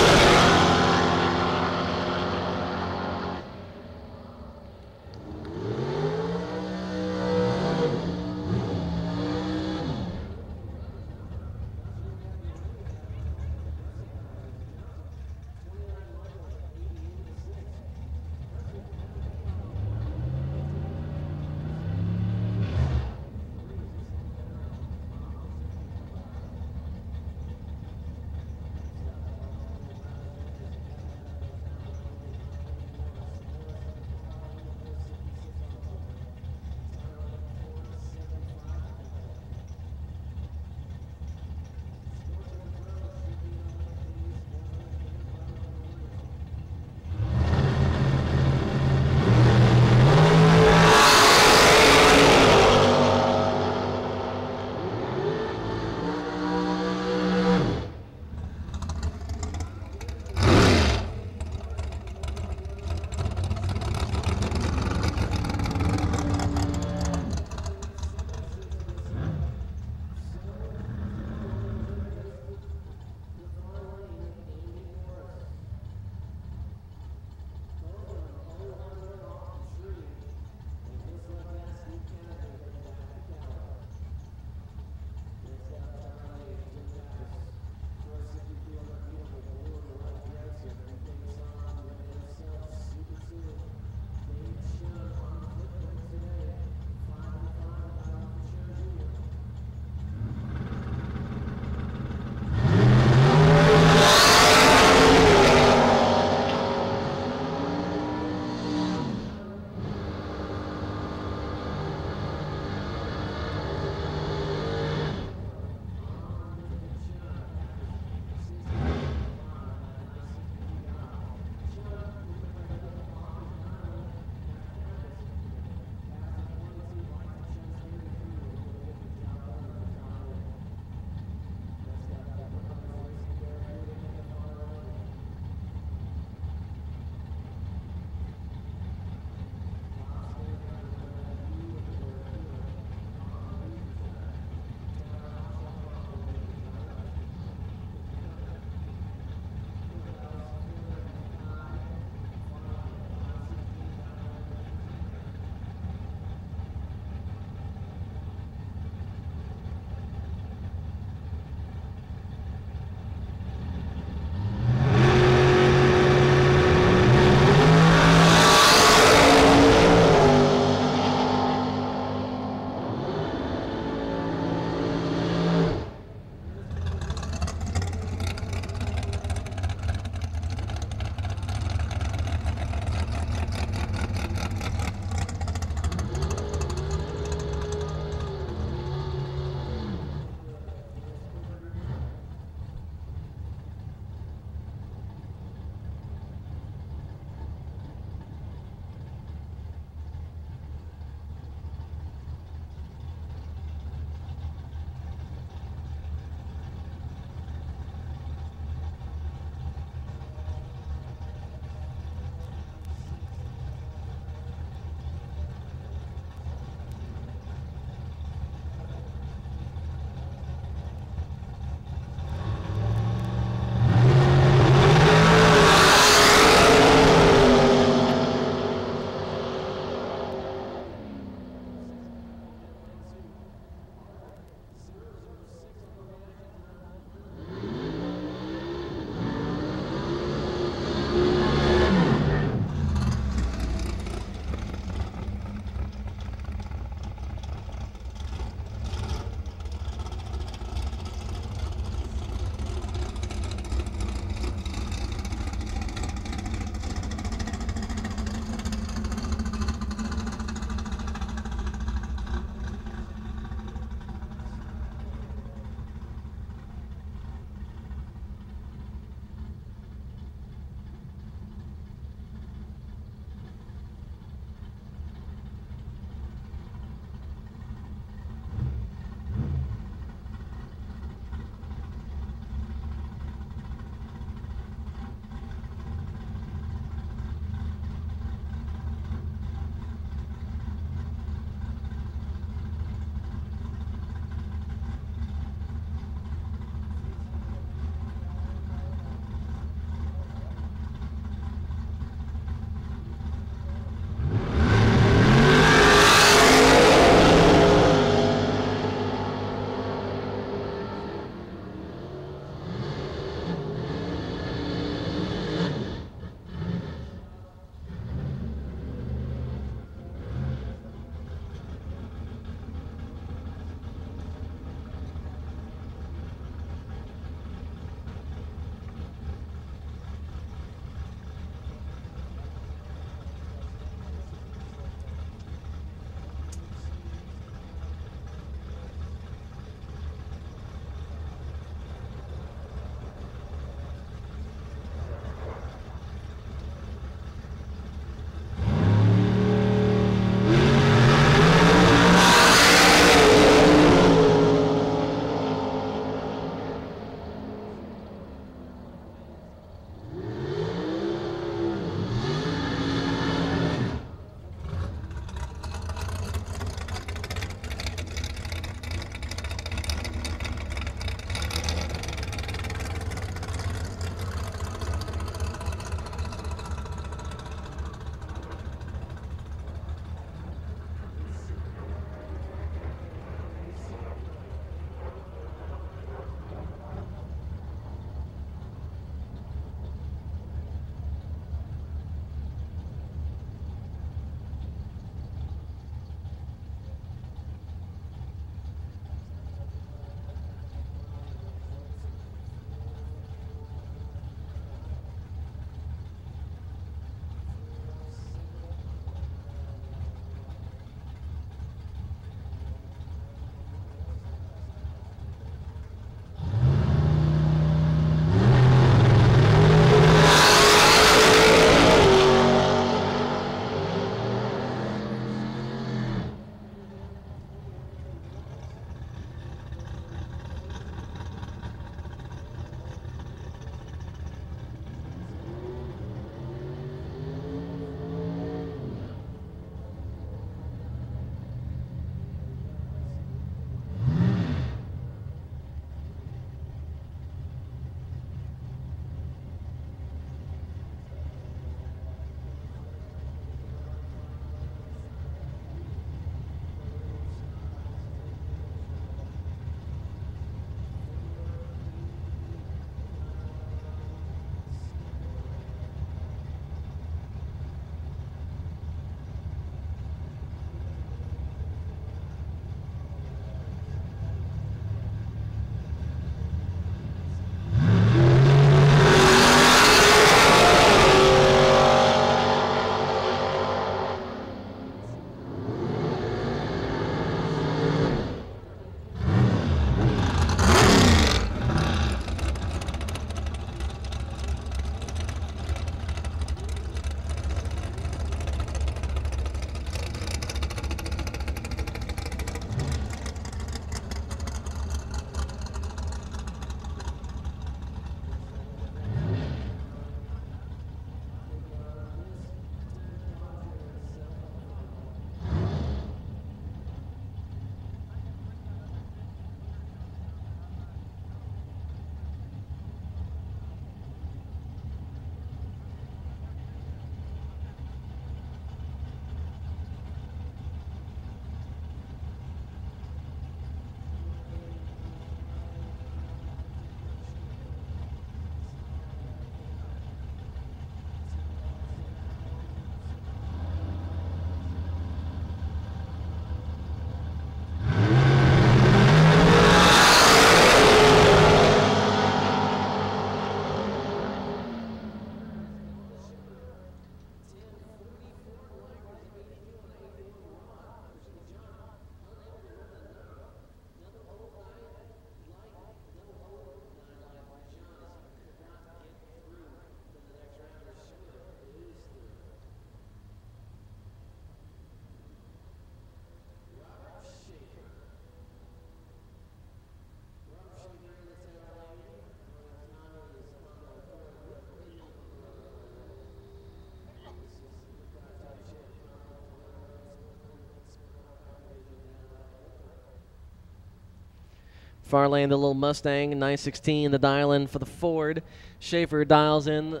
Far lane, the little Mustang, 916, the dial in for the Ford. Schaefer dials in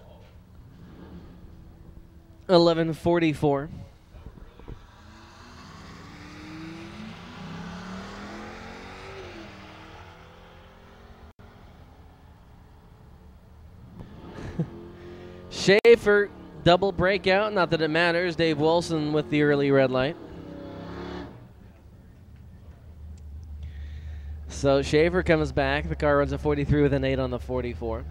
1144. Schaefer, double breakout, not that it matters. Dave Wilson with the early red light. So Schaefer comes back. The car runs a 43 with an 8 on the 44.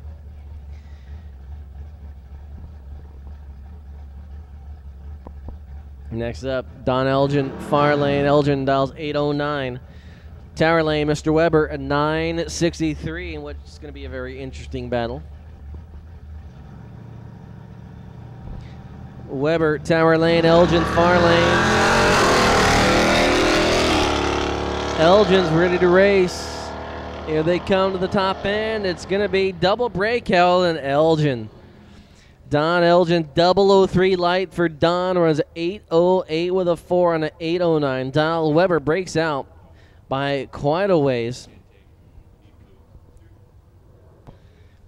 Next up, Don Elgin, far lane. Elgin dials 809. Tower lane, Mr. Weber, a 963, in which is going to be a very interesting battle. Weber, tower lane, Elgin, far lane. Elgin's ready to race. Here they come to the top end. It's going to be double breakout and Elgin. Don Elgin, 003 light for Don, runs 808 with a 4 on an 809. Dial Weber breaks out by quite a ways.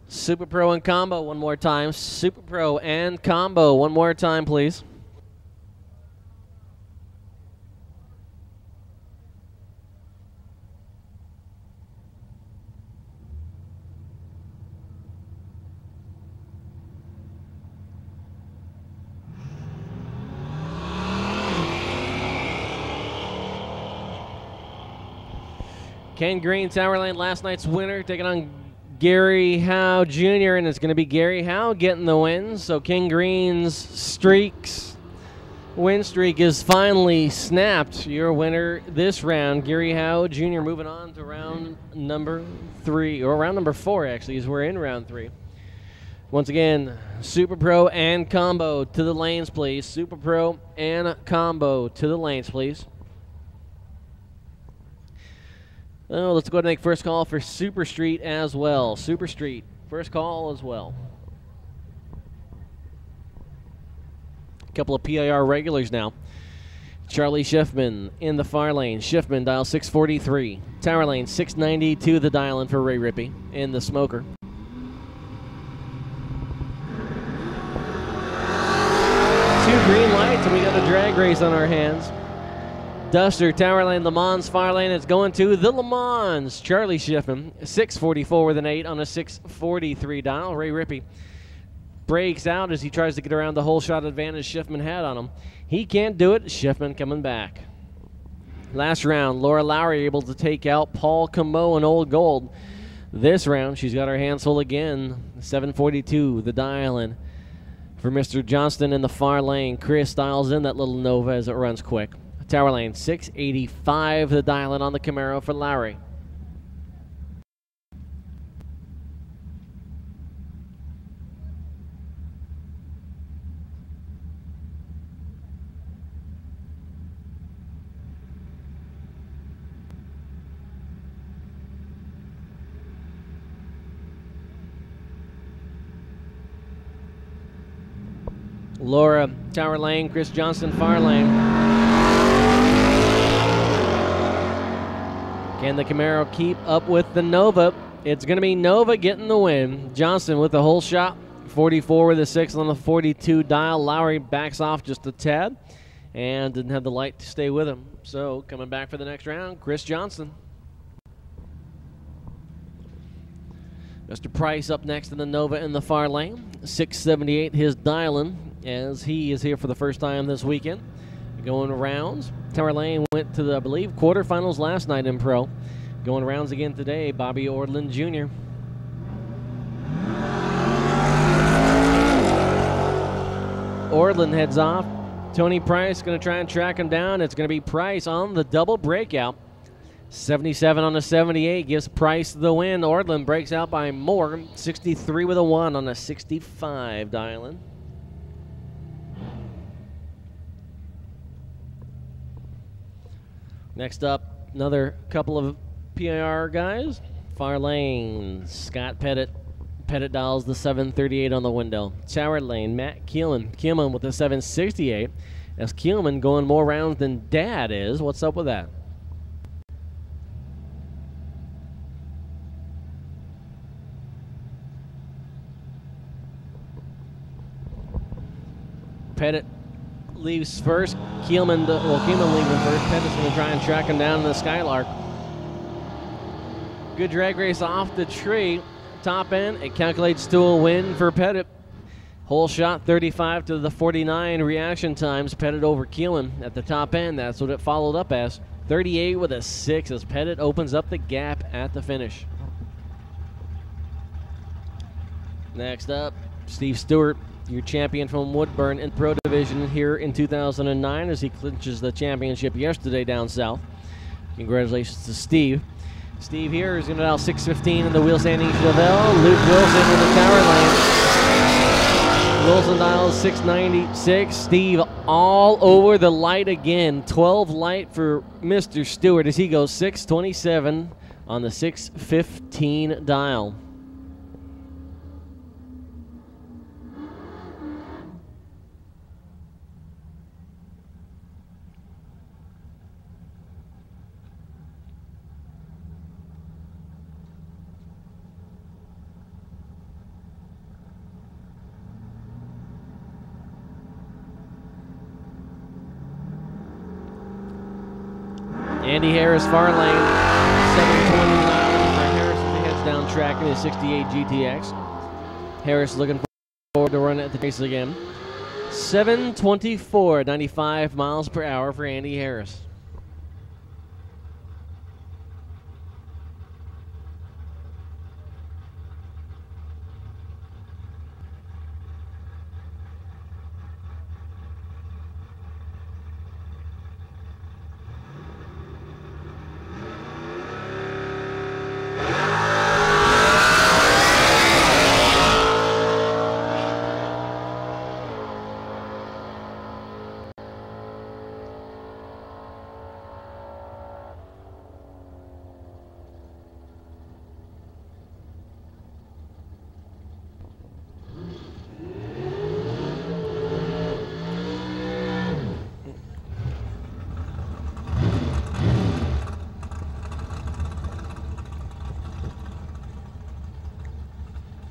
Super Pro and Combo one more time. Super Pro and Combo one more time, please. Ken Green, Tower Lane, last night's winner, taking on Gary Howe Jr., and it's going to be Gary Howe getting the win. So Ken Green's win streak is finally snapped. Your winner this round, Gary Howe Jr., moving on to round number 3, or round number 4, actually, as we're in round 3. Once again, Super Pro and Combo to the lanes, please. Super Pro and Combo to the lanes, please. Oh, let's go ahead and make first call for Super Street as well. Super Street, first call as well. A couple of PIR regulars now. Charlie Schiffman in the far lane. Schiffman dial 643. Tower lane 692, the dial in for Ray Rippey in the smoker. Two green lights and we got a drag race on our hands. Duster, Tower Lane, Le Mans, far lane. It's going to the Le Mans. Charlie Schiffman, 644 with an 8 on a 643 dial. Ray Rippey breaks out as he tries to get around the whole shot advantage Schiffman had on him. He can't do it. Schiffman coming back. Last round, Laura Lowry able to take out Paul Camo and Old Gold. This round, she's got her hands full again. 742, the dial in for Mr. Johnston in the far lane. Chris dials in that little Nova as it runs quick. Tower lane 685, the dial in on the Camaro for Lowry. Laura, Tower lane, Chris Johnston, far lane. Can the Camaro keep up with the Nova? It's going to be Nova getting the win. Johnston with the whole shot. 44 with a 6 on the 42 dial. Lowry backs off just a tad and didn't have the light to stay with him. So coming back for the next round, Chris Johnston. Mr. Price up next in the Nova in the far lane. 678 his dial-in as he is here for the first time this weekend. Going rounds. Tower Lane went to the, I believe, quarterfinals last night in Pro. Going rounds again today, Bobby Orland Jr. Orland heads off. Tony Price going to try and track him down. It's going to be Price on the double breakout. 77 on a 78 gives Price the win. Orland breaks out by more. 63 with a 1 on a 65 dial-in. Next up, another couple of PIR guys. Far lane, Scott Pettit. Pettit dials the 738 on the window. Tower lane, Matt Keelman. Keelman with the 768. As Keelman going more rounds than Dad is. What's up with that? Pettit leaves first. Keelman leaving first. Pettit's going to try and track him down in the Skylark. Good drag race off the tree. Top end, it calculates to a win for Pettit. Whole shot 35 to the 49 reaction times. Pettit over Keelman at the top end. That's what it followed up as. 38 with a 6 as Pettit opens up the gap at the finish. Next up, Steve Stewart, your champion from Woodburn in Pro Division here in 2009 as he clinches the championship yesterday down south. Congratulations to Steve. Steve here is going to dial 615 in the wheel standing Chevelle. Luke Wilson in the tower lane. Wilson dials 696. Steve all over the light again. 12 light for Mr. Stewart as he goes 627 on the 615 dial. Andy Harris, far lane, 729 for Harris as he heads down track in his 68 GTX. Harris looking forward to run at the race again. 724, 95 miles per hour for Andy Harris.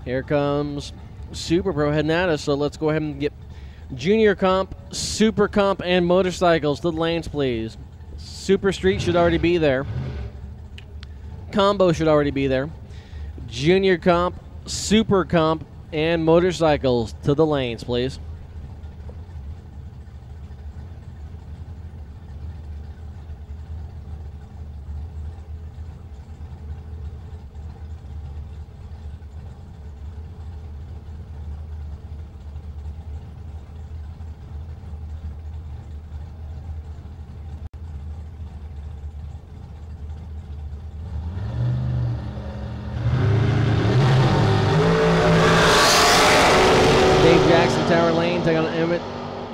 Here comes Super Pro heading at us, so let's go ahead and get Junior Comp, Super Comp, and motorcycles to the lanes, please. Super Street should already be there. Combo should already be there. Junior Comp, Super Comp, and motorcycles to the lanes, please. Tower lane, take on Emmett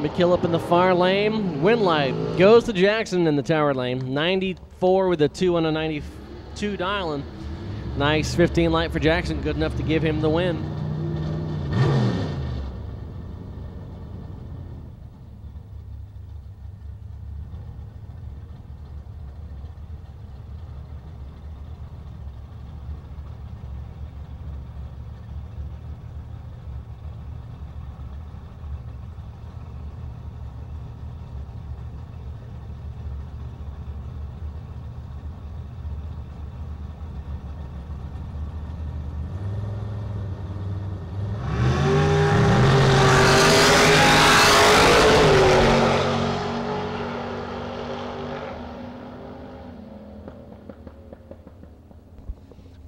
McKillop in the far lane. Winlight goes to Jackson in the tower lane. 94 with a 2 on a 92 dialing. Nice 15 light for Jackson, good enough to give him the win.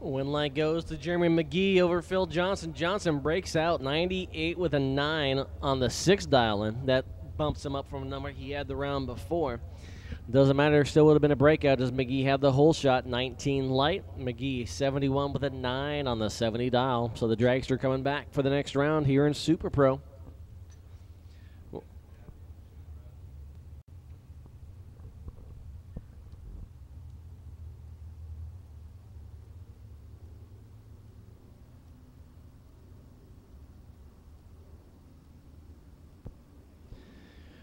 Winlight goes to Jeremy McGee over Phil Johnson. Johnson breaks out 98 with a 9 on the 6 dial-in. That bumps him up from a number he had the round before. Doesn't matter, still would have been a breakout as McGee had the whole shot, 19 light. McGee 71 with a 9 on the 70 dial. So the dragster coming back for the next round here in Super Pro.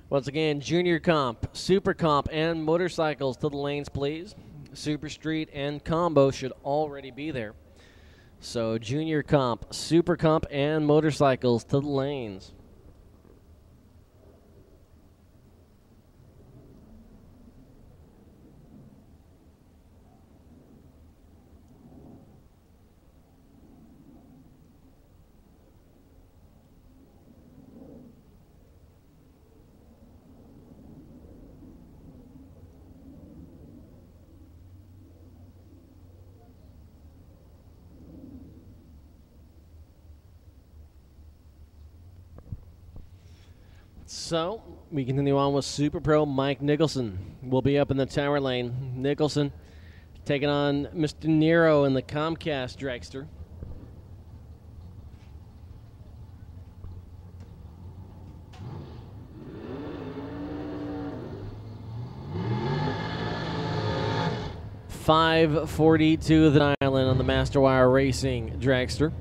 Once again, Junior Comp, Super Comp, and motorcycles to the lanes, please. Super Street and Combo should already be there. So Junior Comp, Super Comp, and motorcycles to the lanes. So we continue on with Super Pro Mike Nicholson. Will be up in the tower lane. Nicholson taking on Mr. Nero in the Comcast dragster. .542 the dial-in on the Masterwire Racing dragster.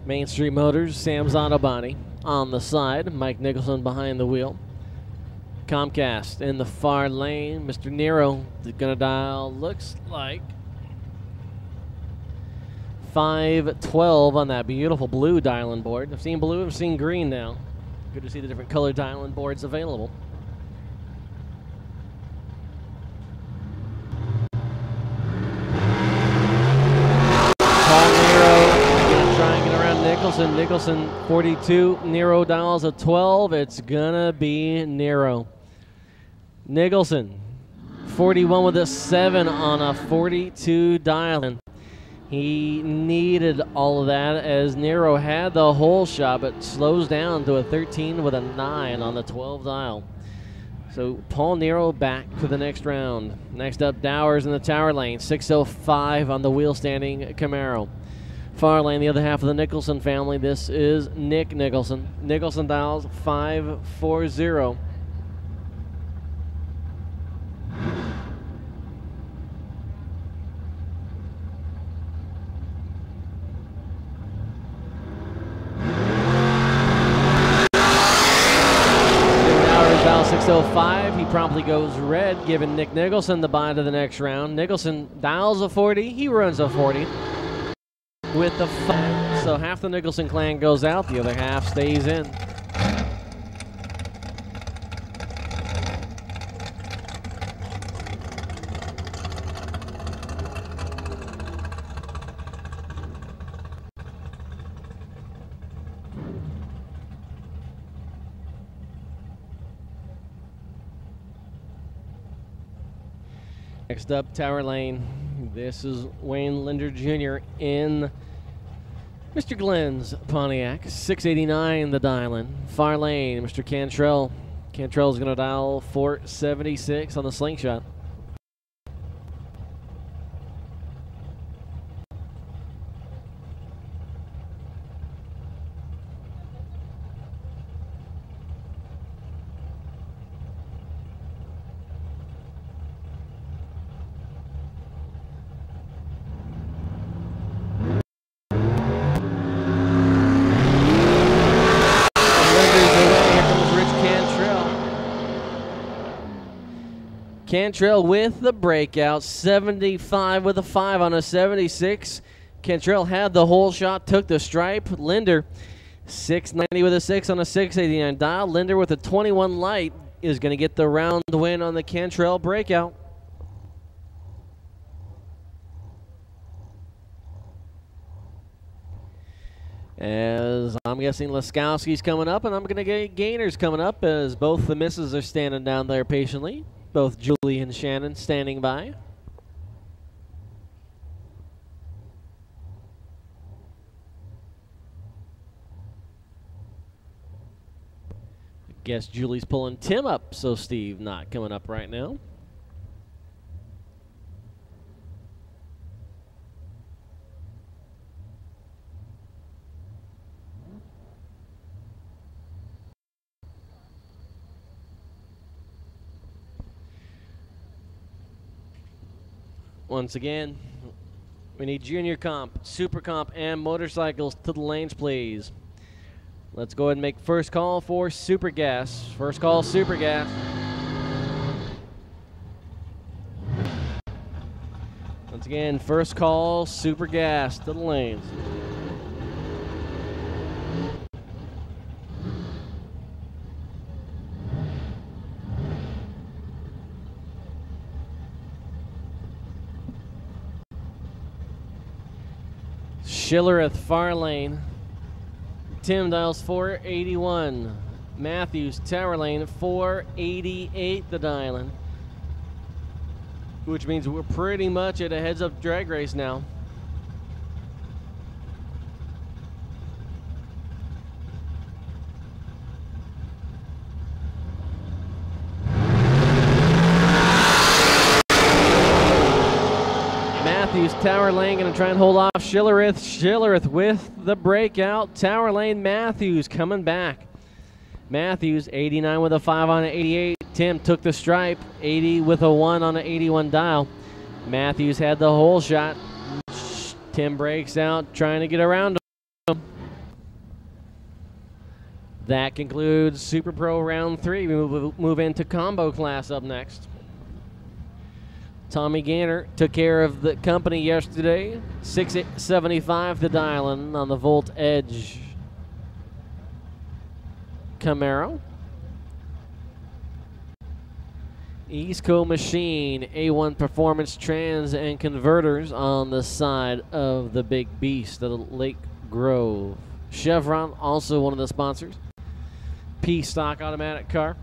Main Street Motors, Sam's Auto Body on the side. Mike Nicholson behind the wheel. Comcast in the far lane. Mr. Nero gonna dial, looks like 512 on that beautiful blue dial-in board. I've seen blue, I've seen green now. Good to see the different color dial-in boards available. Nicholson 42, Nero dials a 12. It's gonna be Nero. Nicholson 41 with a 7 on a 42 dial-in. He needed all of that as Nero had the whole shot, but slows down to a 13 with a 9 on the 12 dial. So Paul Nero back to the next round. Next up, Dowers in the tower lane, 605 on the wheel standing Camaro. Far lane, the other half of the Nicholson family. This is Nick Nicholson. Nicholson dials 540. Dowers dials 605. He promptly goes red, giving Nick Nicholson the bye to the next round. Nicholson dials a 40. He runs a 40. With the 5, so half the Nicholson clan goes out, the other half stays in. Next up, tower lane. This is Wayne Linder Jr. in Mr. Glenn's Pontiac, 689 the dial-in. Far lane, Mr. Cantrell. Cantrell's going to dial 476 on the slingshot. Cantrell with the breakout, 75 with a 5 on a 76. Cantrell had the whole shot, took the stripe. Linder, 690 with a 6 on a 689 dial. Linder with a 21 light is going to get the round win on the Cantrell breakout. As I'm guessing Laskowski's coming up, and I'm going to get Gainers coming up as both the misses are standing down there patiently. Both Julie and Shannon standing by. I guess Julie's pulling Tim up, so Steve not coming up right now. Once again, we need junior comp, super comp, and motorcycles to the lanes, please. Let's go ahead and make first call for Super Gas. First call, Super Gas. Once again, first call, Super Gas to the lanes. Schiller at far lane. Tim dials 481. Matthews, tower lane, 488 the dial-in. Which means we're pretty much at a heads-up drag race now. Matthews. Tower Lane going to try and hold off Schillerith. Schillerith with the breakout. Tower Lane, Matthews coming back. Matthews, 89 with a 5 on an 88. Tim took the stripe, 80 with a 1 on an 81 dial. Matthews had the hole shot. Tim breaks out, trying to get around him. That concludes Super Pro round 3. We move into combo class up next. Tommy Gaynor took care of the company yesterday. 675 the dial-in on the Volt Edge Camaro. Eastco Machine, A1 Performance Trans and Converters on the side of the big beast of Lake Grove. Chevron, also one of the sponsors. P stock automatic car.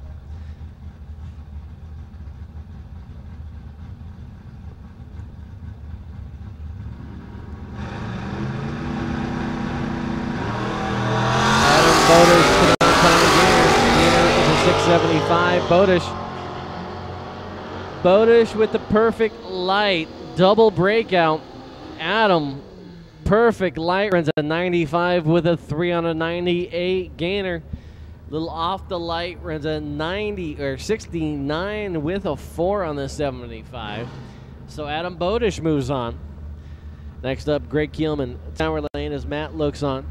Bodish to the Tommy Gaynor. Gaynor is a 675. Bodish with the perfect light. Double breakout. Adam, perfect light, runs a 95 with a 3 on a 98. Gaynor, little off the light, runs a 90 or 69 with a 4 on the 75. So Adam Bodish moves on. Next up, Greg Keelman, Tower Lane, as Matt looks on.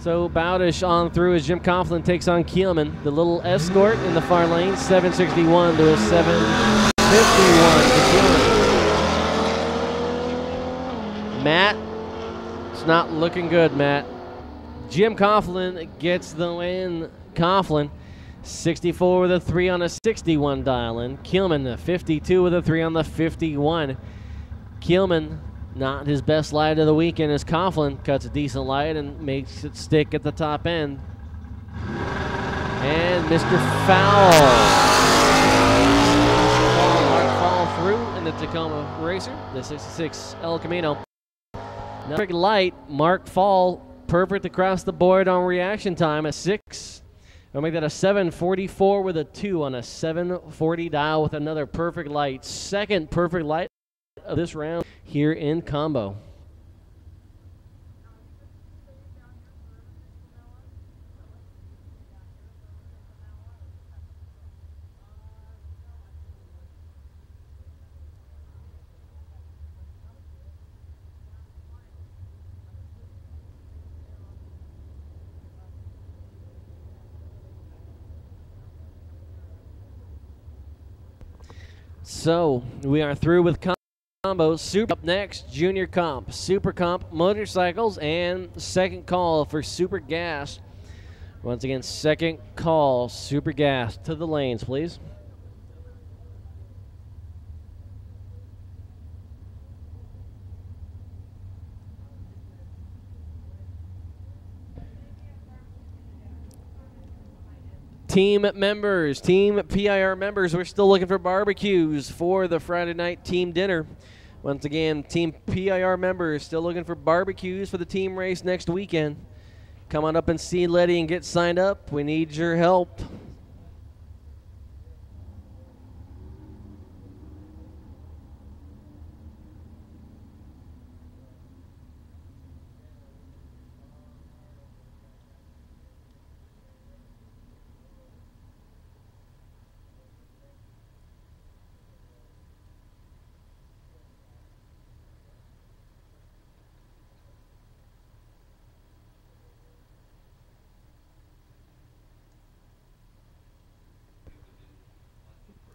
So Bowdish on through as Jim Coughlin takes on Keelman. The little escort in the far lane, 761 to a 751 to Keelman. Matt, it's not looking good, Matt. Jim Coughlin gets the win. Coughlin, 64 with a 3 on a 61 dial-in. Keelman, a 52 with a 3 on the 51. Keelman, not his best light of the weekend as Coughlin cuts a decent light and makes it stick at the top end. And Mr. Fowl. Mark Fowl through in the Tacoma Racer, the 66 El Camino. Perfect light, Mark Fall, perfect across the board on reaction time at 6. I'll make that a 744 with a 2 on a 740 dial with another perfect light. Second perfect light of this round here in combo. So we are through with combo. Super up next, Junior Comp, Super Comp motorcycles, and second call for Super Gas. Once again, second call, Super Gas. To the lanes, please. Team members, Team PIR members, we're still looking for barbecues for the Friday night team dinner. Once again, Team PIR members still looking for barbecues for the team race next weekend. Come on up and see Letty and get signed up. We need your help.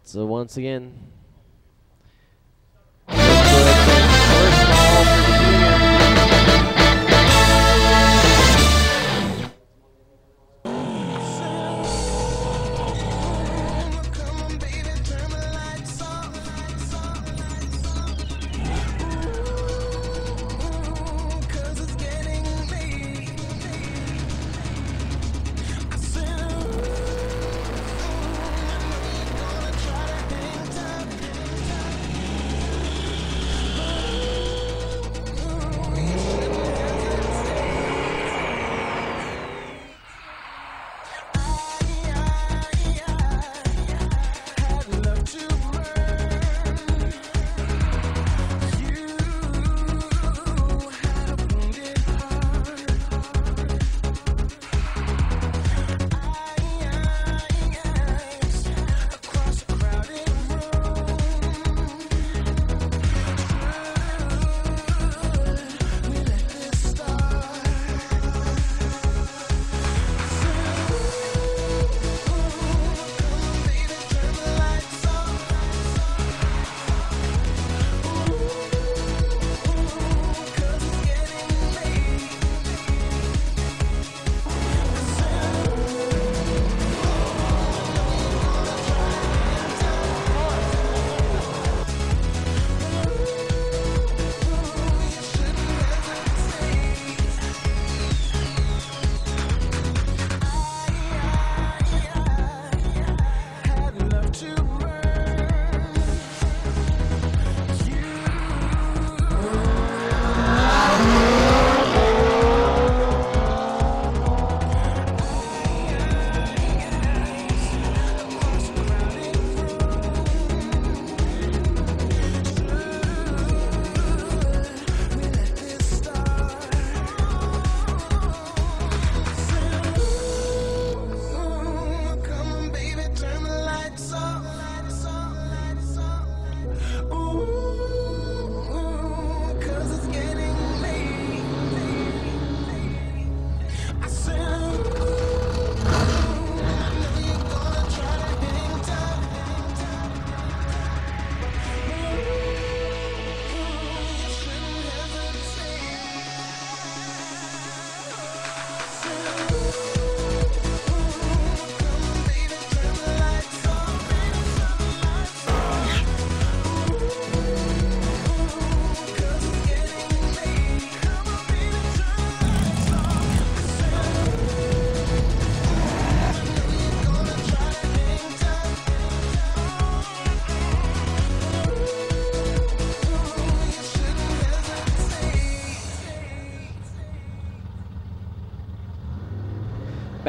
So once again, first ball for the junior.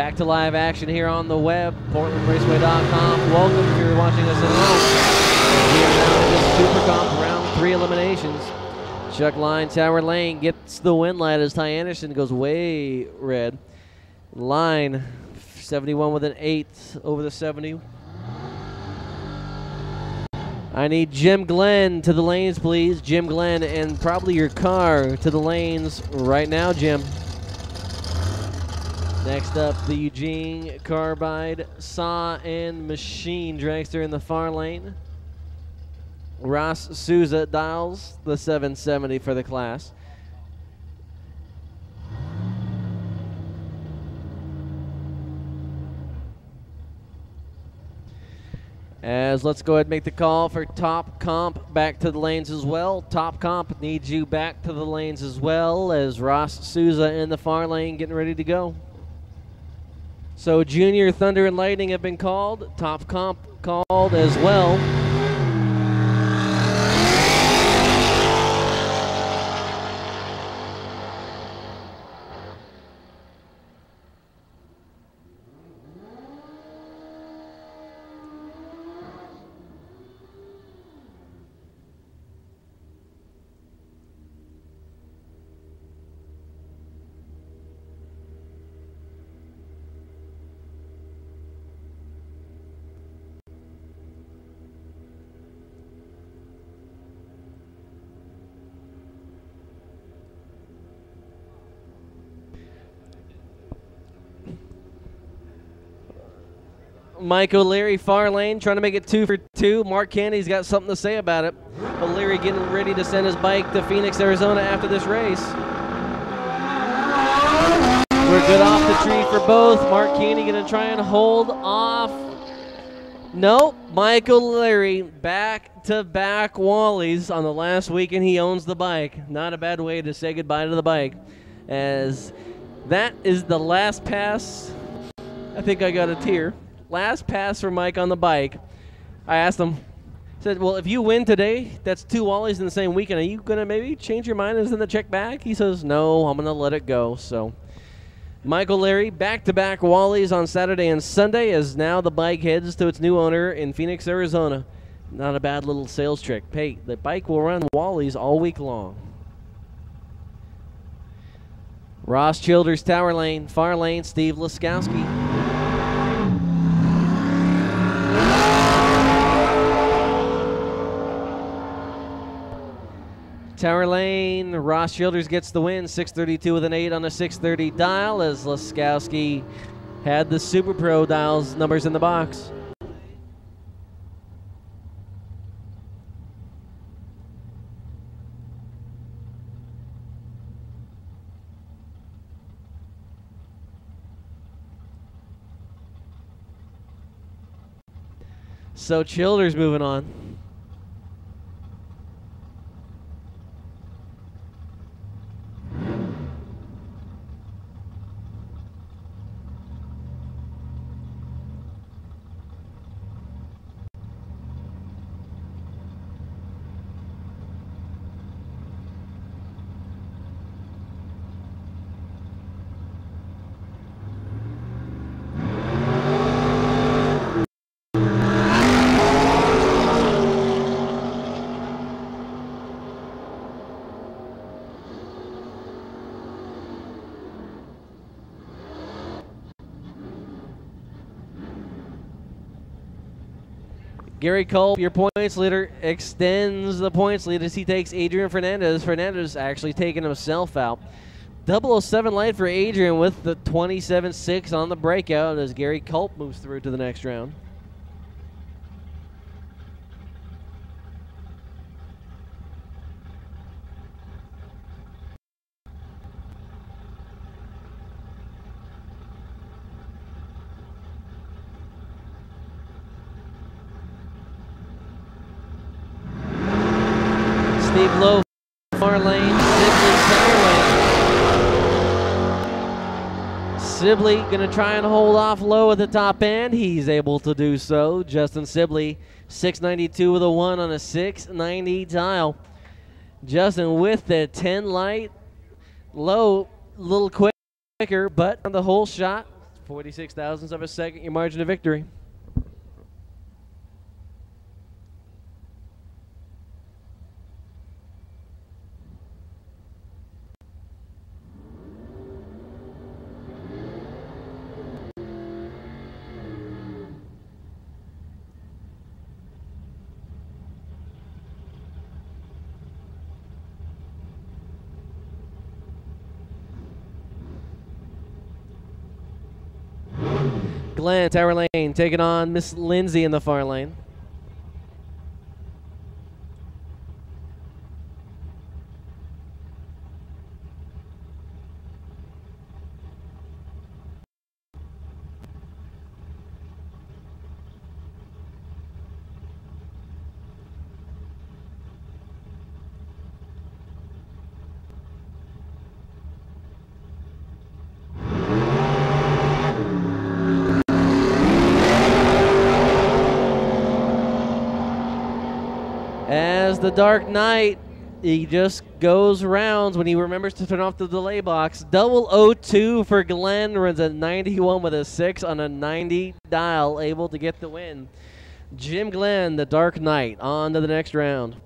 Back to live action here on the web, PortlandRaceway.com. Welcome if you're watching us at home. We are now in the Super Comp round 3 eliminations. Chuck Line, Tower Lane gets the win light as Ty Anderson goes way red. Line, 71 with an 8 over the 70. I need Jim Glenn to the lanes, please. Jim Glenn, and probably your car to the lanes right now, Jim. Next up, the Eugene Carbide Saw and Machine dragster in the far lane. Ross Souza dials the 770 for the class. As let's go ahead and make the call for Top Comp back to the lanes as well. Top Comp needs you back to the lanes as well, as Ross Souza in the far lane getting ready to go. So Junior Thunder and Lightning have been called. Top Comp called as well. Mike O'Leary, far lane, trying to make it 2 for 2. Mark Candy's got something to say about it. O'Leary getting ready to send his bike to Phoenix, Arizona after this race. We're good off the tree for both. Mark Candy going to try and hold off. Nope, Mike O'Leary back-to-back Wallies on the last weekend he owns the bike. Not a bad way to say goodbye to the bike, as that is the last pass. I think I got a tear. Last pass for Mike on the bike. I asked him, said, well, if you win today, that's 2 Wallies in the same weekend. Are you going to maybe change your mind and send the check back? He says, no, I'm going to let it go. So Michael Larry, back-to-back Wallies on Saturday and Sunday, as now the bike heads to its new owner in Phoenix, Arizona. Not a bad little sales trick. Hey, the bike will run Wallies all week long. Ross Childers, Tower Lane, far lane, Steve Laskowski. Tower Lane, Ross Childers gets the win, 632 with an 8 on a 630 dial, as Laskowski had the Super Pro dials numbers in the box. So Childers moving on. Gary Culp, your points leader, extends the points lead as he takes Adrian Fernandez. Fernandez actually taking himself out. 007 light for Adrian with the 27.6 on the breakout as Gary Culp moves through to the next round. Steve Lowe, far lane, Sibley, Tower Lane. Sibley going to try and hold off Lowe at the top end. He's able to do so. Justin Sibley, 692 with a 1 on a 690 dial. Justin with the 10 light. Lowe, a little quicker, but on the whole shot 46 thousandths of a second, your margin of victory. Glenn, Tower Lane, taking on Miss Lindsay in the far lane. As the Dark Knight, he just goes rounds when he remembers to turn off the delay box. 002 for Glenn, runs a 91 with a 6 on a 90 dial, able to get the win. Jim Glenn, the Dark Knight, on to the next round.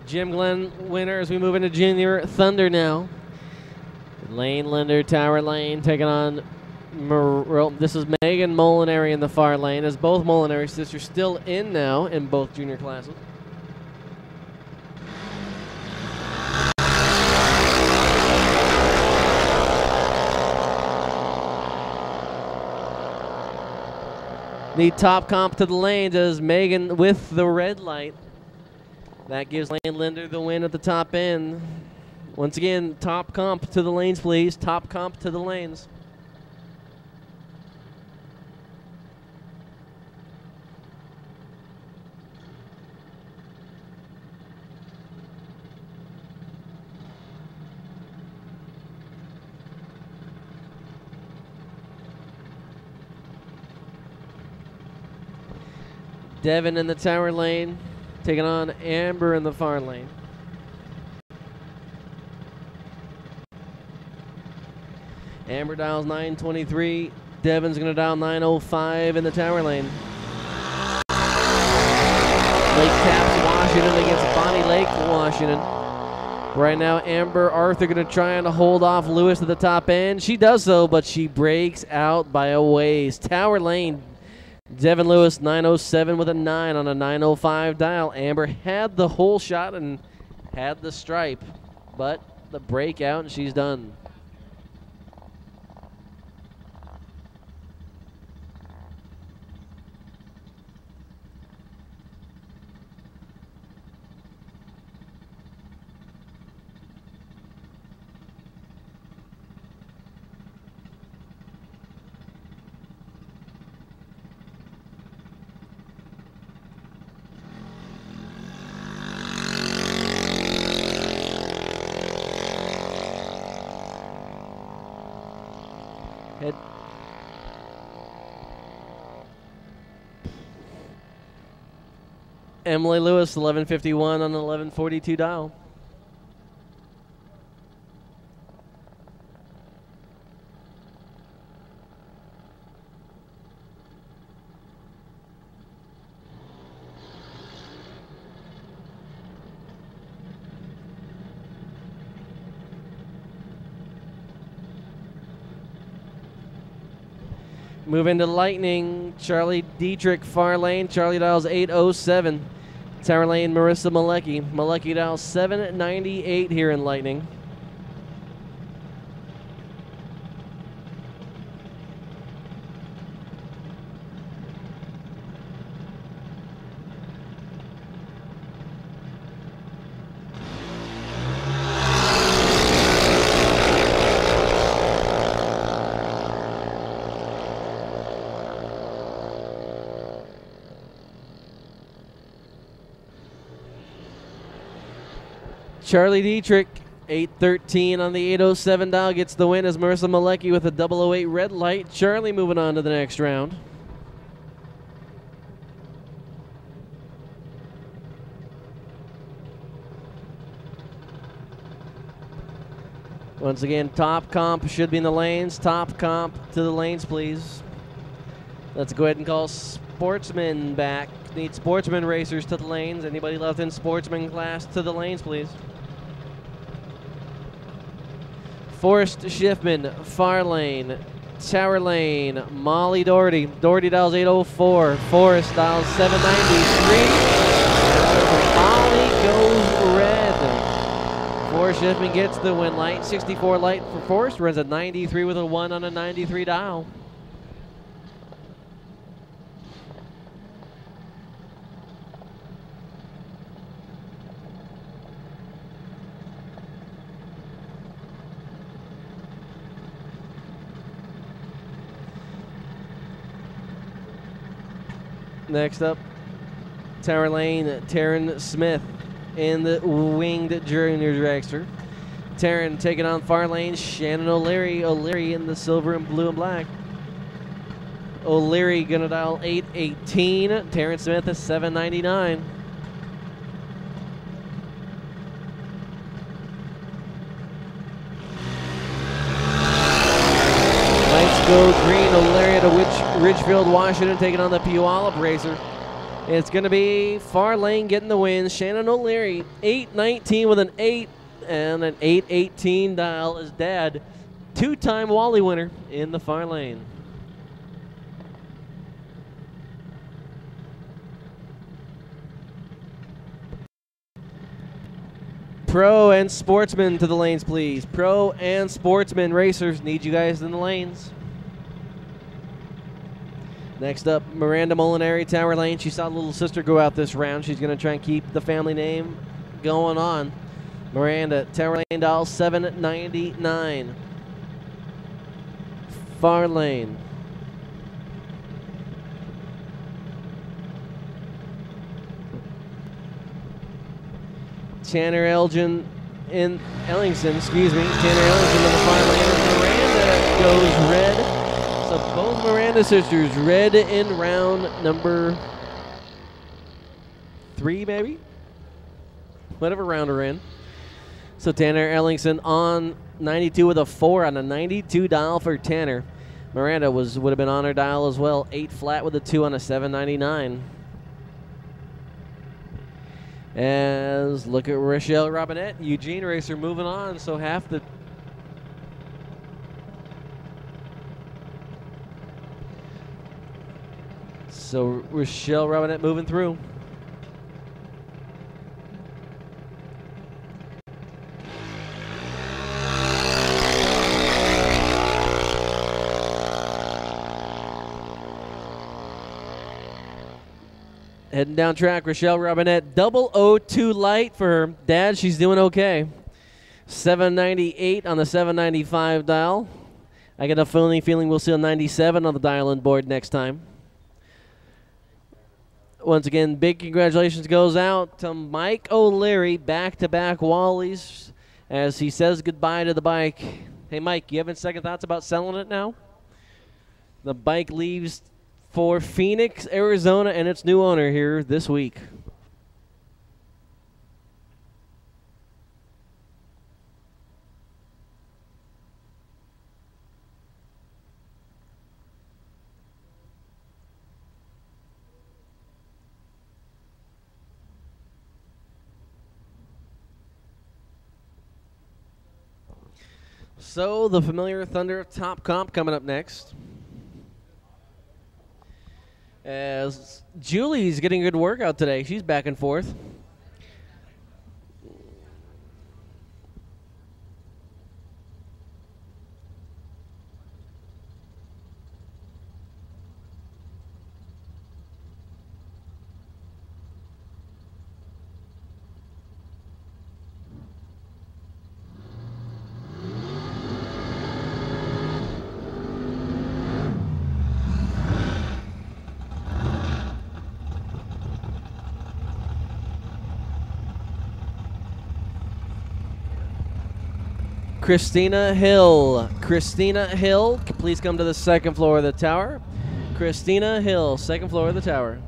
Jim Glenn winner as we move into Junior Thunder now. Lane Linder, Tower Lane, taking on, this is Megan Molinary in the far lane, as both Molinary sisters still in now in both junior classes. The top comp to the lanes as Megan with the red light. That gives Lane Linder the win at the top end. Once again, top comp to the lanes, please. Top comp to the lanes. Devin in the Tower Lane, taking on Amber in the far lane. Amber dials 923. Devin's going to dial 905 in the Tower Lane. Lake Taps Washington against Bonnie Lake Washington. Right now, Amber Arthur going to try and hold off Lewis at the top end. She does so, but she breaks out by a ways. Tower Lane, Devin Lewis 907 with a 9 on a 905 dial. Amber had the whole shot and had the stripe, but the breakout and she's done. Emily Lewis, 1151 on an 1142 dial. Move into Lightning. Charlie Dietrich, far lane. Charlie dials 807. Tower lane, Marissa Malecki. Malecki dials 798 here in Lightning. Charlie Dietrich, 813 on the 807 dial, gets the win as Marissa Malecki with a 008 red light. Charlie moving on to the next round. Once again, top comp should be in the lanes. Top comp to the lanes, please. Let's go ahead and call sportsmen back. Need sportsman racers to the lanes. Anybody left in sportsman class to the lanes, please. Forrest Schiffman, far lane. Tower lane, Molly Doherty. Doherty dials 804. Forrest dials 793. Molly goes red. Forrest Schiffman gets the win light. 64 light for Forrest. Runs a 93 with a 1 on a 93 dial. Next up, Tower Lane, Taryn Smith in the winged junior dragster. Taryn taking on far lane, Shannon O'Leary. O'Leary in the silver and blue and black. O'Leary gonna dial 818. Taryn Smith is 799. Lights go green. O'Leary to Ridgefield, Washington, taking on the Puyallup racer. It's going to be far lane getting the win. Shannon O'Leary, 819 with an 8 and an 818 dial is Dad. Two-time Wally winner in the far lane. Pro and sportsmen to the lanes, please. Pro and sportsmen racers, need you guys in the lanes. Next up, Miranda Molinari, Tower Lane. She saw little sister go out this round. She's going to try and keep the family name going on. Miranda, Tower Lane, dial 799. Far lane. Tanner Ellingson, excuse me. Tanner Ellingson in the far lane. Miranda goes red. So both Miranda sisters red in round number 3, maybe? Whatever round we're in. So Tanner Ellingson on 92 with a 4 on a 92 dial for Tanner. Miranda would have been on her dial as well. 8 flat with a 2 on a 799. As look at Rochelle Robinette, Eugene racer moving on. So half the So Rochelle Robinette moving through. Heading down track, Rochelle Robinette, 002 light for her dad. She's doing okay. 798 on the 795 dial. I get a feeling we'll see a 97 on the dial-in board next time. Once again, big congratulations goes out to Mike O'Leary, back-to-back Wallies, as he says goodbye to the bike. Hey, Mike, you having second thoughts about selling it now? The bike leaves for Phoenix, Arizona, and its new owner here this week. So the familiar thunder of Top Comp coming up next. As Julie's getting a good workout today. She's back and forth. Christina Hill. Christina Hill, please come to the second floor of the tower. Christina Hill, second floor of the tower.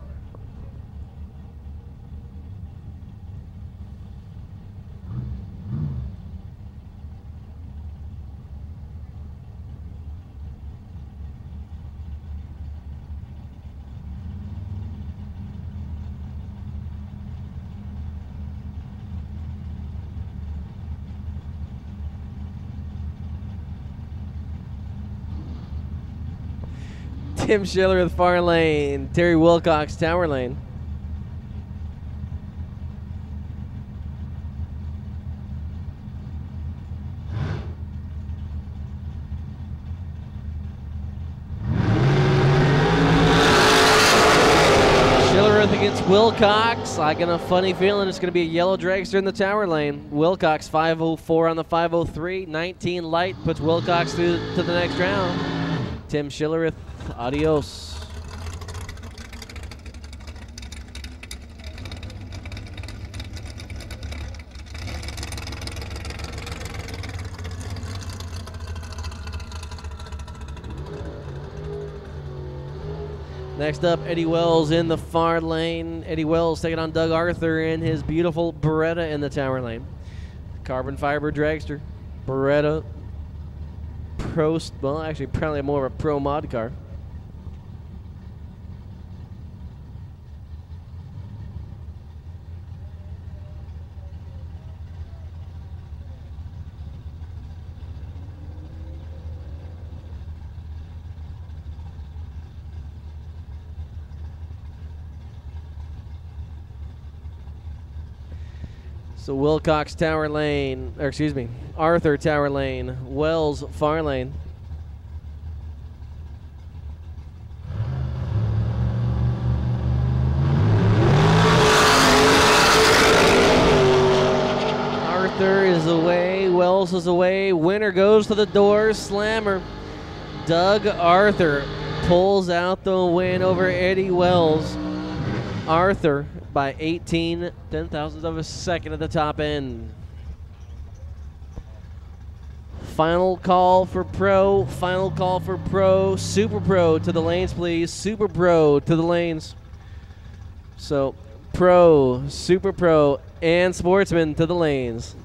Tim Schiller with far lane. Terry Wilcox, tower lane. Schillerith against Wilcox. I got a funny feeling it's going to be a yellow dragster in the tower lane. Wilcox 504 on the 503. 19 light puts Wilcox through to the next round. Tim Schillerith, adios. Next up, Eddie Wells in the far lane. Eddie Wells taking on Doug Arthur in his beautiful Beretta in the tower lane. Carbon fiber dragster. Beretta. Pro, well, actually, probably more of a pro mod car. So Wilcox tower lane, or excuse me, Arthur tower lane, Wells far lane. Arthur is away, Wells is away, winner goes to the door, slammer. Doug Arthur pulls out the win over Eddie Wells. Arthur by 18 ten-thousandths of a second at the top end. Final call for pro, final call for pro, super pro to the lanes, please. Super pro to the lanes. So pro, super pro, and sportsman to the lanes.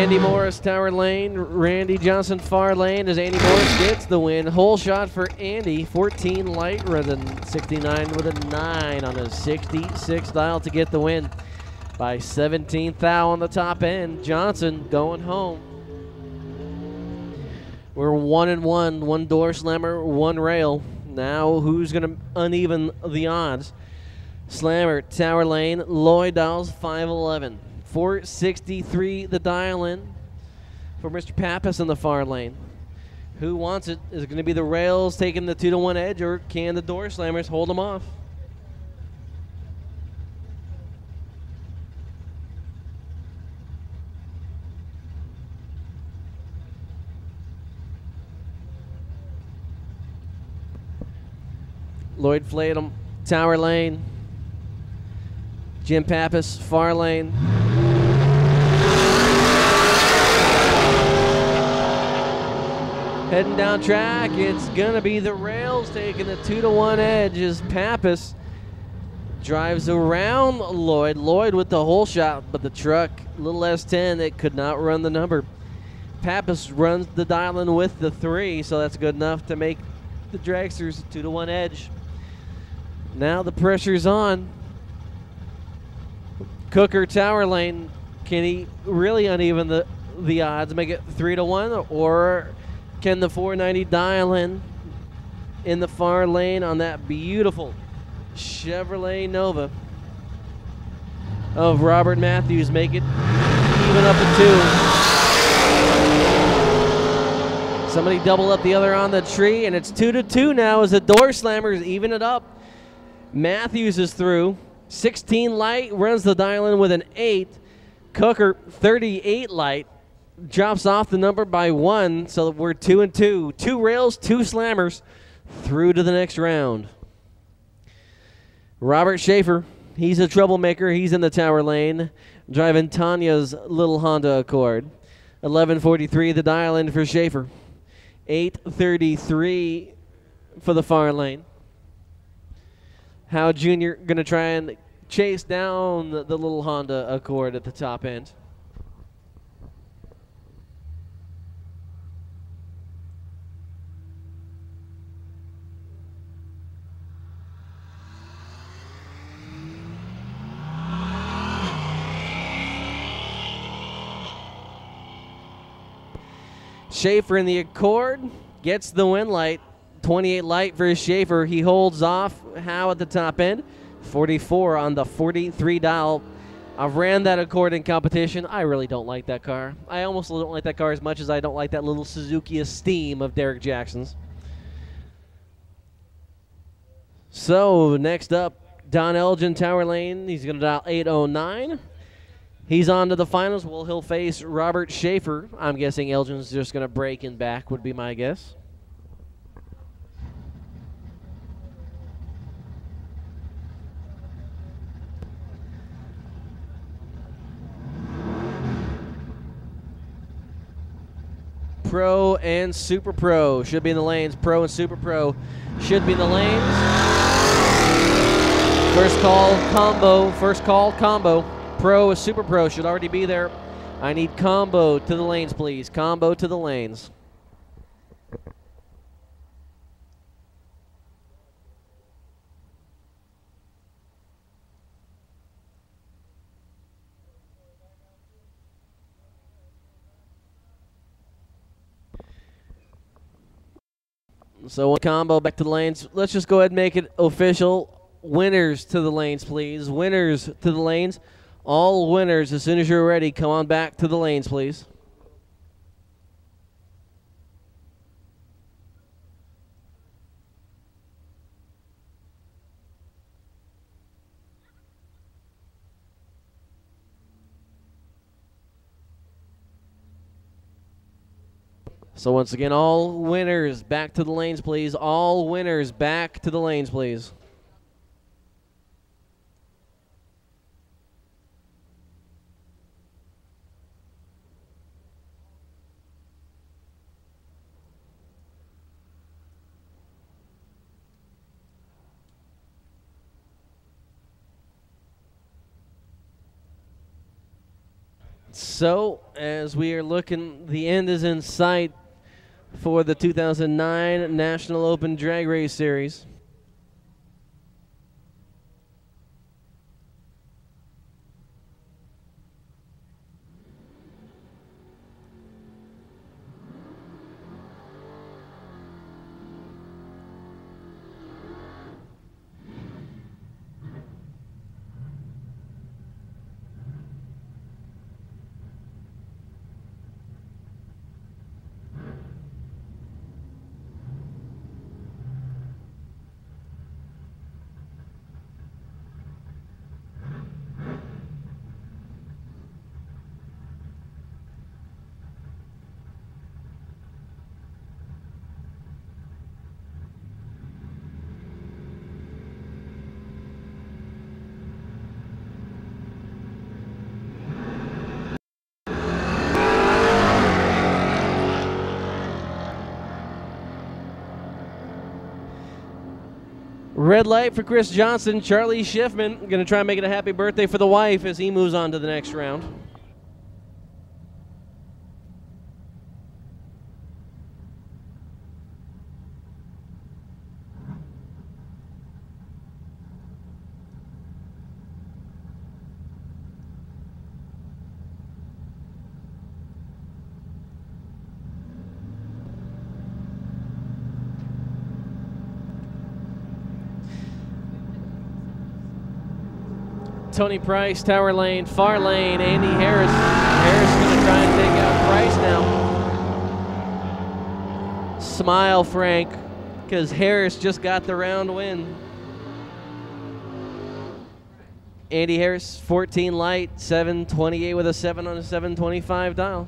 Andy Morris tower lane, Randy Johnson far lane as Andy Morris gets the win. Hole shot for Andy, 14 light rhythm, 69 with a 9 on his 66 dial to get the win. By 17th thou on the top end, Johnson going home. We're 1-1, one door slammer, one rail. Now who's going to uneven the odds? Slammer tower lane, Lloyd dials 511. 463 the dial in for Mr. Pappas in the far lane. Who wants it? Is it going to be the rails taking the 2-1 edge, or can the door slammers hold them off? Lloyd Flatum, tower lane. Jim Pappas, far lane. Heading down track, it's going to be the rails taking the 2-1 edge as Pappas drives around Lloyd. Lloyd with the hole shot, but the truck, little S10, that could not run the number. Pappas runs the dial in with the 3, so that's good enough to make the dragsters a 2-1 edge. Now the pressure's on. Cooker Tower Lane, can he really uneven the odds, make it 3-1, or can the 490 dial in the far lane on that beautiful Chevrolet Nova of Robert Matthews make it even up at 2? Somebody double up the other on the tree, and it's 2-2 now as the door slammers even it up. Matthews is through. 16 light runs the dial in with an 8. Cooker 38 light drops off the number by 1, so we're 2-2. 2 rails, 2 slammers through to the next round. Robert Schaefer, he's a troublemaker. He's in the tower lane, driving Tanya's little Honda Accord. 11:43 the dial in for Schaefer. 8:33 for the far lane. Howe Jr. going to try and chase down the little Honda Accord at the top end. Schaefer in the Accord gets the win light. 28 light for Schaefer. He holds off Howe at the top end. 44 on the 43 dial. I've ran that Accord in competition. I really don't like that car. I almost don't like that car as much as I don't like that little Suzuki Esteem of Derek Jackson's. So next up, Don Elgin, Tower Lane. He's going to dial 809. He's on to the finals. Well, he'll face Robert Schaefer. I'm guessing Elgin's just going to break in back would be my guess. Pro and Super Pro should be in the lanes. Pro and Super Pro should be in the lanes. First call combo. First call combo. Pro and Super Pro should already be there. I need combo to the lanes, please. Combo to the lanes. So one combo back to the lanes. Let's just go ahead and make it official. Winners to the lanes, please. Winners to the lanes. All winners, as soon as you're ready, come on back to the lanes, please. So once again, all winners back to the lanes, please. All winners back to the lanes, please. So, as we are looking, the end is in sight for the 2009 National Open Drag Race Series. Red light for Chris Johnson. Charlie Schiffman going to try and make it a happy birthday for the wife as he moves on to the next round. Tony Price, tower lane, far lane, Andy Harris. Harris is going to try and take out Price now. Smile, Frank, because Harris just got the round win. Andy Harris, 14 light, 728 with a 7 on a 725 dial.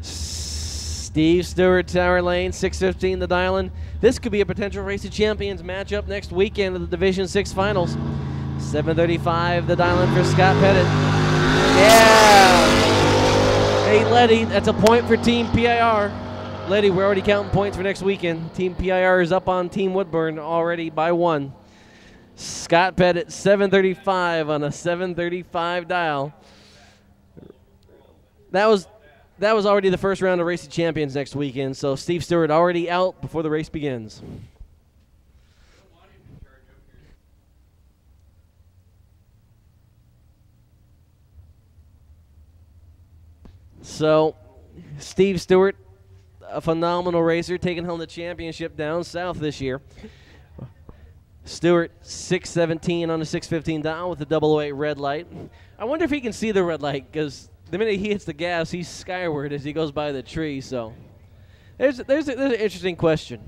Steve Stewart, tower lane, 615 the dial-in. This could be a potential Race of Champions matchup next weekend of the Division 6 Finals. 735 the dial-in for Scott Pettit. Yeah! Hey, Letty, that's a point for Team PIR. Letty, we're already counting points for next weekend. Team PIR is up on Team Woodburn already by 1. Scott Pettit, 735 on a 735 dial. That was already the first round of Race of Champions next weekend, so Steve Stewart already out before the race begins. So, Steve Stewart, a phenomenal racer, taking home the championship down south this year. Stewart, 617 on a 615 dial with the 008 red light. I wonder if he can see the red light, because the minute he hits the gas, he's skyward as he goes by the tree. So there's an interesting question.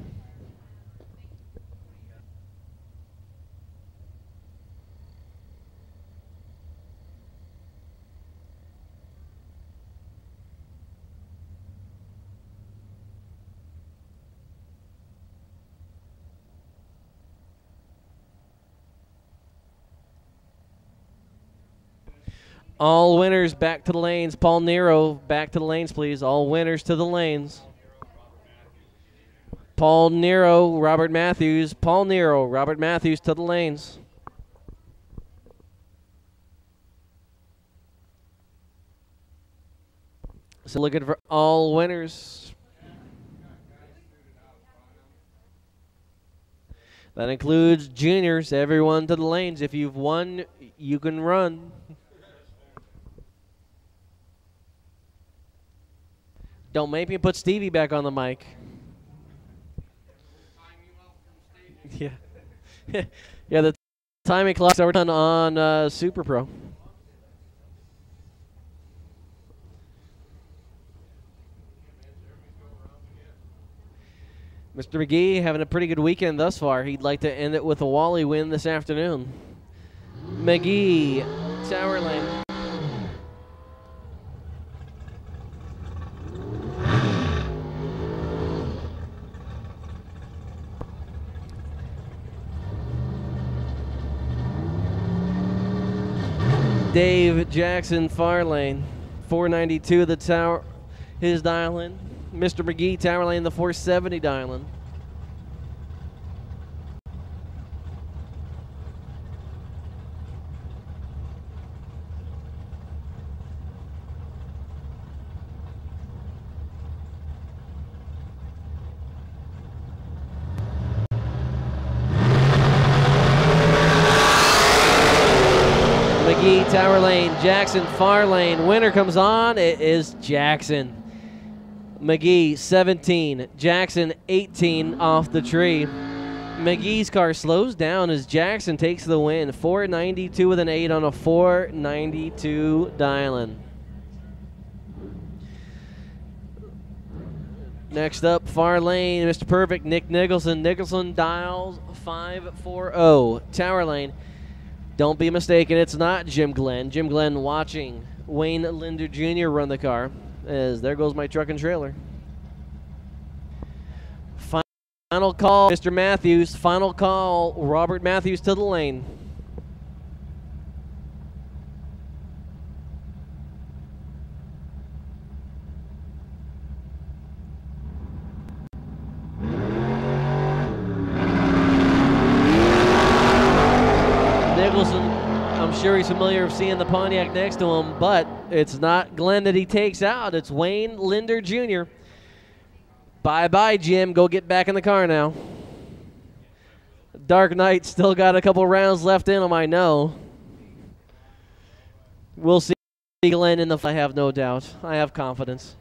All winners back to the lanes. Paul Nero, back to the lanes, please. All winners to the lanes. Paul Nero, Robert Matthews. Paul Nero, Robert Matthews to the lanes. So looking for all winners. That includes juniors, everyone to the lanes. If you've won, you can run. Don't make me put Stevie back on the mic. Yeah. Yeah, the timing clock's over on Super Pro. Mr. McGee having a pretty good weekend thus far. He'd like to end it with a Wally win this afternoon. McGee, tower lane. Dave Jackson, far lane, 492 the tower, his dial-in. Mr. McGee, tower lane, the 470 dial-in. McGee, tower lane, Jackson, far lane. Winner comes on, it is Jackson. McGee, 17, Jackson, 18 off the tree. McGee's car slows down as Jackson takes the win. 492 with an 8 on a 492 dial-in. Next up, far lane, Mr. Perfect, Nick Nicholson. Nicholson dials 540, tower lane. Don't be mistaken, it's not Jim Glenn. Jim Glenn watching Wayne Linder Jr. run the car. As there goes my truck and trailer. Final call, Mr. Matthews. Final call, Robert Matthews to the lane. Nicholson, I'm sure he's familiar with seeing the Pontiac next to him, but it's not Glenn that he takes out. It's Wayne Linder Jr. Bye-bye, Jim. Go get back in the car now. Dark Knight still got a couple rounds left in him, I know. We'll see Glenn in the I have no doubt. I have confidence.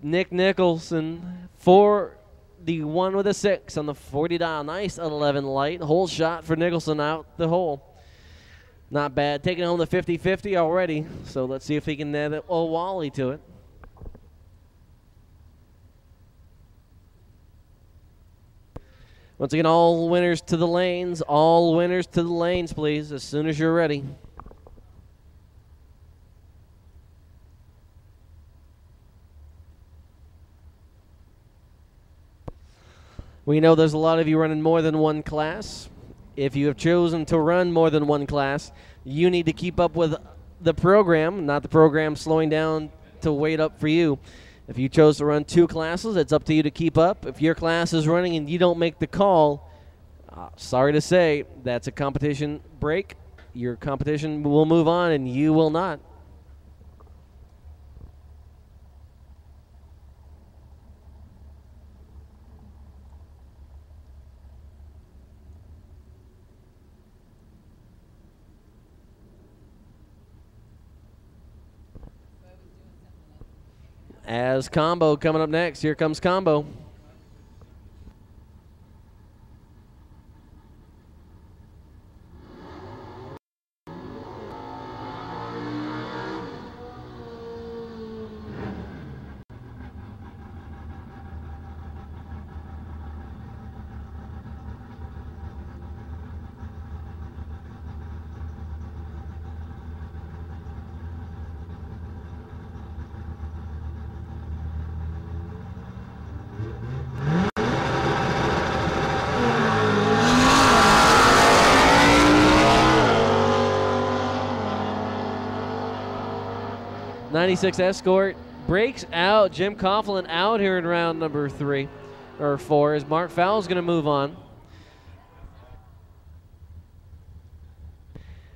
Nick Nicholson for the 1 with a 6 on the 40 dial. Nice 11 light. Hole shot for Nicholson out the hole. Not bad. Taking home the 50-50 already. So let's see if he can add a Wally to it. Once again, all winners to the lanes. All winners to the lanes, please, as soon as you're ready. We know there's a lot of you running more than one class. If you have chosen to run more than one class, you need to keep up with the program, not the program slowing down to wait up for you. If you chose to run 2 classes, it's up to you to keep up. If your class is running and you don't make the call, sorry to say, that's a competition break. Your competition will move on and you will not. As Combo coming up next. Here comes Combo. '96 Escort breaks out. Jim Coughlin out here in round number 3 or 4 as Mark Fowle's going to move on.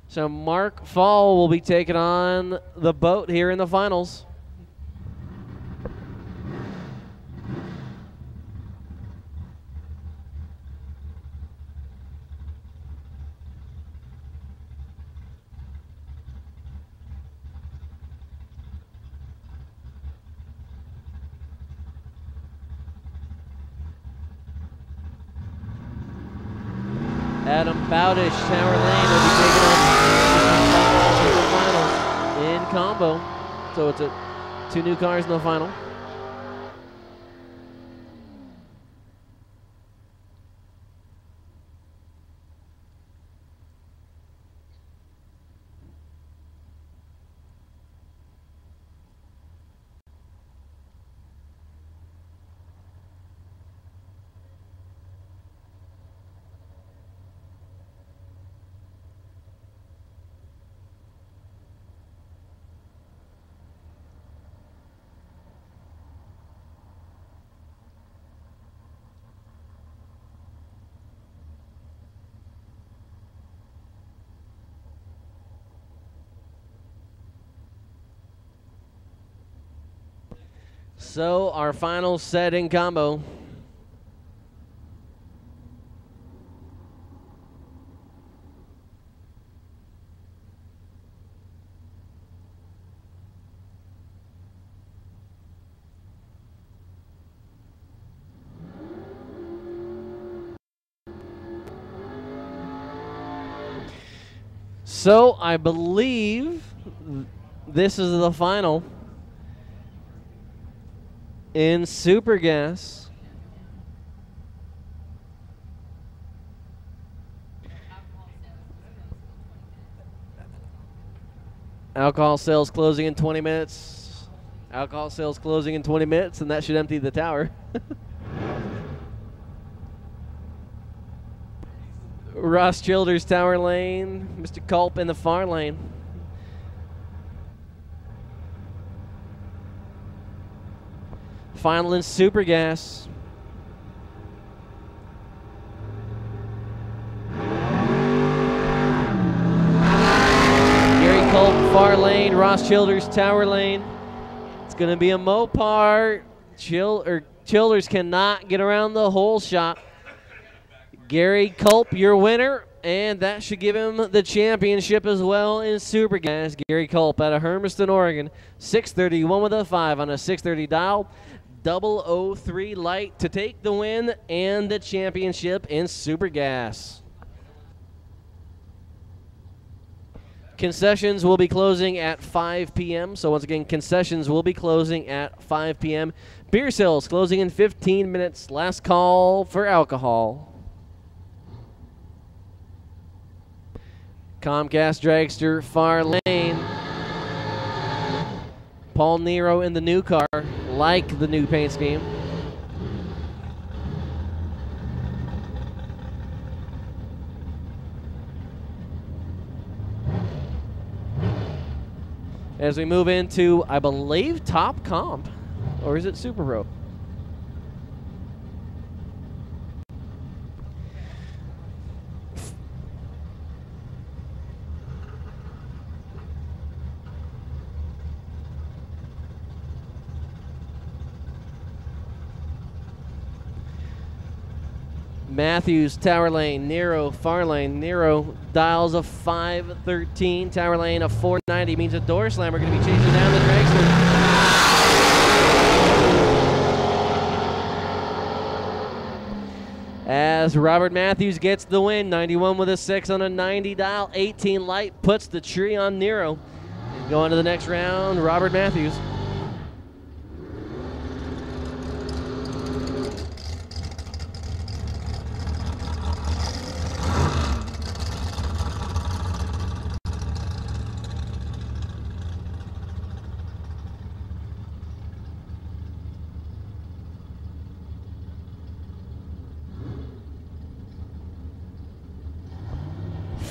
So Mark Fowle will be taking on the boat here in the finals. Adam Bowdish, Tower Lane will be taking on the finals in Combo. So it's 2 new cars in the final. So our final set in Combo. So I believe this is the final in Super Gas. Alcohol sales closing in 20 minutes. Alcohol sales closing in 20 minutes, and that should empty the tower. Ross Childers, Tower Lane. Mr. Culp in the far lane. Final in Super Gas. Gary Culp, far lane. Ross Childers, Tower Lane. It's going to be a Mopar. Childers cannot get around the hole shot. Gary Culp, your winner, and that should give him the championship as well in Super Gas. Gary Culp out of Hermiston, Oregon, 631 with a 5 on a 630 dial. 003 light to take the win and the championship in Super Gas. Concessions will be closing at 5 p.m. So once again, concessions will be closing at 5 p.m. Beer sales closing in 15 minutes. Last call for alcohol. Comcast Dragster, far lane. Paul Nero in the new car, like the new paint scheme. As we move into, I believe, Top Comp, or is it Super Pro? Matthews, Tower Lane, Nero, far lane. Nero dials a 513. Tower Lane, a 490 means a door slammer going to be chasing down the dragster. As Robert Matthews gets the win, 91 with a 6 on a 90 dial. 18 light puts the tree on Nero. And going to the next round, Robert Matthews.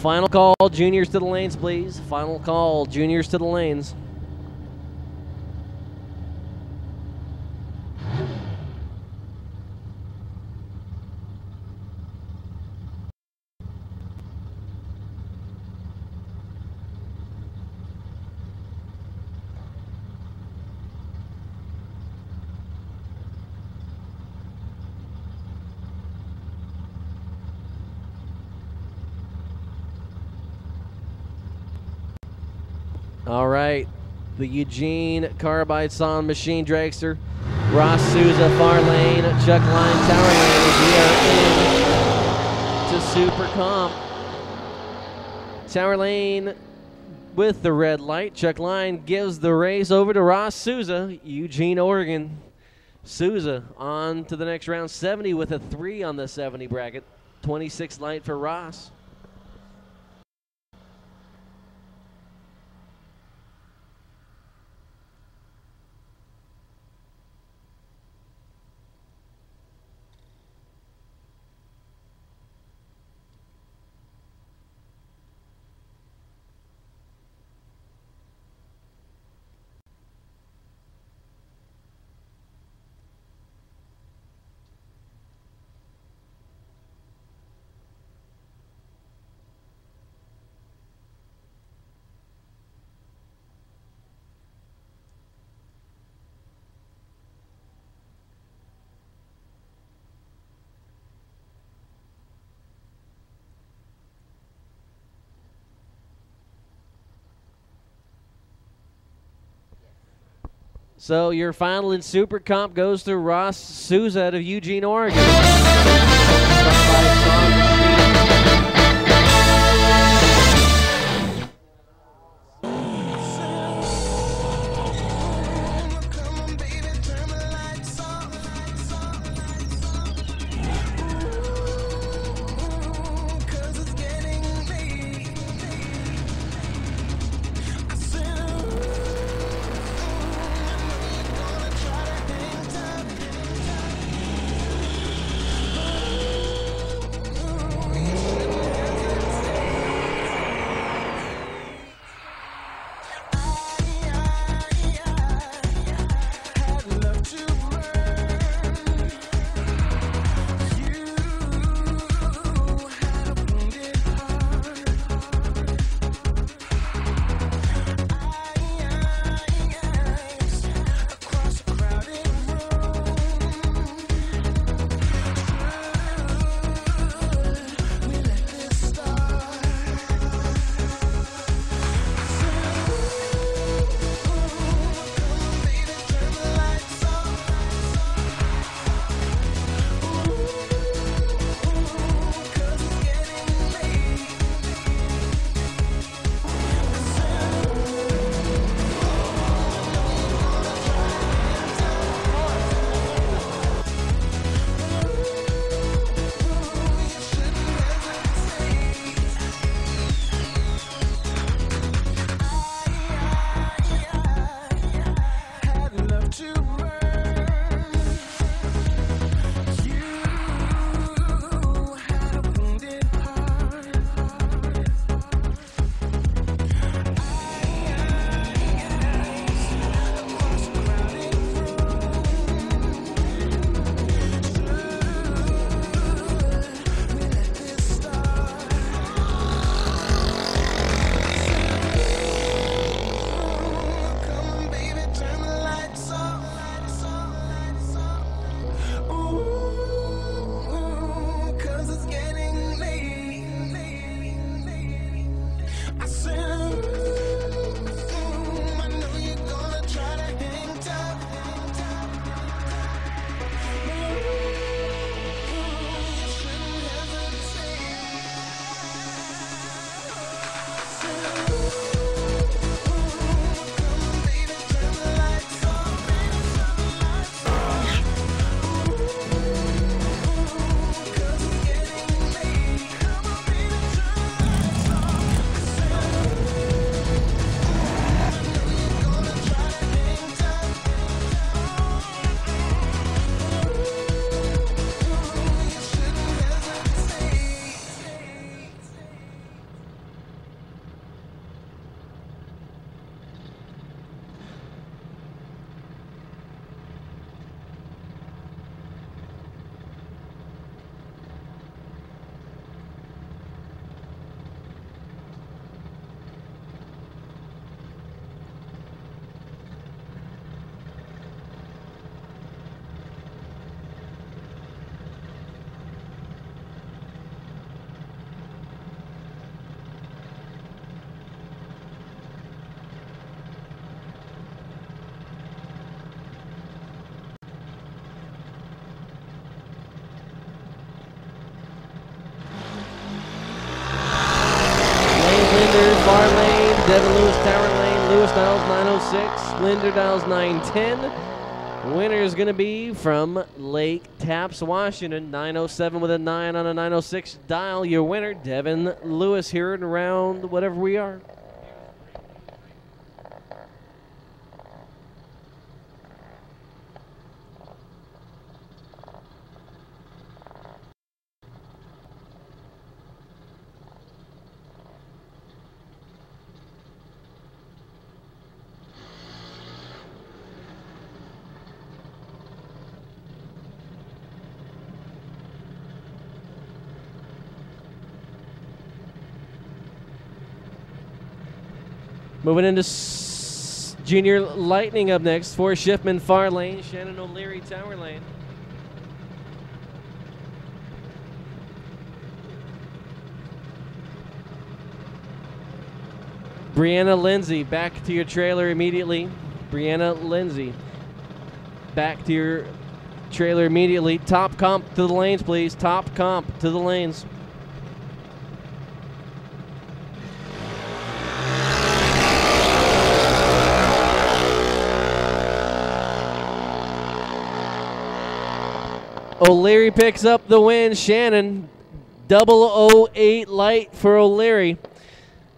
Final call, juniors to the lanes, please. Final call, juniors to the lanes. All right, the Eugene Carbide Song Machine Dragster, Ross Souza, far lane, Chuck Line, Tower Lane, as we are in to Super Comp. Tower Lane with the red light. Chuck Line gives the race over to Ross Souza, Eugene, Oregon. Souza on to the next round, 70 with a 3 on the 70 bracket. 26 light for Ross. So your final in Super Comp goes to Ross Souza out of Eugene, Oregon. Devin Lewis, Tower Lane. Lewis dials 906. Linder dials 910. Winner is going to be from Lake Tapps, Washington. 907 with a 9 on a 906 dial. Your winner, Devin Lewis, here in round whatever we are. Moving into Junior Lightning up next. Forrest Schiffman, far lane. Shannon O'Leary, tower lane. Brianna Lindsay, back to your trailer immediately. Brianna Lindsay, back to your trailer immediately. Top comp to the lanes, please. Top comp to the lanes. O'Leary picks up the win. Shannon, 008 light for O'Leary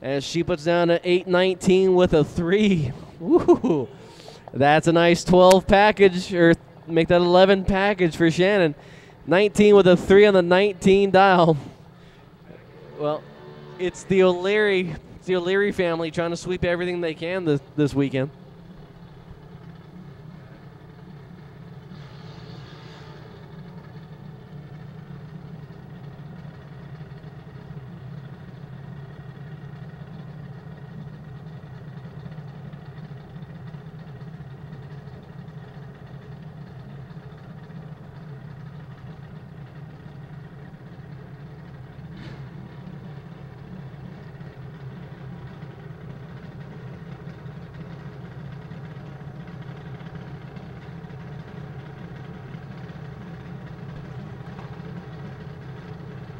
as she puts down an 819 with a 3. Woo! That's a nice 12 package, or make that 11 package for Shannon. 19 with a 3 on the 19 dial. Well, it's the O'Leary family trying to sweep everything they can this weekend.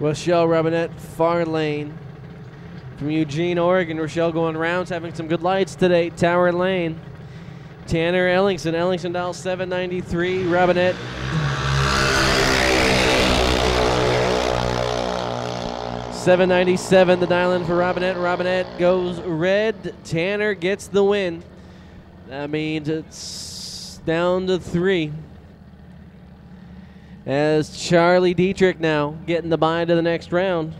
Rochelle Robinette, far lane. From Eugene, Oregon, Rochelle going rounds, having some good lights today. Tower lane. Tanner Ellingson. Ellingson dial 793. Robinette. $7.97 the dial in for Robinette. Robinette goes red. Tanner gets the win. That means it's down to 3. As Charlie Dietrich now getting the bye to the next round.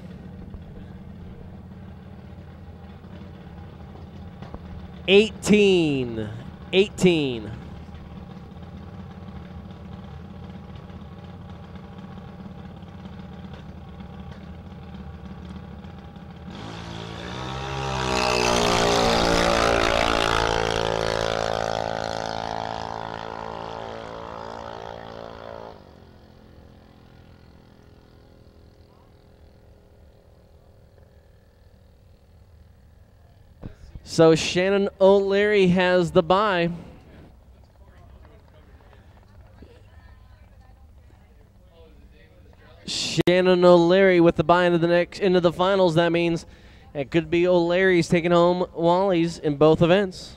$18. So Shannon O'Leary has the bye. Shannon O'Leary with the bye into the finals. That means it could be O'Leary's taking home Wally's in both events.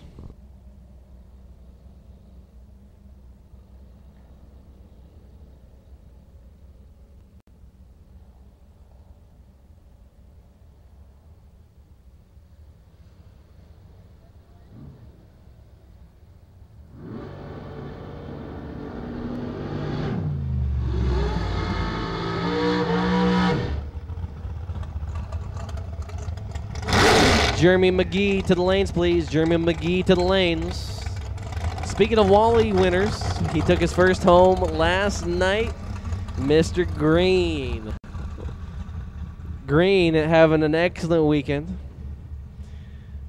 Jeremy McGee to the lanes, please. Jeremy McGee to the lanes. Speaking of Wally winners, he took his first home last night. Mr. Green. Green having an excellent weekend.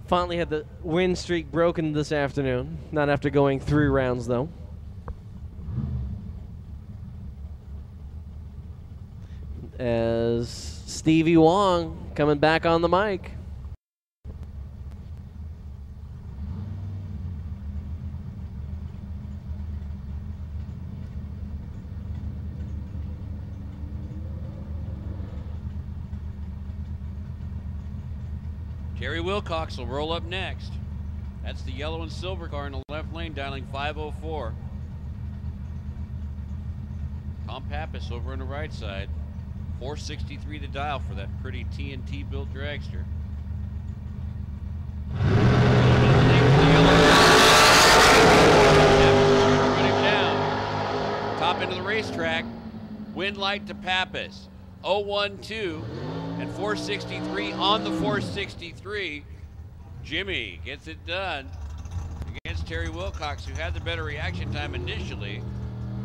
Finally had the win streak broken this afternoon. Not after going 3 rounds, though. As Stevie Wong coming back on the mic. Terry Wilcox will roll up next. That's the yellow and silver car in the left lane, dialing 504. Tom Pappas over on the right side. 463 to dial for that pretty TNT built dragster. Put him down. Top end of the racetrack. Wind light to Pappas. 012 and 463 on the 463. Jimmy gets it done against Terry Wilcox, who had the better reaction time initially,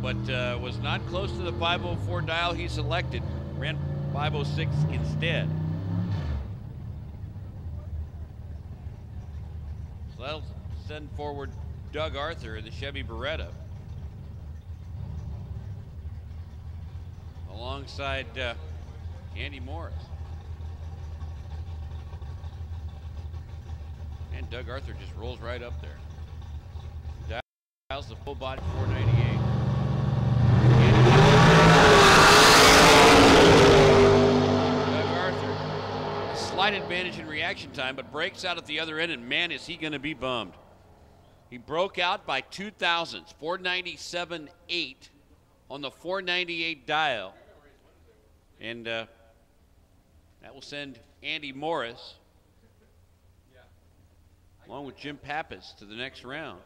but was not close to the 504 dial he selected. Ran 506 instead. So that'll send forward Doug Arthur in the Chevy Beretta. Alongside Andy Morris. And Doug Arthur just rolls right up there. Dials the full body 498. Doug Arthur, a slight advantage in reaction time, but breaks out at the other end, and man, is he going to be bummed. He broke out by 2 thousandths, 497.8 on the 498 dial. And that will send Andy Morris, along with Jim Pappas, to the next round.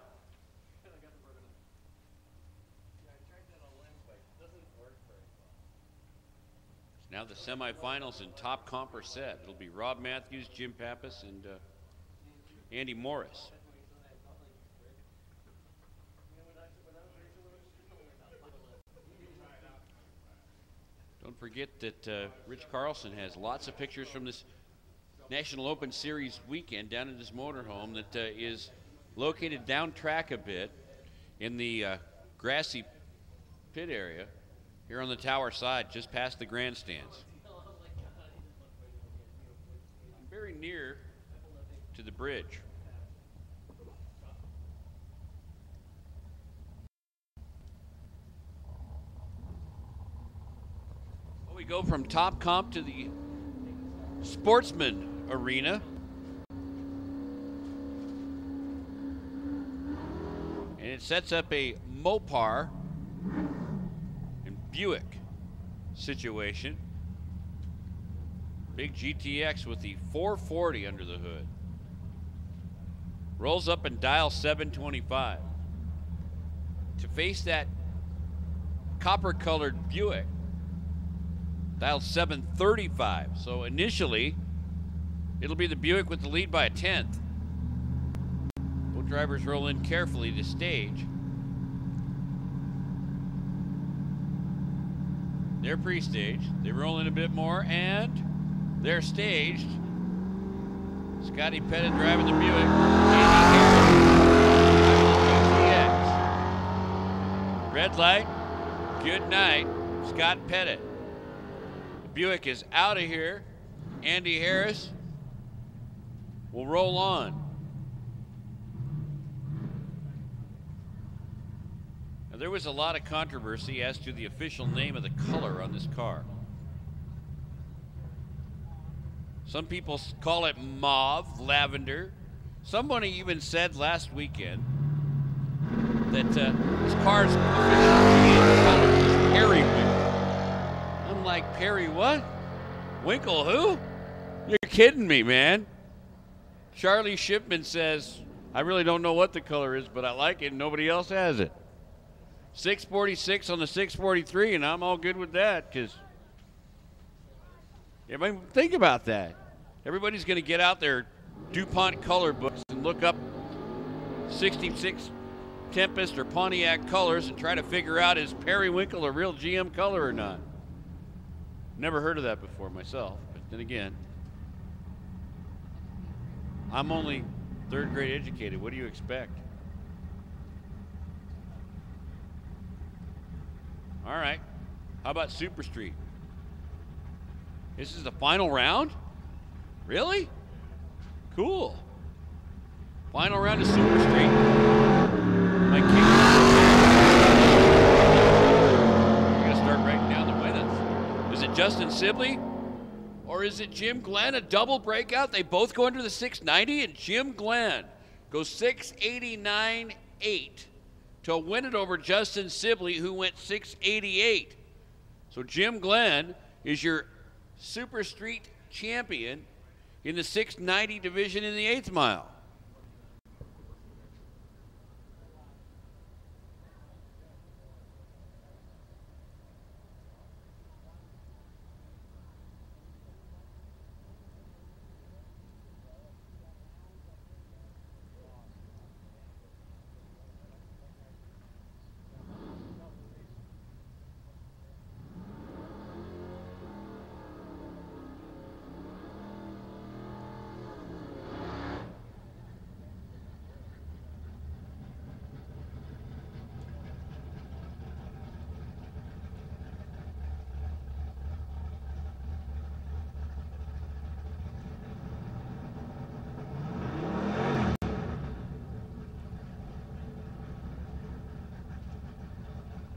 Now the semifinals in top comp are set. It'll be Rob Matthews, Jim Pappas, and Andy Morris. Don't forget that Rich Carlson has lots of pictures from this National Open Series weekend down at his motorhome that is located down track a bit in the grassy pit area here on the tower side, just past the grandstands. Very near to the bridge. We go from top comp to the Sportsman Arena. And it sets up a Mopar and Buick situation. Big GTX with the 440 under the hood. Rolls up and dials 725. To face that copper-colored Buick, dialed 735. So initially, it'll be the Buick with the lead by a 1/10. Both drivers roll in carefully to stage. They're pre-staged. They roll in a bit more, and they're staged. Scotty Pettit driving the Buick. Red light, good night, Scott Pettit. The Buick is out of here. Andy Harris will roll on. Now, there was a lot of controversy as to the official name of the color on this car. Some people call it mauve, lavender. Somebody even said last weekend that this car's official color is periwinkle. I'm like, Perry what? Winkle who? You're kidding me, man. Charlie Shipman says, I really don't know what the color is, but I like it and nobody else has it. 646 on the 643, and I'm all good with that, because think about that. Everybody's going to get out their DuPont color books and look up 66 Tempest or Pontiac colors and try to figure out is periwinkle a real GM color or not. Never heard of that before myself, but then again, I'm only third grade educated. What do you expect? All right, how about Super Street? This is the final round? Really? Cool. Final round of Super Street. My king. You're gonna start writing down the way. Is it Justin Sibley or is it Jim Glenn, a double breakout? They both go under the 690, and Jim Glenn goes 689.8 to win it over Justin Sibley, who went 688. So Jim Glenn is your Super Street champion in the 690 division in the 8th mile.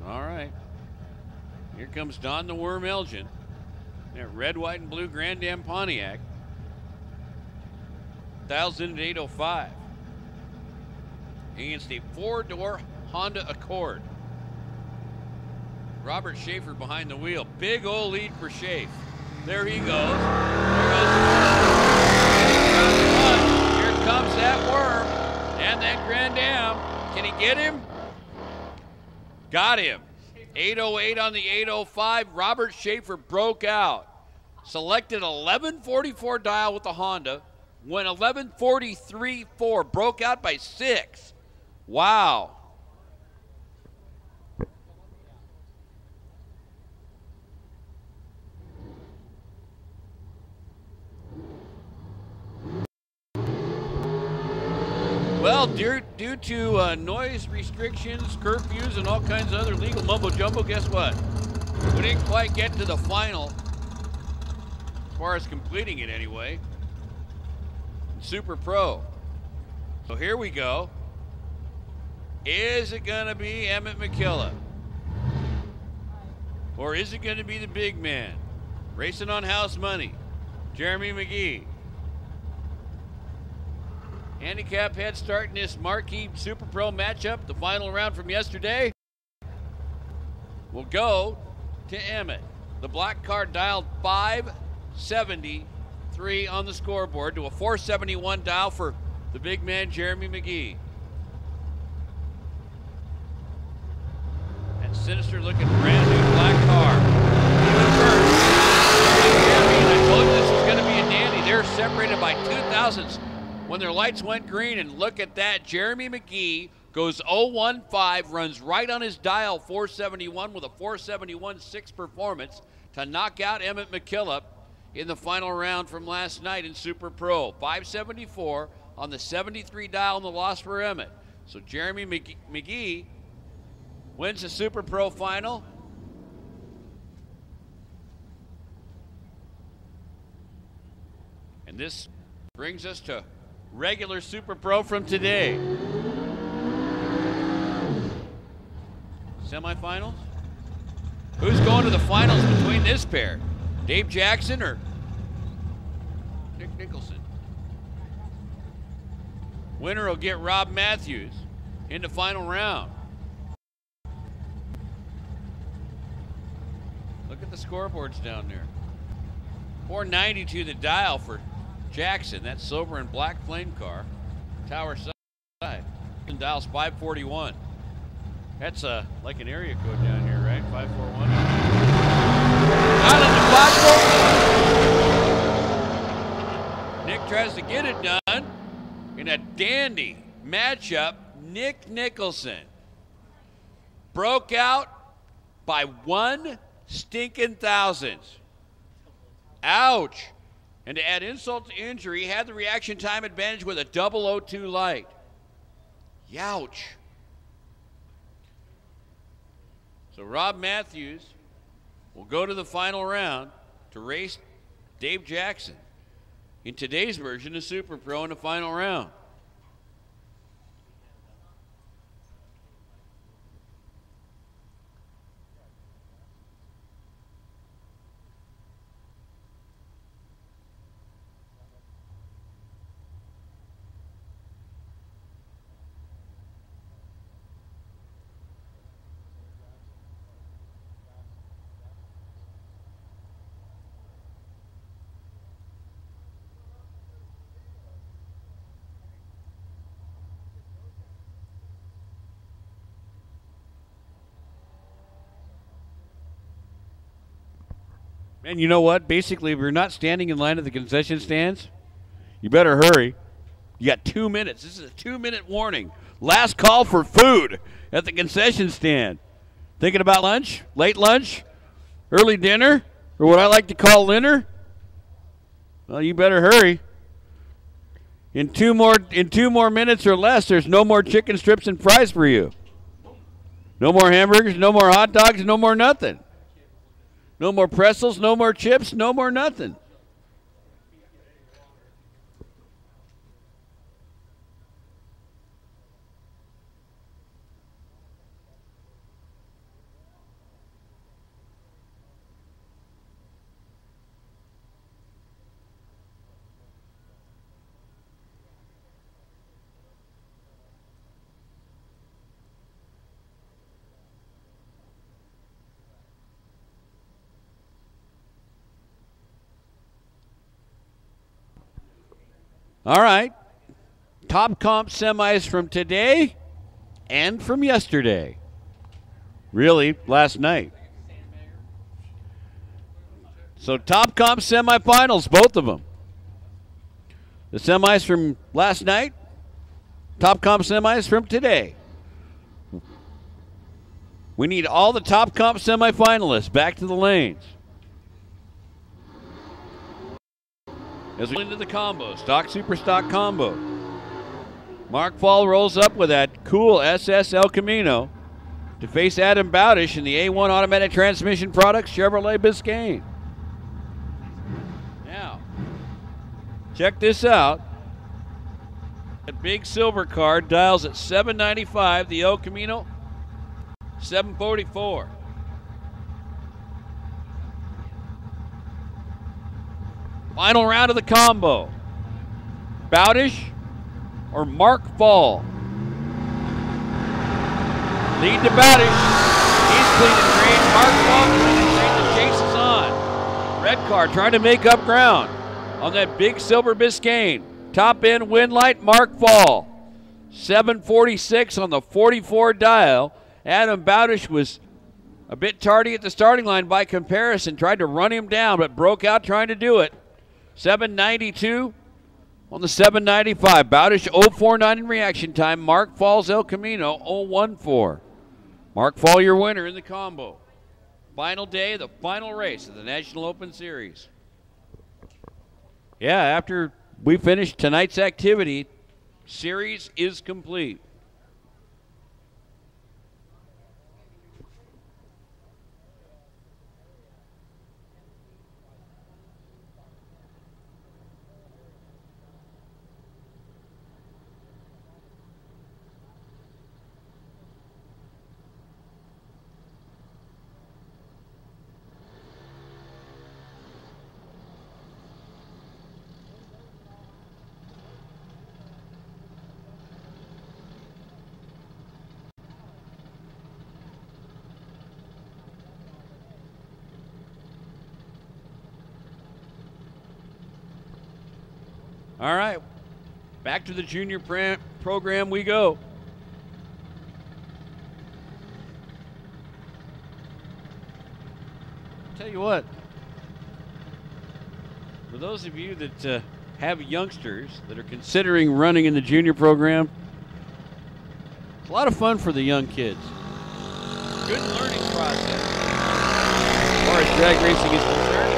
All right. Here comes Don the Worm Elgin. That red, white, and blue Grand Am Pontiac. Dials in at 805. Against a 4-door Honda Accord. Robert Schaefer behind the wheel. Big old lead for Schaefer. There he goes. There goes the worm. Here comes that worm. And that Grand Am. Can he get him? Got him. 808 on the 805. Robert Schaefer broke out. Selected 1144 dial with the Honda. Went 1143.4. Broke out by 6. Wow. Well, due to noise restrictions, curfews, and all kinds of other legal mumbo jumbo, guess what? We didn't quite get to the final, as far as completing it anyway. Super Pro. So here we go. Is it going to be Emmett McKillop? Or is it going to be the big man? Racing on house money, Jeremy McGee. Handicap head start in this marquee Super Pro matchup. The final round from yesterday will go to Emmett. The black card dialed 573 on the scoreboard to a 471 dial for the big man, Jeremy McGee. That sinister looking brand new black car. I told you this was going to be a dandy. They're separated by 2,000ths when their lights went green, and look at that. Jeremy McGee goes 015, runs right on his dial 471 with a 471.6 performance to knock out Emmett McKillop in the final round from last night in Super Pro. 574 on the 73 dial and the loss for Emmett. So Jeremy McGee wins the Super Pro final. And this brings us to regular Super Pro from today. Semifinals? Who's going to the finals between this pair? Dave Jackson or Nick Nicholson? Winner will get Rob Matthews in the final round. Look at the scoreboards down there. 492 the dial for Jackson, that silver and black flame car, tower side, and dials 541. That's like an area code down here, right? 541. Out of the Nick tries to get it done in a dandy matchup. Nick Nicholson broke out by 1 stinking thousandth. Ouch. And to add insult to injury, had the reaction time advantage with a 002 light. Youch. So Rob Matthews will go to the final round to race Dave Jackson in today's version of Super Pro in the final round. And you know what? Basically, if you're not standing in line at the concession stands, you better hurry. You got 2 minutes. This is a 2-minute warning. Last call for food at the concession stand. Thinking about lunch, late lunch, early dinner, or what I like to call dinner? Well, you better hurry. In two more minutes or less, there's no more chicken strips and fries for you. No more hamburgers, no more hot dogs, no more nothing. No more pretzels, no more chips, no more nothing. All right. Top comp semis from today and from yesterday. Really, last night. So top comp semifinals, both of them. The semis from last night, top comp semis from today. We need all the top comp semifinalists back to the lanes. As we into the combo, stock, super stock combo. Mark Fall rolls up with that cool SS El Camino to face Adam Bowdish in the A1 automatic transmission products Chevrolet Biscayne. Now, check this out. That big silver card dials at 795, the El Camino 744. Final round of the combo. Bowdish or Mark Fall? Lead to Bowdish. He's clean and green. Mark Fall clean and green. The chase is on. Red car trying to make up ground on that big silver Biscayne. Top end wind light, Mark Fall. 746 on the 44 dial. Adam Bowdish was a bit tardy at the starting line by comparison. Tried to run him down, but broke out trying to do it. 792 on the 795. Bowdish 049 in reaction time. Mark Fall's El Camino 014. Mark Fall, your winner in the combo. Final day, the final race of the National Open Series. Yeah, after we finish tonight's activity, series is complete. All right, back to the junior program we go. Tell you what, for those of you that have youngsters that are considering running in the junior program, it's a lot of fun for the young kids. Good learning process. As far as drag racing is concerned,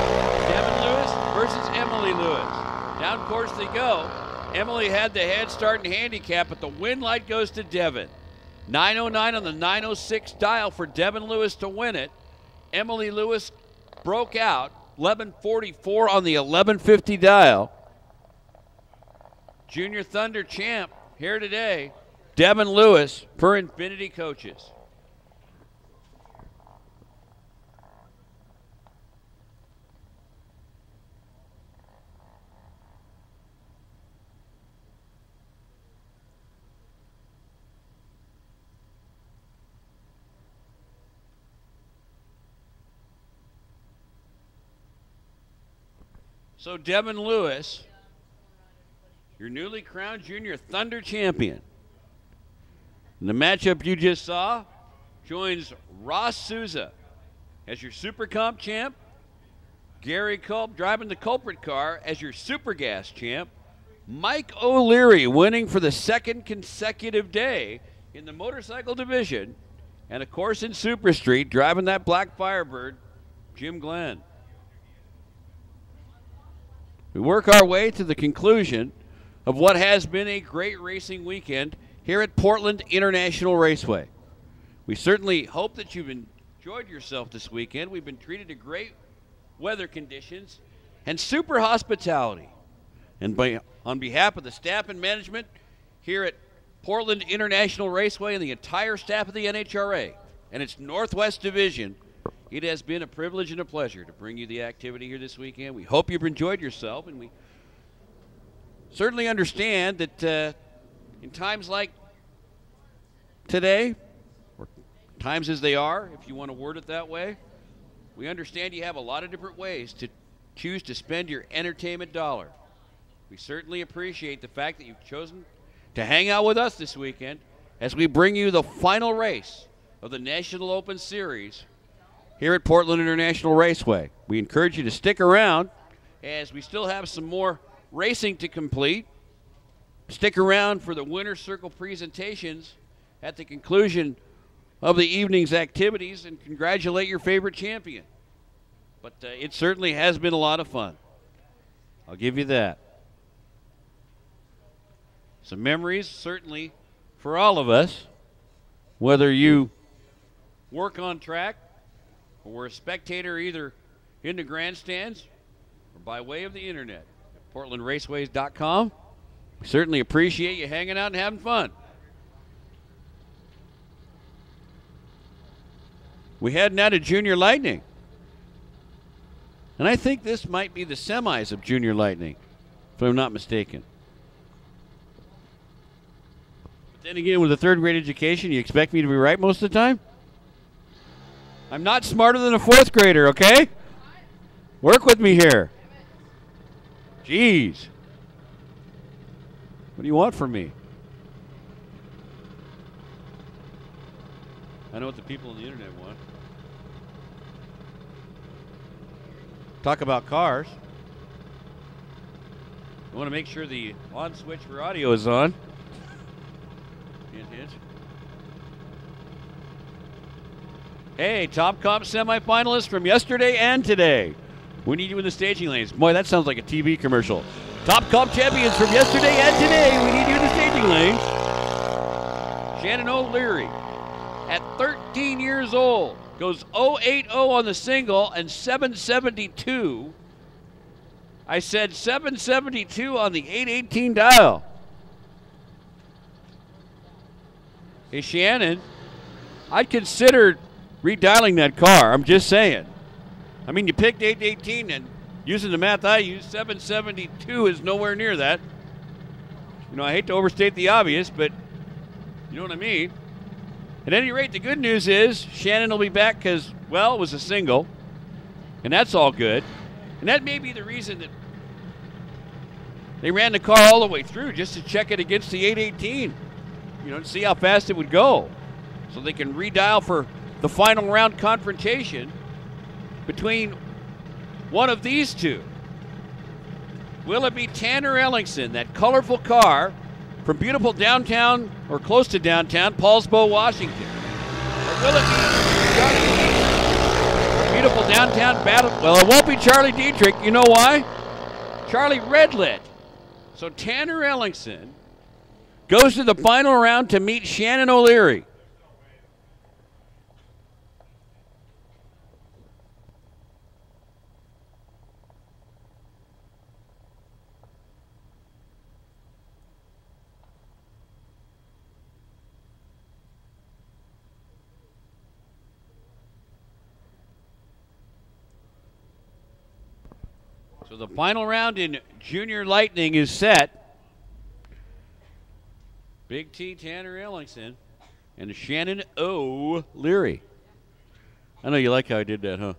Devin Lewis versus Emily Lewis. Down course they go. Emily had the head start and handicap, but the win light goes to Devin. 909 on the 906 dial for Devin Lewis to win it. Emily Lewis broke out. 1144 on the 1150 dial. Junior Thunder champ here today. Devin Lewis per Infinity Coaches. So Devin Lewis, your newly crowned Junior Thunder champion. In the matchup you just saw, joins Ross Souza as your Super Comp champ. Gary Culp driving the culprit car as your Super Gas champ. Mike O'Leary winning for the second consecutive day in the motorcycle division. And, of course, in Super Street, driving that black Firebird, Jim Glenn. We work our way to the conclusion of what has been a great racing weekend here at Portland International Raceway. We certainly hope that you've enjoyed yourself this weekend. We've been treated to great weather conditions and super hospitality. And on behalf of the staff and management here at Portland International Raceway and the entire staff of the NHRA and its Northwest Division, it has been a privilege and a pleasure to bring you the activity here this weekend. We hope you've enjoyed yourself, and we certainly understand that in times like today, or times as they are, if you want to word it that way, we understand you have a lot of different ways to choose to spend your entertainment dollar. We certainly appreciate the fact that you've chosen to hang out with us this weekend as we bring you the final race of the National Open Series here at Portland International Raceway. We encourage you to stick around as we still have some more racing to complete. Stick around for the winner's circle presentations at the conclusion of the evening's activities and congratulate your favorite champion. But it certainly has been a lot of fun. I'll give you that. Some memories, certainly, for all of us, whether you work on track or were a spectator either in the grandstands or by way of the internet at portlandraceways.com. We certainly appreciate you hanging out and having fun. We head now to Junior Lightning. And I think this might be the semis of Junior Lightning, if I'm not mistaken. But then again, with a third grade education, you expect me to be right most of the time? I'm not smarter than a fourth grader, okay? Work with me here. Jeez. What do you want from me? I know what the people on the internet want. Talk about cars. I want to make sure the on switch for audio is on. Hint, hint. Hey, Top Comp semifinalists from yesterday and today. We need you in the staging lanes. Boy, that sounds like a TV commercial. Top Comp champions from yesterday and today. We need you in the staging lanes. Shannon O'Leary, at 13 years old, goes 080 on the single and 772. I said 772 on the 818 dial. Hey, Shannon, I'd consider redialing that car. I'm just saying. I mean, you picked 818, and using the math I use, 772 is nowhere near that. You know, I hate to overstate the obvious, but you know what I mean. At any rate, the good news is Shannon will be back because, well, it was a single, and that's all good. And that may be the reason that they ran the car all the way through, just to check it against the 818, you know, to see how fast it would go, so they can redial for the final round confrontation between one of these two. Will it be Tanner Ellingson, that colorful car from beautiful downtown, or close to downtown, Paulsbo, Washington? Or will it be Charlie Dietrich, beautiful downtown battle? Well, it won't be Charlie Dietrich. You know why? Charlie Redlit. So Tanner Ellingson goes to the final round to meet Shannon O'Leary. So the final round in Junior Lightning is set. Big T Tanner Ellingson and Shannon O'Leary. I know you like how I did that, huh?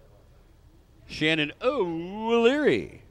Shannon O'Leary.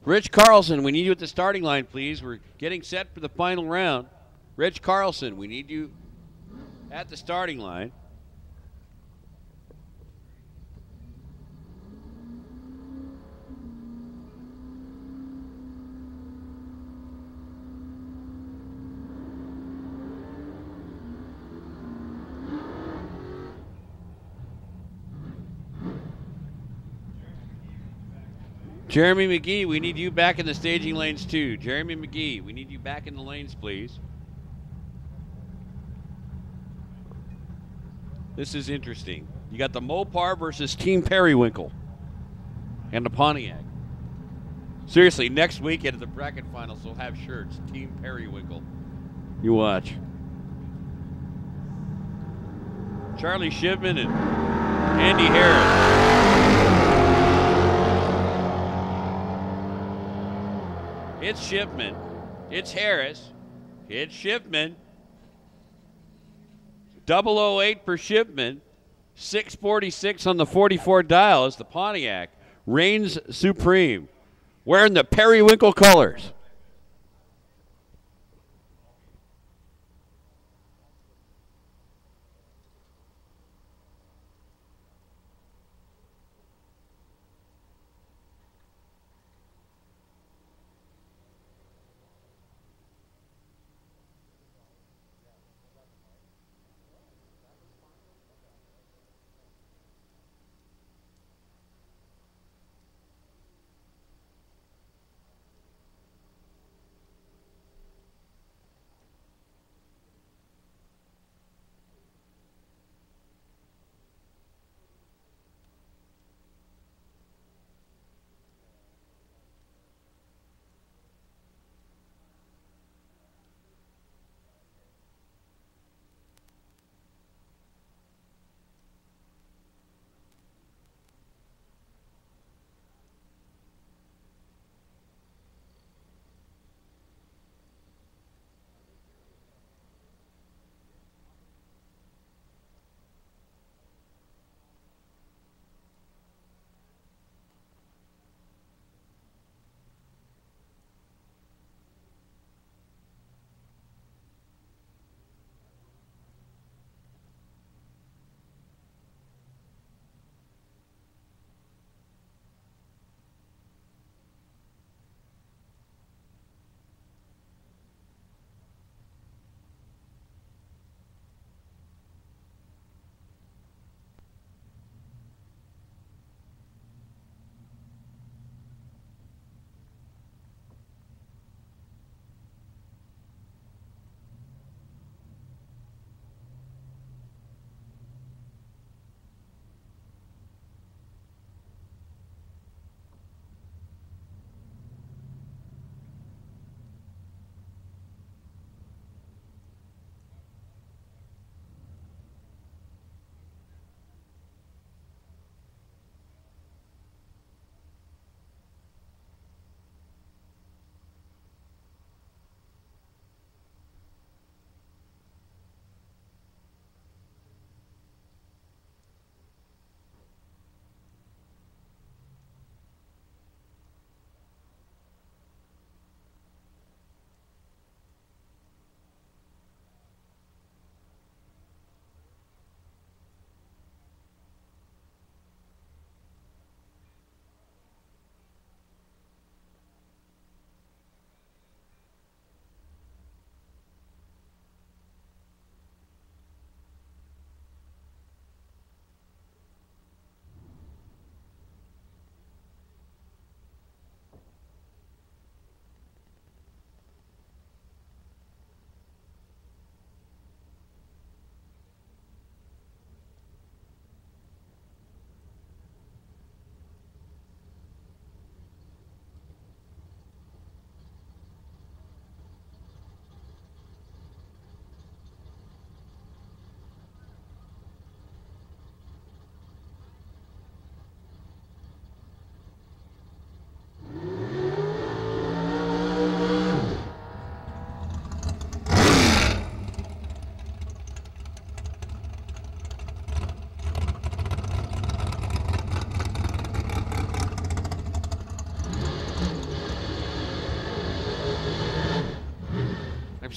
Rich Carlson, we need you at the starting line, please. We're getting set for the final round. Rich Carlson, we need you at the starting line. Jeremy McGee, we need you back in the staging lanes too. Jeremy McGee, we need you back in the lanes, please. This is interesting. You got the Mopar versus Team Periwinkle and the Pontiac. Seriously, next weekend at the bracket finals, we'll have shirts. Team Periwinkle. You watch. Charlie Shipman and Andy Harris. It's Shipman. It's Harris. It's Shipman. 008 for Shipman. 646 on the 44 dial as the Pontiac reigns supreme. Wearing the Periwinkle colors.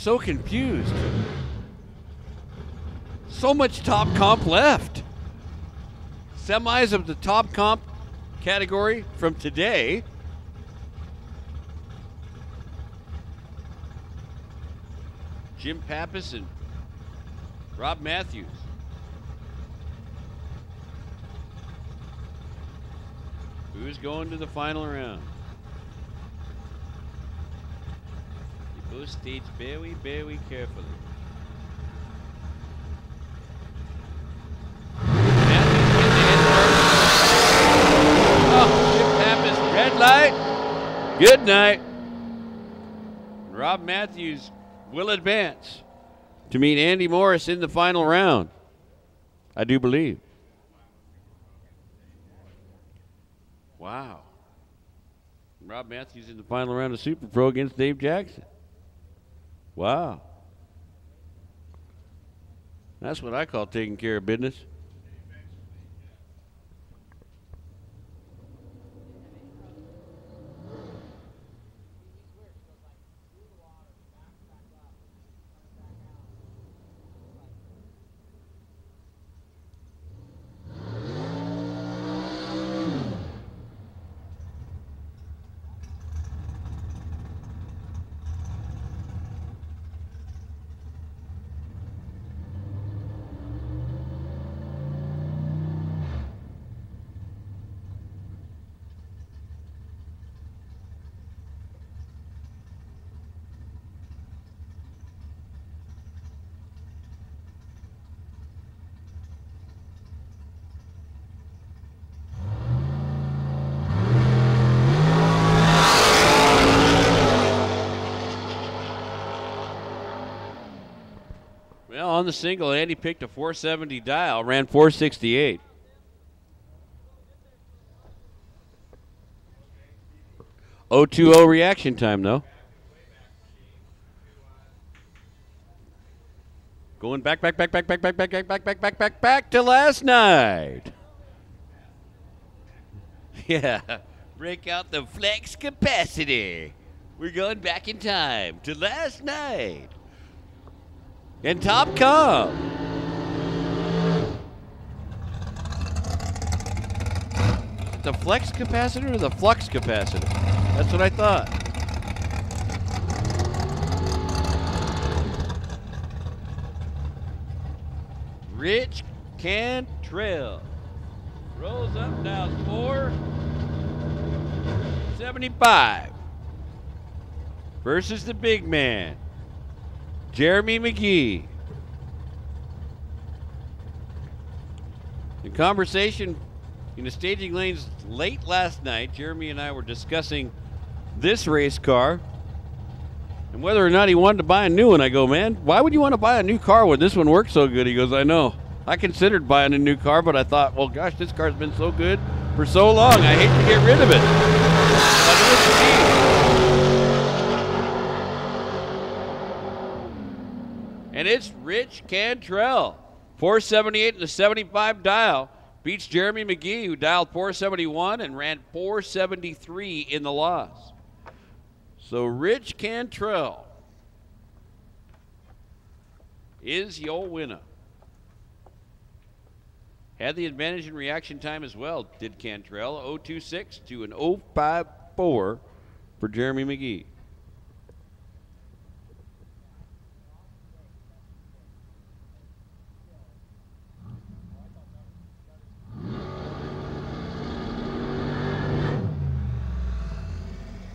so confused. So much top comp left. Semis of the top comp category from today. Jim Pappas and Rob Matthews. Who's going to the final round? They both stage very, very carefully. Oh, Jim Pappas, red light. Good night. Rob Matthews will advance to meet Andy Morris in the final round, I do believe. Wow. Rob Matthews in the final round of Super Pro against Dave Jackson. Wow. That's what I call taking care of business. Well, on the single, Andy picked a 470 dial, ran 468. .020 reaction time, though. Going back to last night. Yeah, break out the flex capacity. We're going back in time to last night. And top comp. The flex capacitor or the flux capacitor? That's what I thought. Rich Cantrell rolls up now 475 versus the big man, Jeremy McGee. In conversation in the staging lanes late last night, Jeremy and I were discussing this race car and whether or not he wanted to buy a new one. I go, man, why would you want to buy a new car when this one works so good? He goes, I know. I considered buying a new car, but I thought, well, gosh, this car's been so good for so long. I hate to get rid of it. And it's Rich Cantrell, 478 in the 75 dial. Beats Jeremy McGee, who dialed 471 and ran 473 in the loss. So Rich Cantrell is your winner. Had the advantage in reaction time as well, did Cantrell. 026 to an 054 for Jeremy McGee.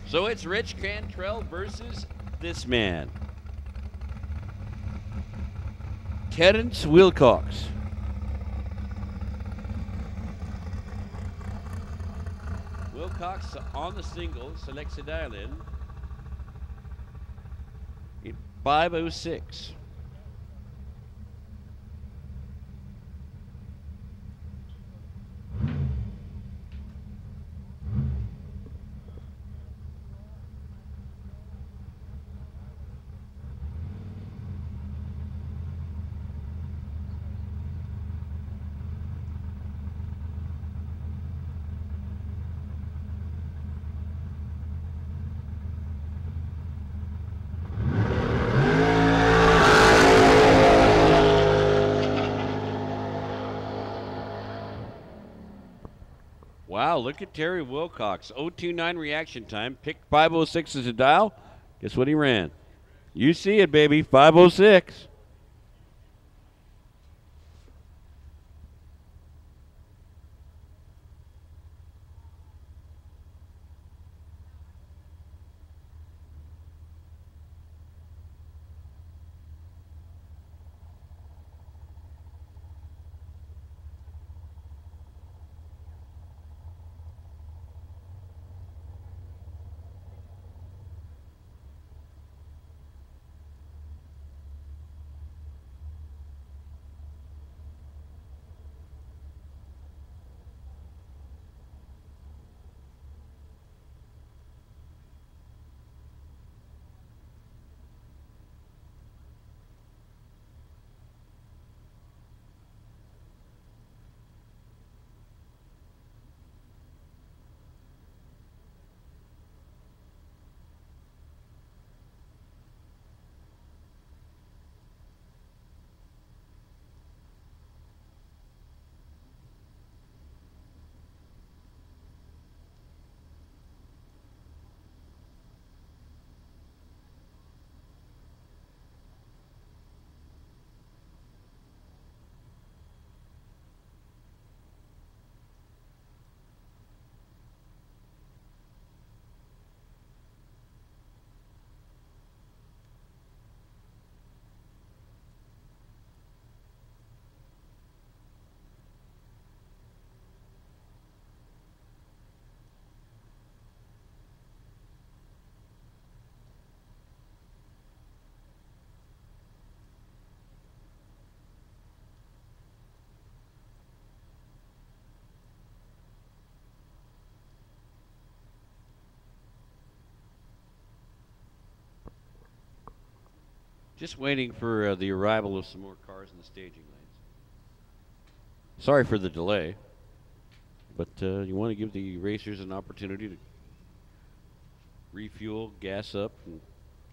So it's Rich Cantrell versus this man, Terrence Wilcox. Wilcox on the single selects a dial in 506. Wow, look at Terry Wilcox. 029 reaction time. Picked 506 as a dial. Guess what he ran? You see it, baby. 506. Just waiting for the arrival of some more cars in the staging lanes. Sorry for the delay, but you want to give the racers an opportunity to refuel, gas up, and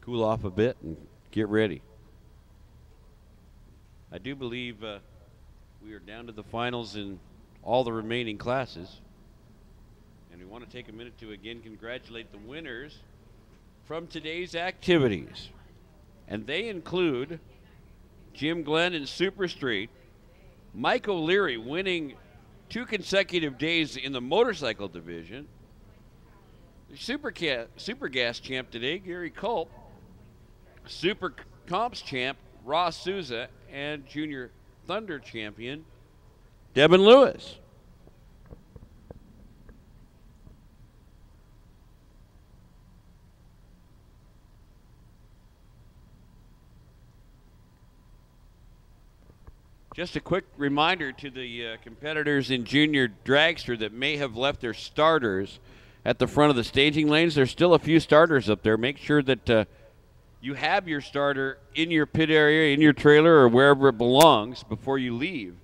cool off a bit and get ready. I do believe we are down to the finals in all the remaining classes. And we want to take a minute to again congratulate the winners from today's activities. And they include Jim Glenn in Super Street, Mike O'Leary winning 2 consecutive days in the motorcycle division, the Super Gas champ today, Gary Culp, Super Comps champ, Ross Souza, and Junior Thunder champion, Devin Lewis. Just a quick reminder to the competitors in Junior Dragster that may have left their starters at the front of the staging lanes. There's still a few starters up there. Make sure that you have your starter in your pit area, in your trailer, or wherever it belongs before you leave.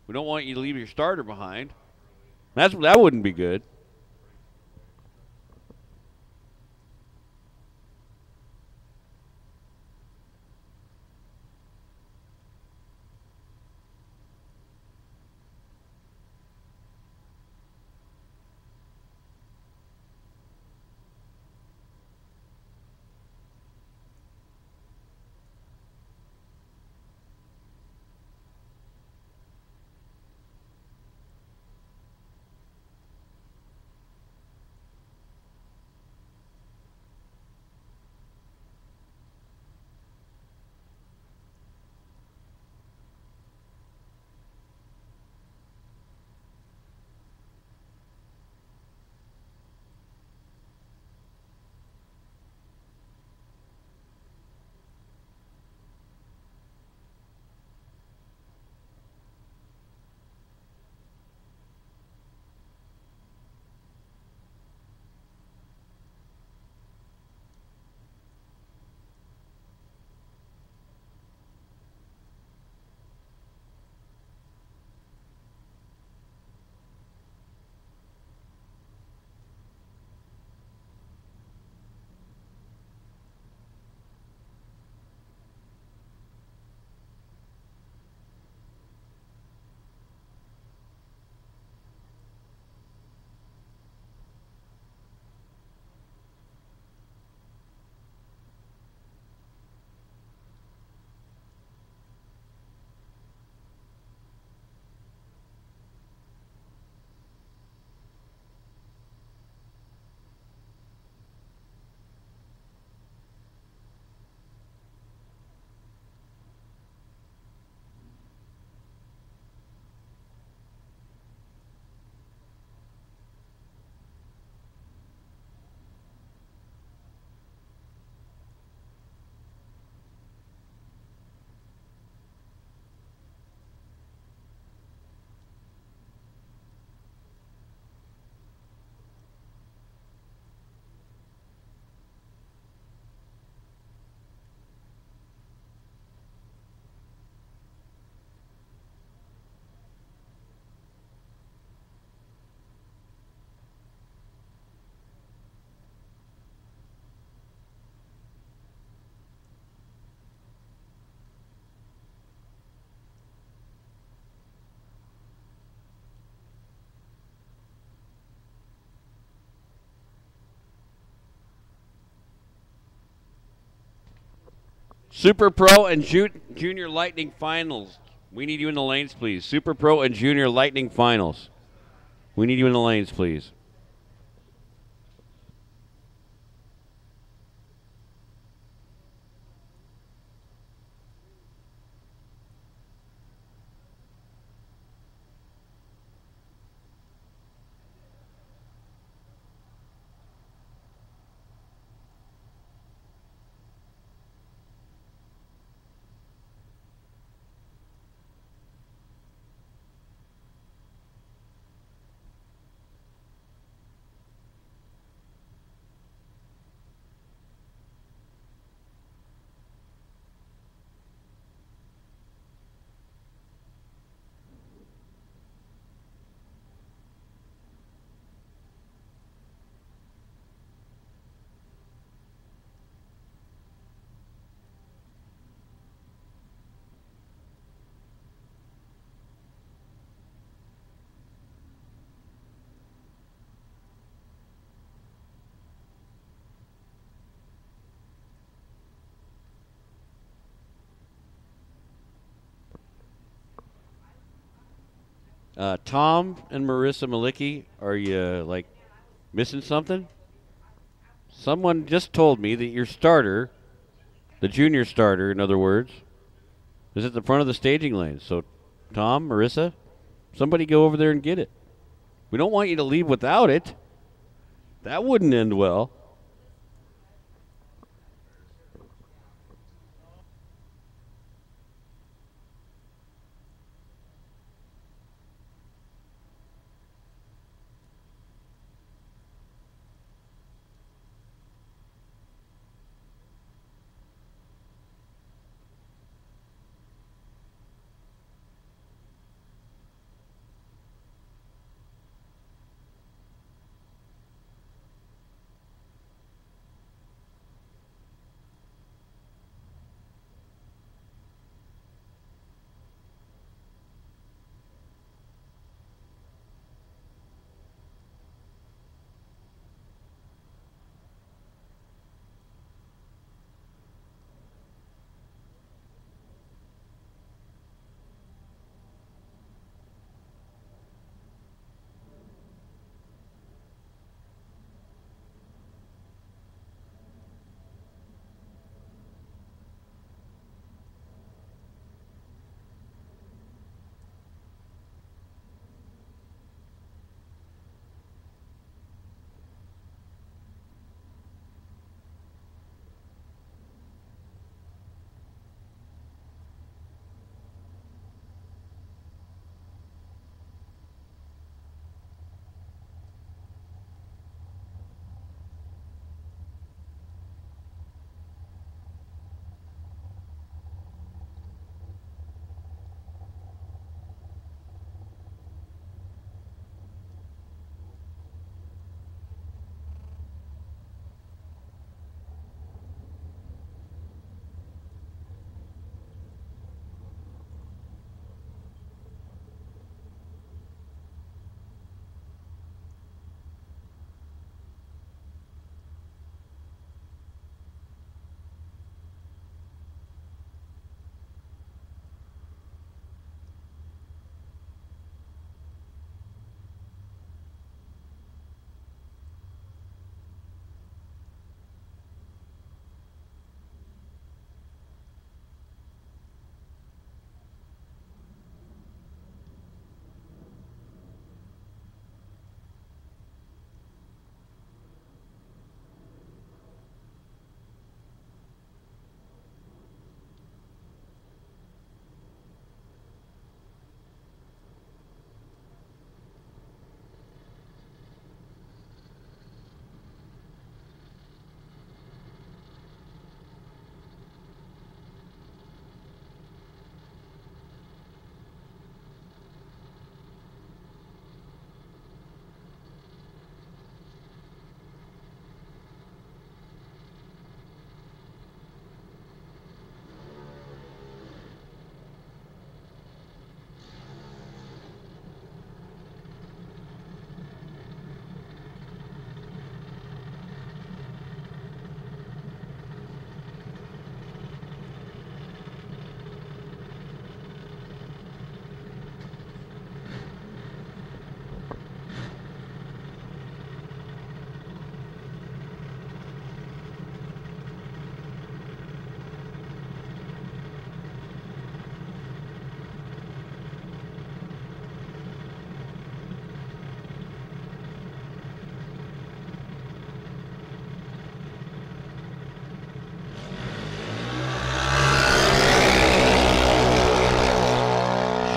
We don't want you to leave your starter behind. That wouldn't be good. Super Pro and Junior Lightning Finals. We need you in the lanes, please. Super Pro and Junior Lightning Finals. We need you in the lanes, please. Tom and Marissa Malicki, are you, like, missing something? Someone just told me that your starter, the junior starter, in other words, is at the front of the staging lane. So, Tom, Marissa, somebody go over there and get it. We don't want you to leave without it. That wouldn't end well.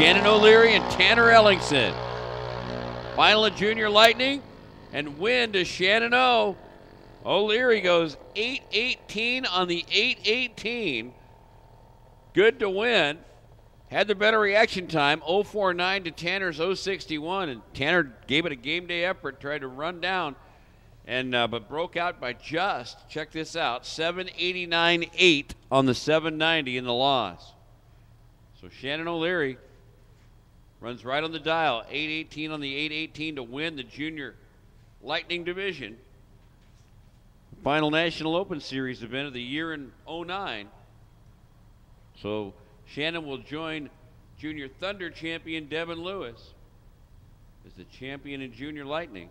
Shannon O'Leary and Tanner Ellingson. Final of Junior Lightning, and win to Shannon O. O'Leary goes 8-18 on the 8-18. Good to win. Had the better reaction time, 0.49 to Tanner's 0.61, and Tanner gave it a game day effort, tried to run down, and but broke out by just, check this out, 7.89.8 on the 7.90 in the loss. So Shannon O'Leary runs right on the dial, 8.18 on the 8.18 to win the Junior Lightning Division. Final National Open Series event of the year in 09. So Shannon will join Junior Thunder champion Devin Lewis as the champion in Junior Lightning.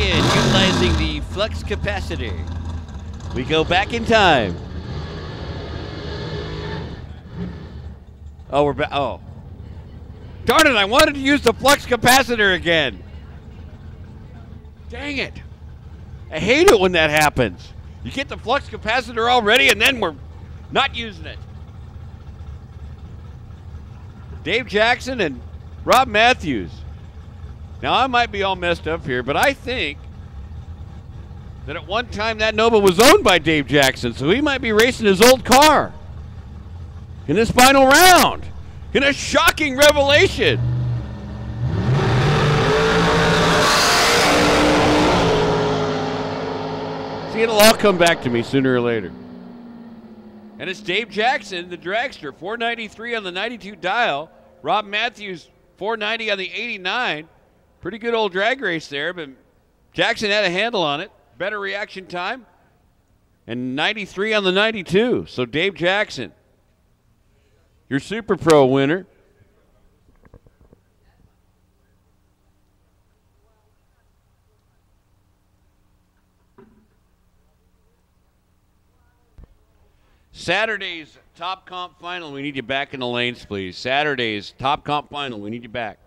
Utilizing the flux capacitor, we go back in time. Oh, we're back. Oh, darn it! I wanted to use the flux capacitor again. Dang it! I hate it when that happens. You get the flux capacitor already, and then we're not using it. Dave Jackson and Rob Matthews. Now, I might be all messed up here, but I think that at one time that Nova was owned by Dave Jackson, so he might be racing his old car in this final round in a shocking revelation. See, it'll all come back to me sooner or later. And it's Dave Jackson, the dragster, 493 on the 92 dial. Rob Matthews, 490 on the 89. Pretty good old drag race there, but Jackson had a handle on it. Better reaction time. And 93 on the 92. So Dave Jackson, your Super Pro winner. Saturday's Top Comp Final, we need you back in the lanes, please. Saturday's Top Comp Final, we need you back.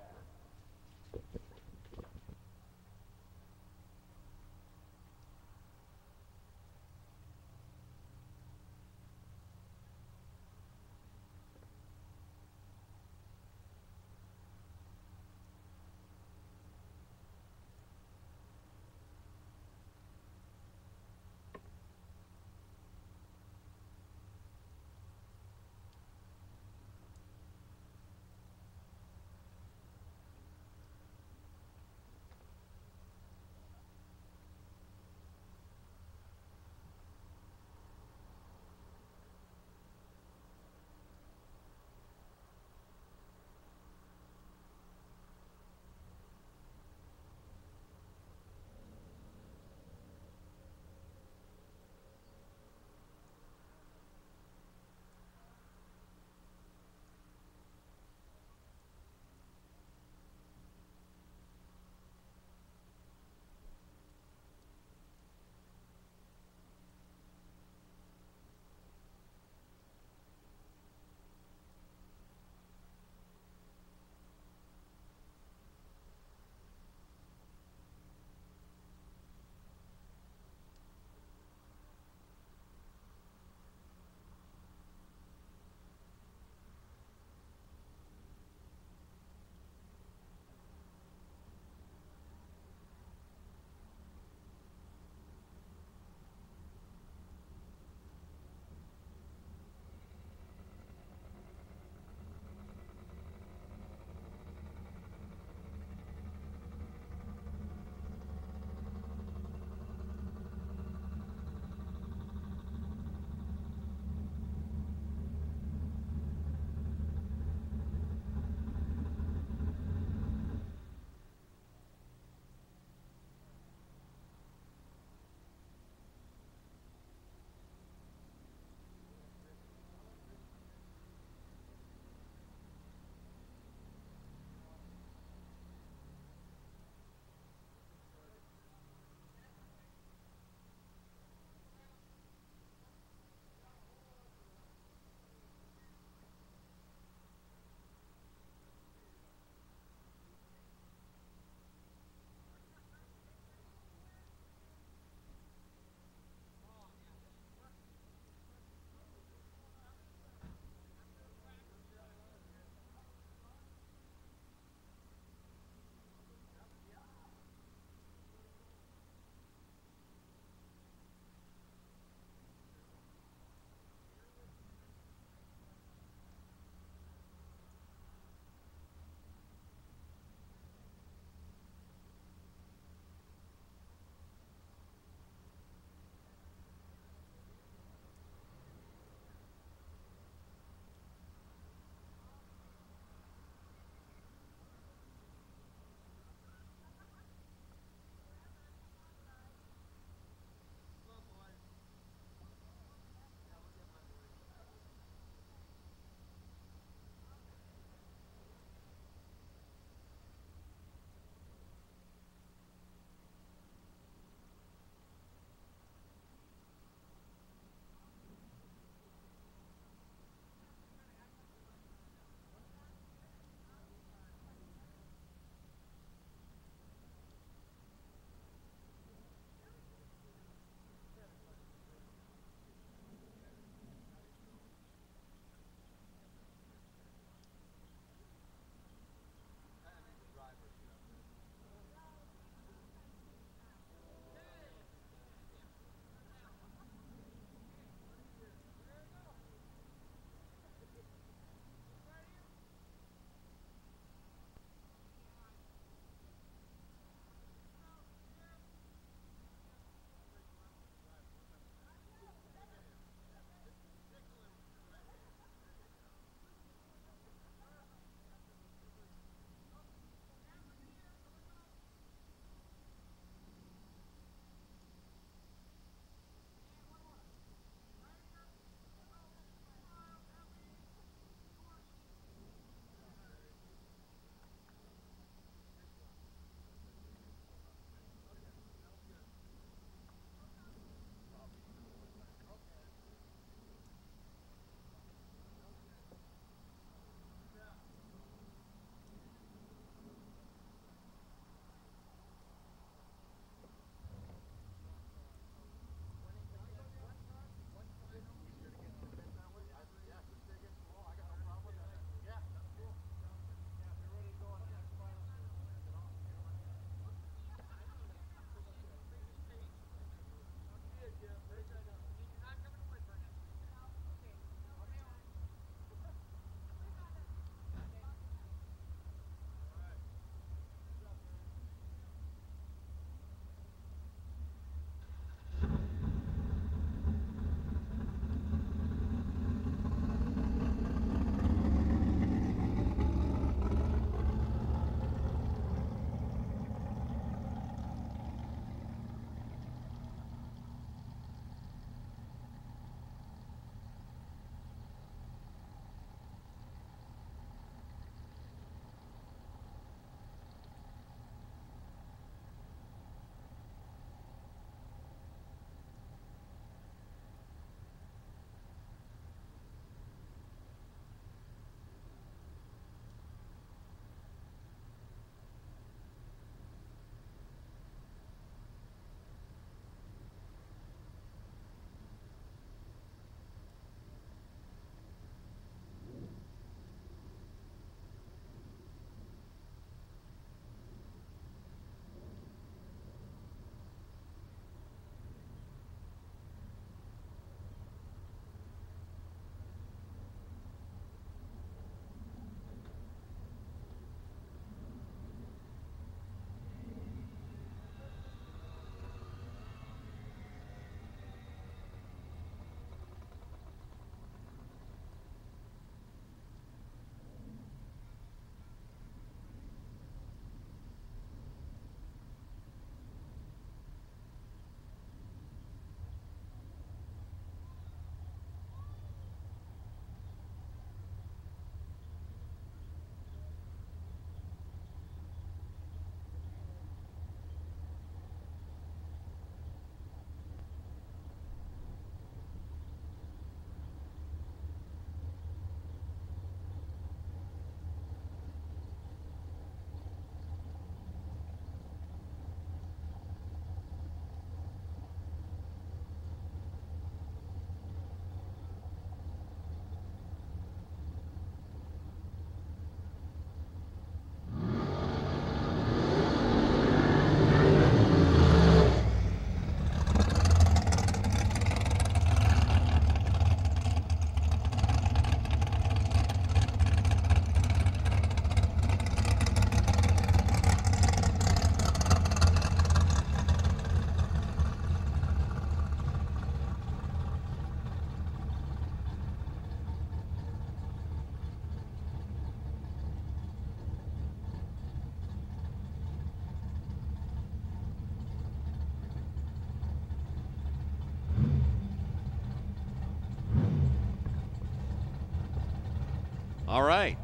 All right.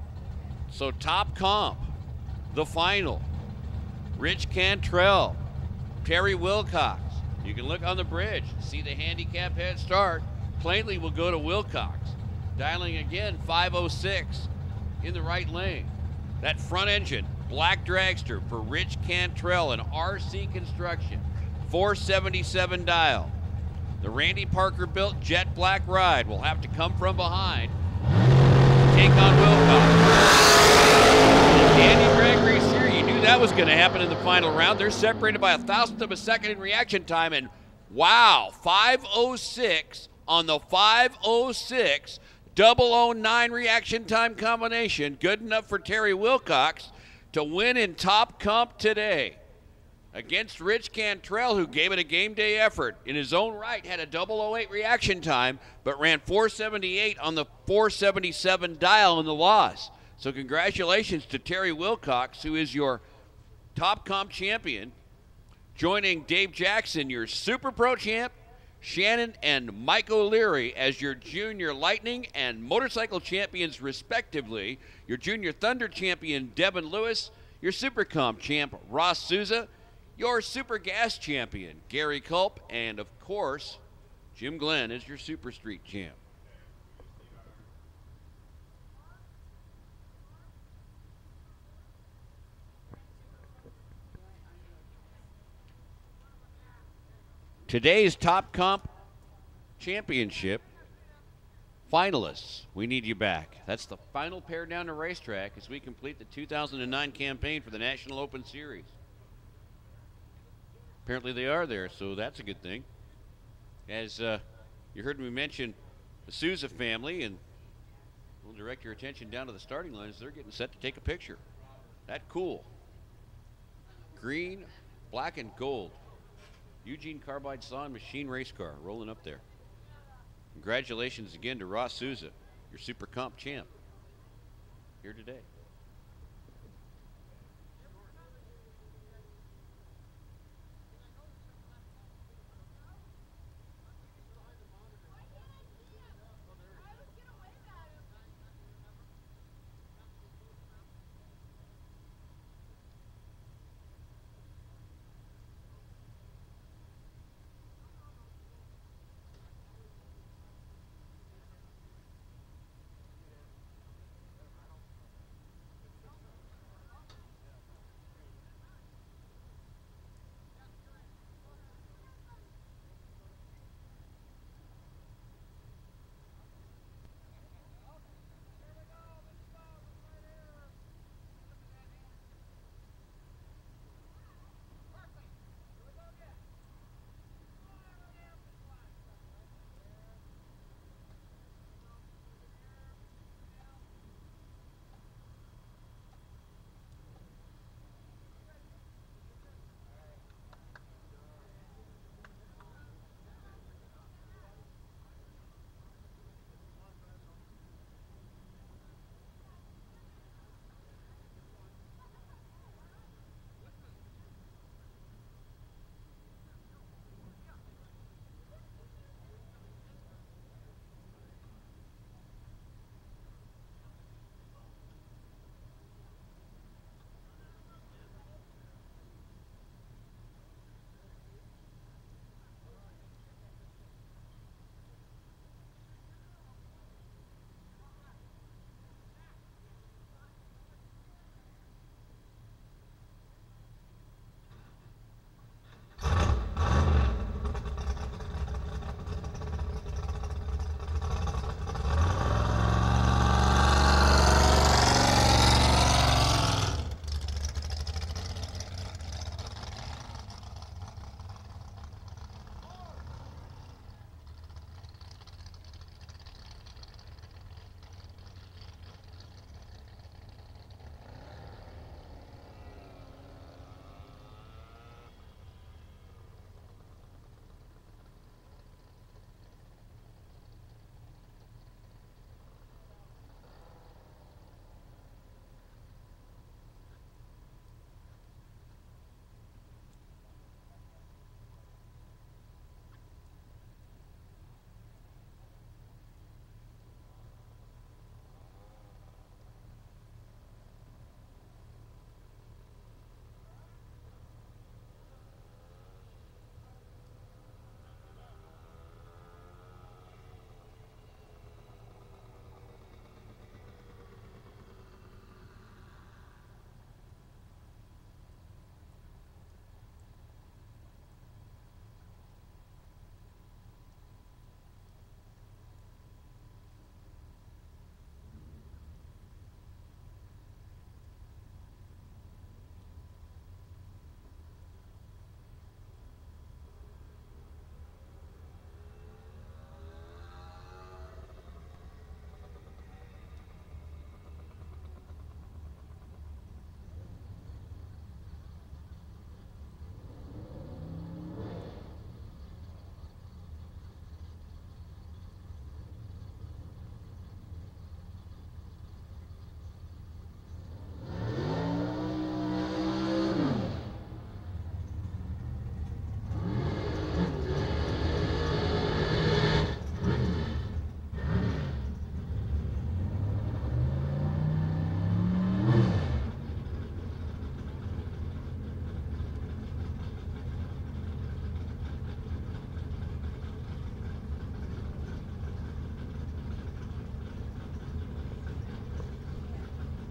So top comp, the final. Rich Cantrell, Terry Wilcox. You can look on the bridge, see the handicap head start. Plainly will go to Wilcox. Dialing again, 506 in the right lane. That front engine, black dragster for Rich Cantrell and RC Construction, 477 dial. The Randy Parker built jet black ride will have to come from behind to take on Wilcox. Andy Gregory's here. You knew that was going to happen in the final round. They're separated by 1,000th of a second in reaction time, and wow, 506 on the 506 009 reaction time combination. Good enough for Terry Wilcox to win in top comp today against Rich Cantrell, who gave it a game day effort. In his own right, had a 008 reaction time, but ran 478 on the 477 dial in the loss. So congratulations to Terry Wilcox, who is your top comp champion, joining Dave Jackson, your Super Pro champ, Shannon and Mike O'Leary as your Junior Lightning and Motorcycle champions respectively, your Junior Thunder champion, Devin Lewis, your Super Comp champ, Ross Souza, your Super Gas champion, Gary Culp, and of course, Jim Glenn is your Super Street champ. Today's Top Comp Championship finalists, we need you back. That's the final pair down the racetrack as we complete the 2009 campaign for the National Open Series. Apparently they are there, so that's a good thing. As you heard me mention the Souza family, and we'll direct your attention down to the starting lines. They're getting set to take a picture. That cool. Green, black, and gold. Eugene Carbide Saw Machine race car rolling up there. Congratulations again to Ross Souza, your Super Comp champ, here today.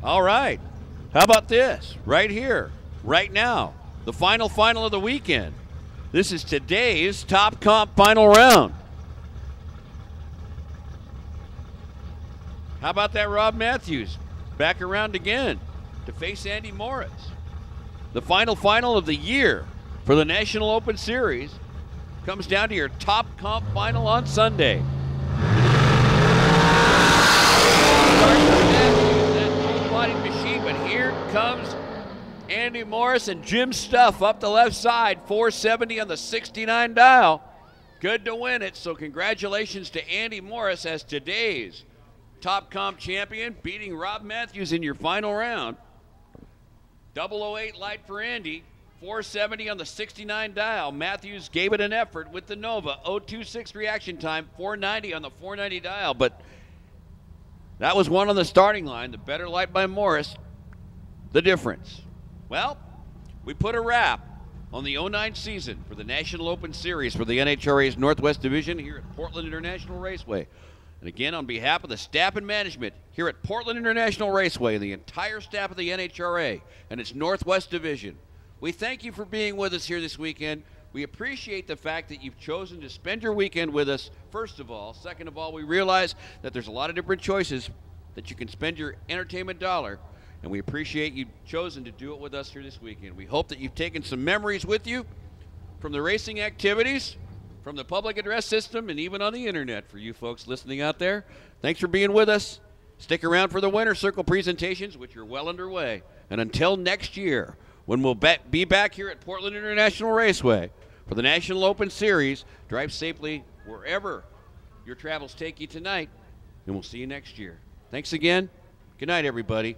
All right. How about this? Right here, right now, the final of the weekend. This is today's Top Comp final round. How about that Rob Matthews back around again to face Andy Morris? The final of the year for the National Open Series comes down to your Top Comp final on Sunday. That full-bodied machine, but here comes Andy Morris and Jim Stuff up the left side, 470 on the 69 dial. Good to win it, so congratulations to Andy Morris as today's Top Comp champion, beating Rob Matthews in your final round. 008 light for Andy, 470 on the 69 dial. Matthews gave it an effort with the Nova, 026 reaction time, 490 on the 490 dial, but that was one on the starting line. The better light by Morris, the difference. Well, we put a wrap on the 09 season for the National Open Series for the NHRA's Northwest Division here at Portland International Raceway. And again, on behalf of the staff and management here at Portland International Raceway and the entire staff of the NHRA and its Northwest Division, we thank you for being with us here this weekend. We appreciate the fact that you've chosen to spend your weekend with us, first of all. Second of all, we realize that there's a lot of different choices that you can spend your entertainment dollar, and we appreciate you chosen to do it with us here this weekend. We hope that you've taken some memories with you from the racing activities, from the public address system, and even on the internet for you folks listening out there. Thanks for being with us. Stick around for the Winner's Circle presentations, which are well underway. And until next year, when we'll be back here at Portland International Raceway for the National Open Series, drive safely wherever your travels take you tonight, and we'll see you next year. Thanks again. Good night, everybody.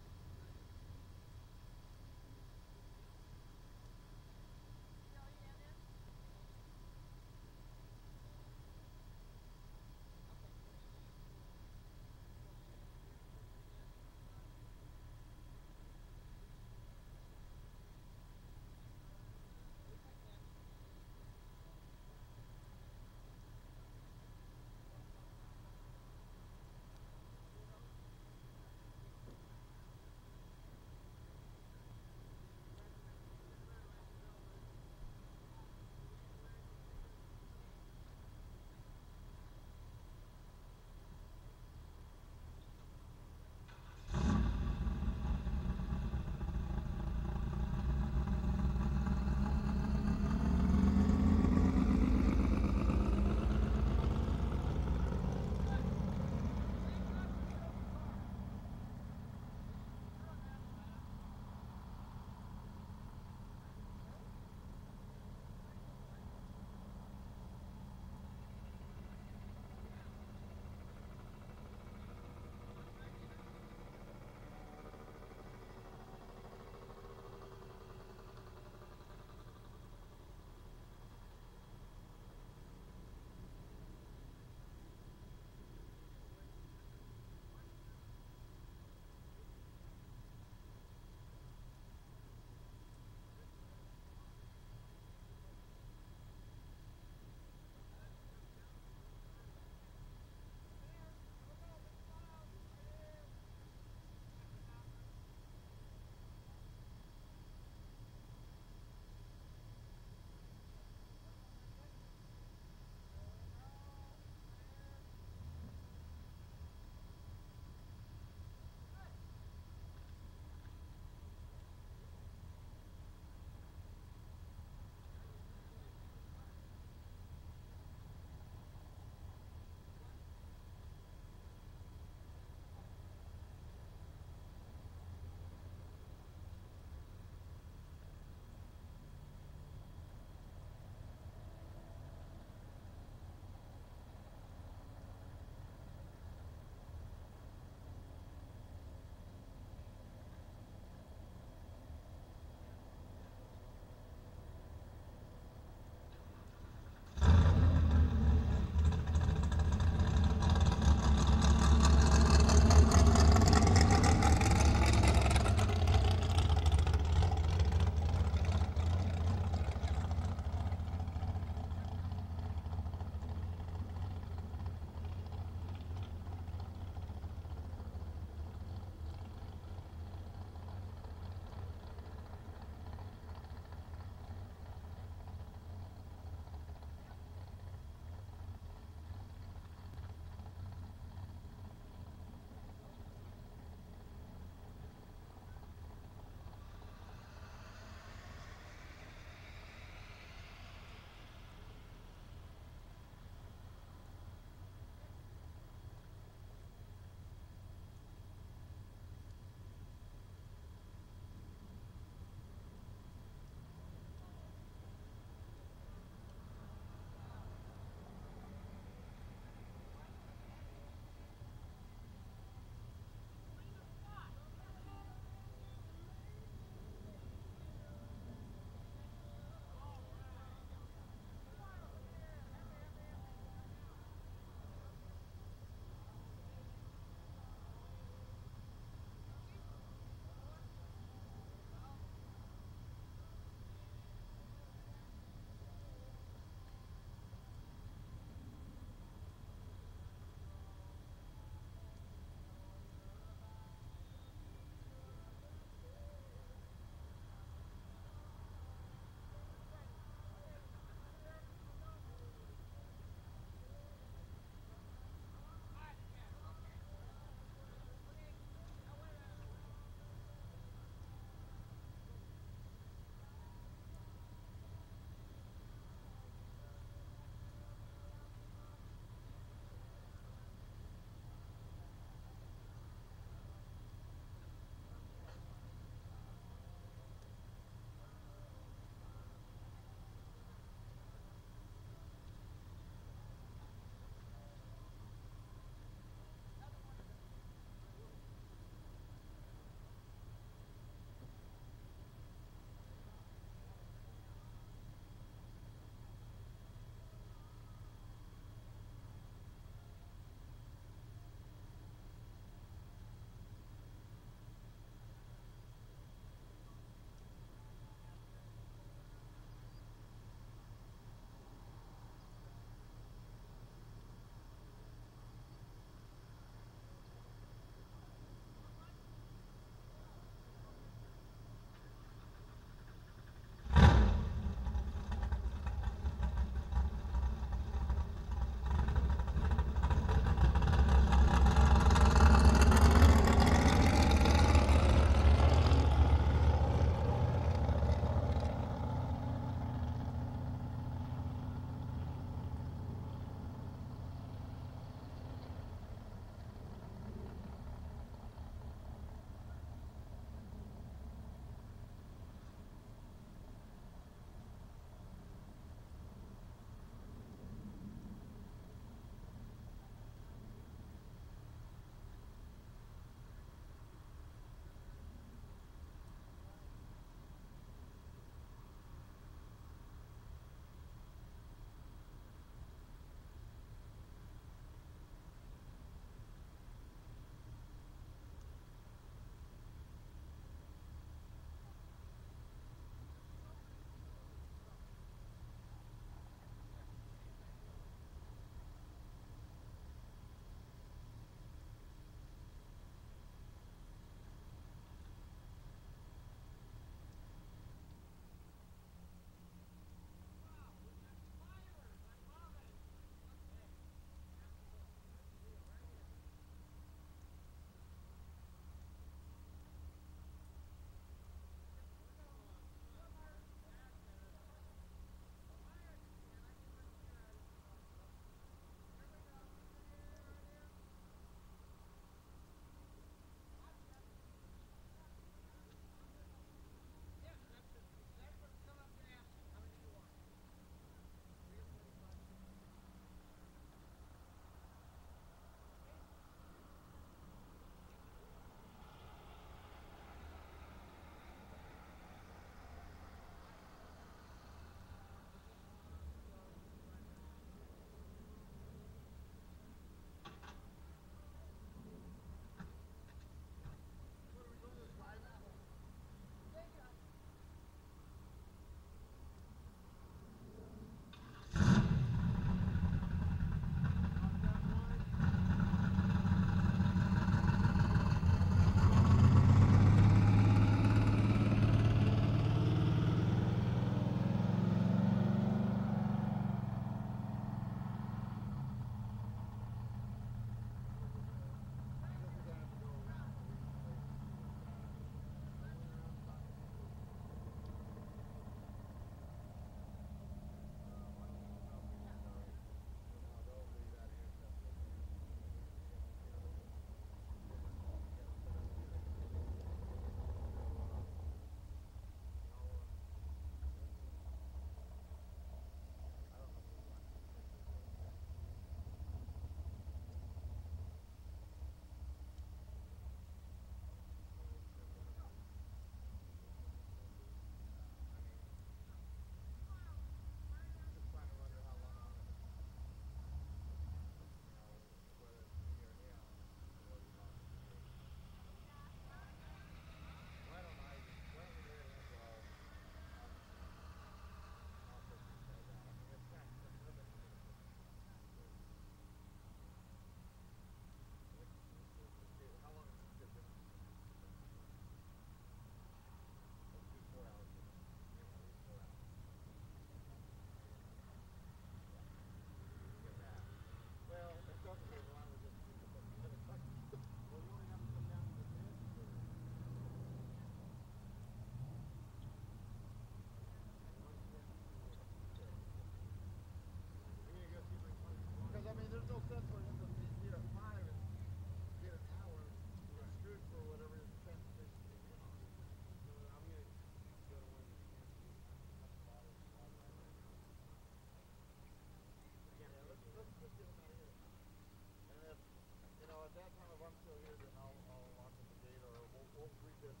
just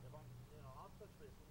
if I'm, I'll touch base.